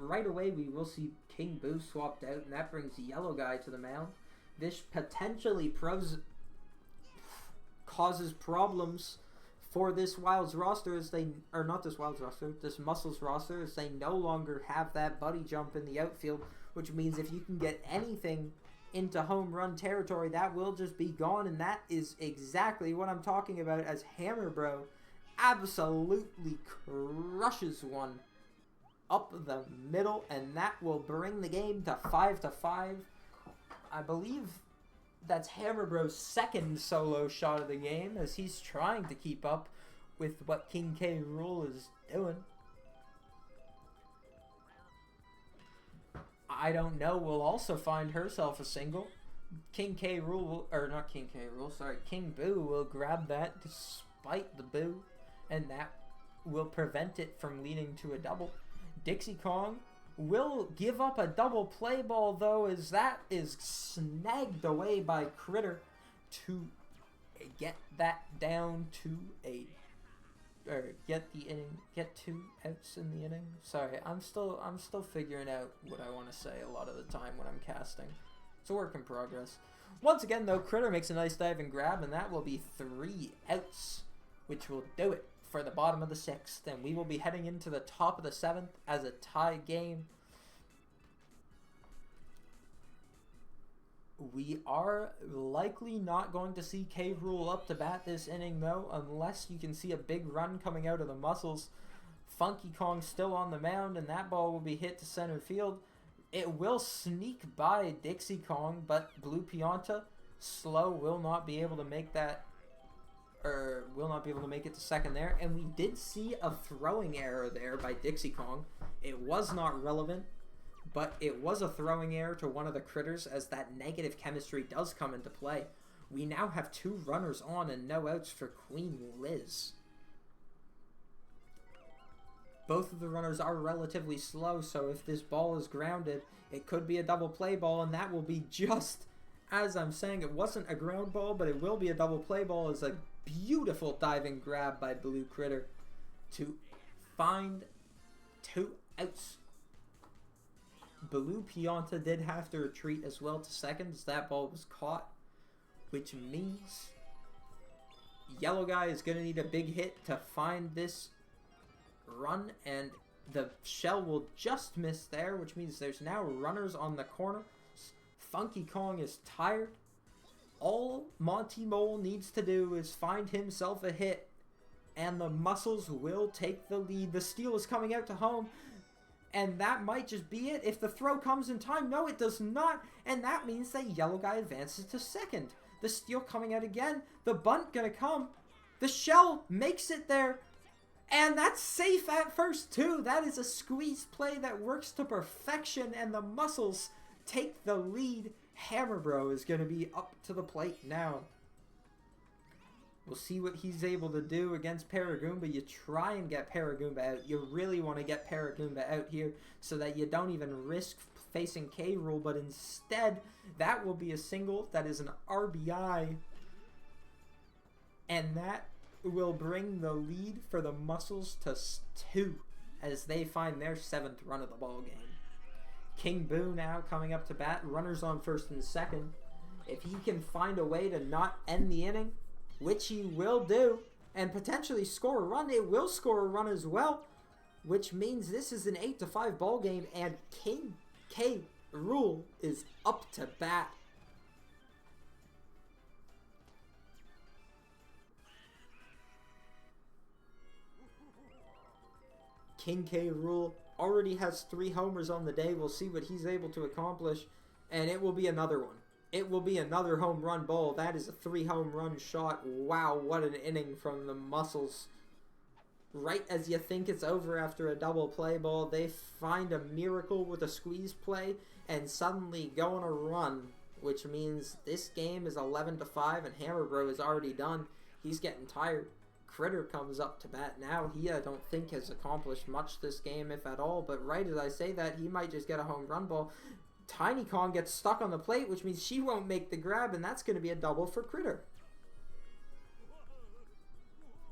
Right away, we will see King Boo swapped out, and that brings Yellow Guy to the mound. This potentially causes problems for this Wild's roster as they, or not this Wild's roster, this Muscles roster, as they no longer have that buddy jump in the outfield, which means if you can get anything into home run territory, that will just be gone, and that is exactly what I'm talking about as Hammer Bro absolutely crushes one up the middle, and that will bring the game to 5-5. I believe that's Hammer Bro's 2nd solo shot of the game, as he's trying to keep up with what King K. Rool is doing. I don't know will also find herself a single. King K. Rool, or not King K. Rool, sorry, King Boo will grab that despite the boo, and that will prevent it from leading to a double. Dixie Kong will give up a double play ball, though, as that is snagged away by Critter to get that down to a, or get the inning, get 2 outs in the inning. Sorry, I'm still figuring out what I want to say a lot of the time when I'm casting. It's a work in progress. Once again, though, Critter makes a nice dive and grab, and that will be 3 outs, which will do it for the bottom of the 6th, and we will be heading into the top of the 7th as a tie game. We are likely not going to see K. Rool up to bat this inning, though, unless you can see a big run coming out of the Muscles. Funky Kong still on the mound, and that ball will be hit to center field. It will sneak by Dixie Kong, but Blue Pianta, slow, will not be able to make that, or will not be able to make it to second there. And we did see a throwing error there by Dixie Kong. It was not relevant, but it was a throwing error to one of the Critters, as that negative chemistry does come into play. We now have 2 runners on and no outs for Queen Liz. Both of the runners are relatively slow, so if this ball is grounded, it could be a double play ball, and that will be just, as I'm saying, it wasn't a ground ball, but it will be a double play ball. As a beautiful diving grab by Blue Critter to find 2 outs. Blue Pianta did have to retreat as well to second, as that ball was caught, which means Yellow Guy is going to need a big hit to find this run, and the shell will just miss there, which means there's now runners on the corner. Funky Kong is tired. All Monty Mole needs to do is find himself a hit, and the Muscles will take the lead. The steal is coming out to home, and that might just be it. If the throw comes in time, no, it does not, and that means that Yellow Guy advances to second. The steal coming out again. The bunt gonna come. The shell makes it there, and that's safe at first, too. That is a squeeze play that works to perfection, and the Muscles take the lead. Hammer Bro is going to be up to the plate now. We'll see what he's able to do against Paragoomba. You try and get Paragoomba out. You really want to get Paragoomba out here so that you don't even risk facing K. Rool, but instead, that will be a single. That is an RBI. And that will bring the lead for the Muscles to 2 as they find their 7th run of the ball game. King Boo now coming up to bat. Runners on first and second. If he can find a way to not end the inning, which he will do, and potentially score a run, it will score a run as well, which means this is an 8-5 ball game, and King K. Rool is up to bat. King K. Rool already has 3 homers on the day. We'll see what he's able to accomplish, and it will be another one. It will be another home run ball. That is a 3 home run shot. Wow, what an inning from the Muscles. Right as you think it's over after a double play ball, they find a miracle with a squeeze play and suddenly go on a run, which means this game is 11-5 and Hammer Bro is already done. He's getting tired. Critter comes up to bat now. He, I don't think, has accomplished much this game, if at all, but right as I say that, he might just get a home run ball. Tiny Kong gets stuck on the plate, which means she won't make the grab, and that's going to be a double for Critter.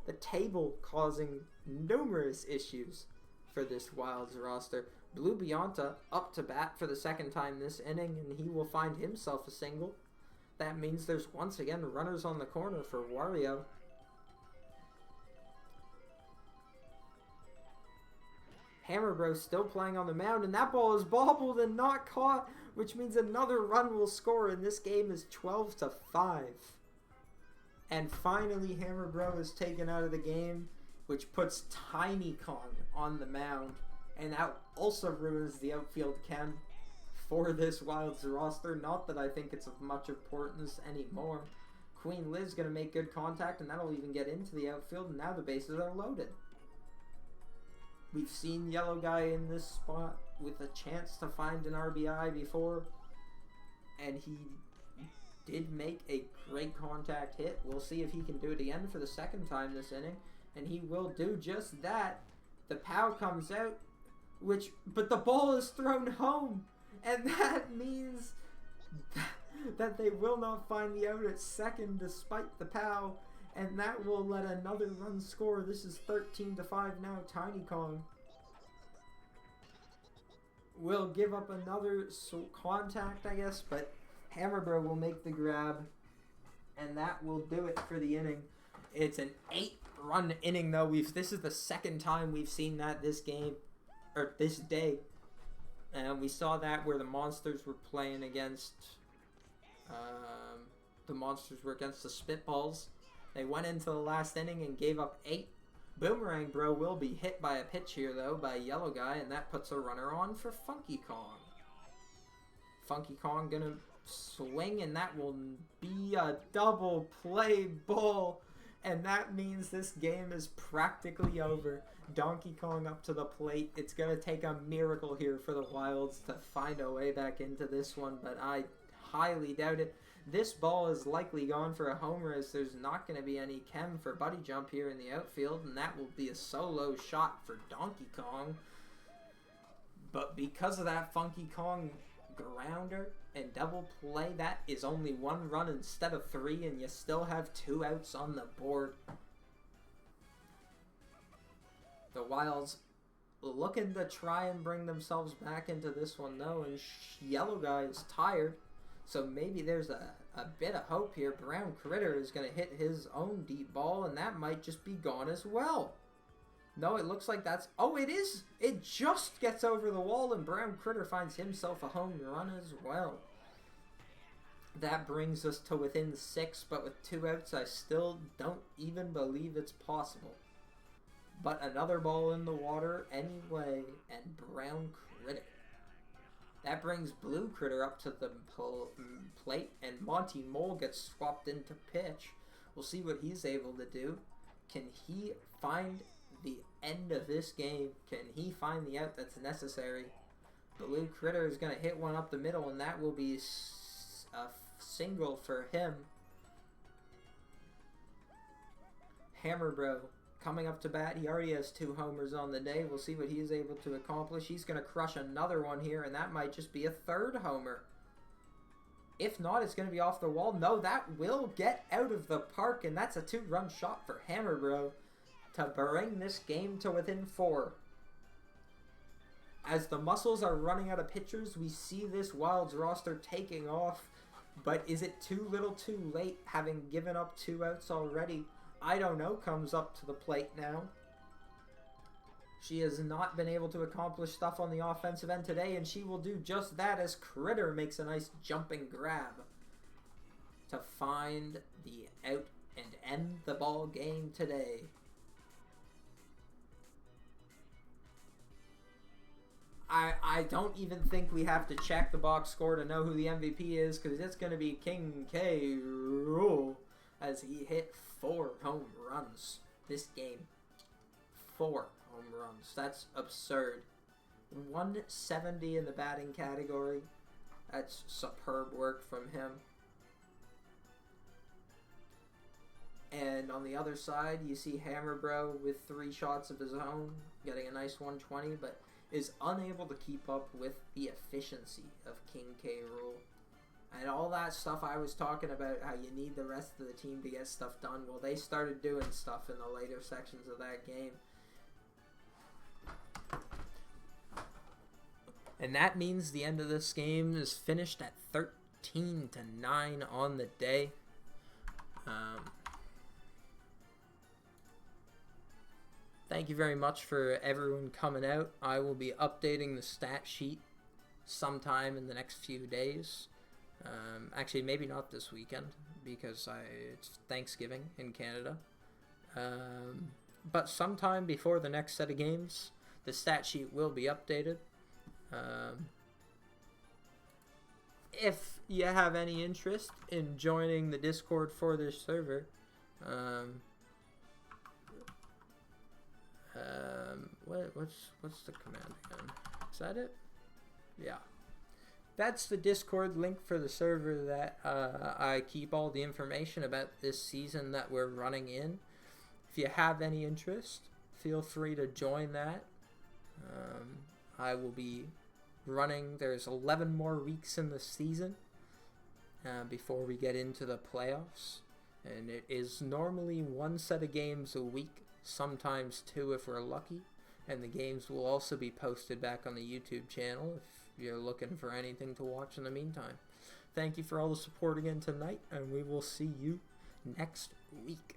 The table causing numerous issues for this Wilds roster. Blue Bionta up to bat for the 2nd time this inning, and he will find himself a single. That means there's once again runners on the corner for Wario. Hammer Bro still playing on the mound, and that ball is bobbled and not caught, which means another run will score, and this game is 12-5. And finally, Hammer Bro is taken out of the game, which puts Tiny Kong on the mound, and that also ruins the outfield chem for this Wilds roster. Not that I think it's of much importance anymore. Queen Liz going to make good contact, and that'll even get into the outfield, and now the bases are loaded. We've seen Yellow Guy in this spot with a chance to find an RBI before, and he did make a great contact hit. We'll see if he can do it again for the 2nd time this inning, and he will do just that. The POW comes out, but the ball is thrown home, and that means that they will not find the out at second despite the POW. And that will let another run score. This is 13-5 now. Tiny Kong will give up another contact, I guess, but Hammer Bro will make the grab, and that will do it for the inning. It's an 8-run inning, though. This is the 2nd time we've seen that this game, or this day. And we saw that where the Monsters were playing against, the Spitballs. They went into the last inning and gave up 8. Boomerang Bro will be hit by a pitch here, though, by Yellow Guy, and that puts a runner on for Funky Kong. Funky Kong gonna swing, and that will be a double play ball, and that means this game is practically over. Donkey Kong up to the plate. It's gonna take a miracle here for the Wilds to find a way back into this one, but I highly doubt it. This ball is likely gone for a homer, as there's not going to be any chem for Buddy Jump here in the outfield, and that will be a solo shot for Donkey Kong. But because of that Funky Kong grounder and double play, that is only 1 run instead of 3, and you still have 2 outs on the board. The Wilds looking to try and bring themselves back into this one, though, and Yellow Guy is tired. So maybe there's a bit of hope here. Brown Critter is going to hit his own deep ball, and that might just be gone as well. No, it looks like that's... Oh, it is! It just gets over the wall, and Brown Critter finds himself a home run as well. That brings us to within 6, but with 2 outs, I still don't even believe it's possible. But another ball in the water anyway, and Brown Critter. That brings Blue Critter up to the plate, and Monty Mole gets swapped into pitch. We'll see what he's able to do. Can he find the end of this game? Can he find the out that's necessary? Blue Critter is going to hit one up the middle, and that will be a single for him. Hammer Bro coming up to bat. He already has 2 homers on the day. We'll see what he's able to accomplish. He's going to crush another one here, and that might just be a 3rd homer. If not, it's going to be off the wall. No, that will get out of the park, and that's a 2-run shot for Hammerbro to bring this game to within 4. As the Muscles are running out of pitchers, we see this Wilds roster taking off. But is it too little too late, having given up 2 outs already? I don't know, comes up to the plate now. She has not been able to accomplish stuff on the offensive end today, and she will do just that as Critter makes a nice jumping grab to find the out and end the ball game today. I don't even think we have to check the box score to know who the MVP is, because it's going to be King K. Rool as he hit 4 home runs this game. 4 home runs. That's absurd. 170 in the batting category. That's superb work from him. And on the other side, you see Hammerbro with 3 shots of his own, getting a nice 120, but is unable to keep up with the efficiency of King K. Rool. And all that stuff I was talking about, how you need the rest of the team to get stuff done. Well, they started doing stuff in the later sections of that game. And that means the end of this game is finished at 13-9 on the day. Thank you very much for everyone coming out. I will be updating the stat sheet sometime in the next few days. Actually, maybe not this weekend because it's Thanksgiving in Canada. But sometime before the next set of games, the stat sheet will be updated. If you have any interest in joining the Discord for this server, what's the command again? Is that it? Yeah. That's the Discord link for the server that I keep all the information about this season that we're running in. If you have any interest, feel free to join that. I will be running. There's 11 more weeks in the season before we get into the playoffs. And it is normally 1 set of games a week, sometimes 2 if we're lucky. And the games will also be posted back on the YouTube channel if you're looking for anything to watch in the meantime. Thank you for all the support again tonight, and we will see you next week.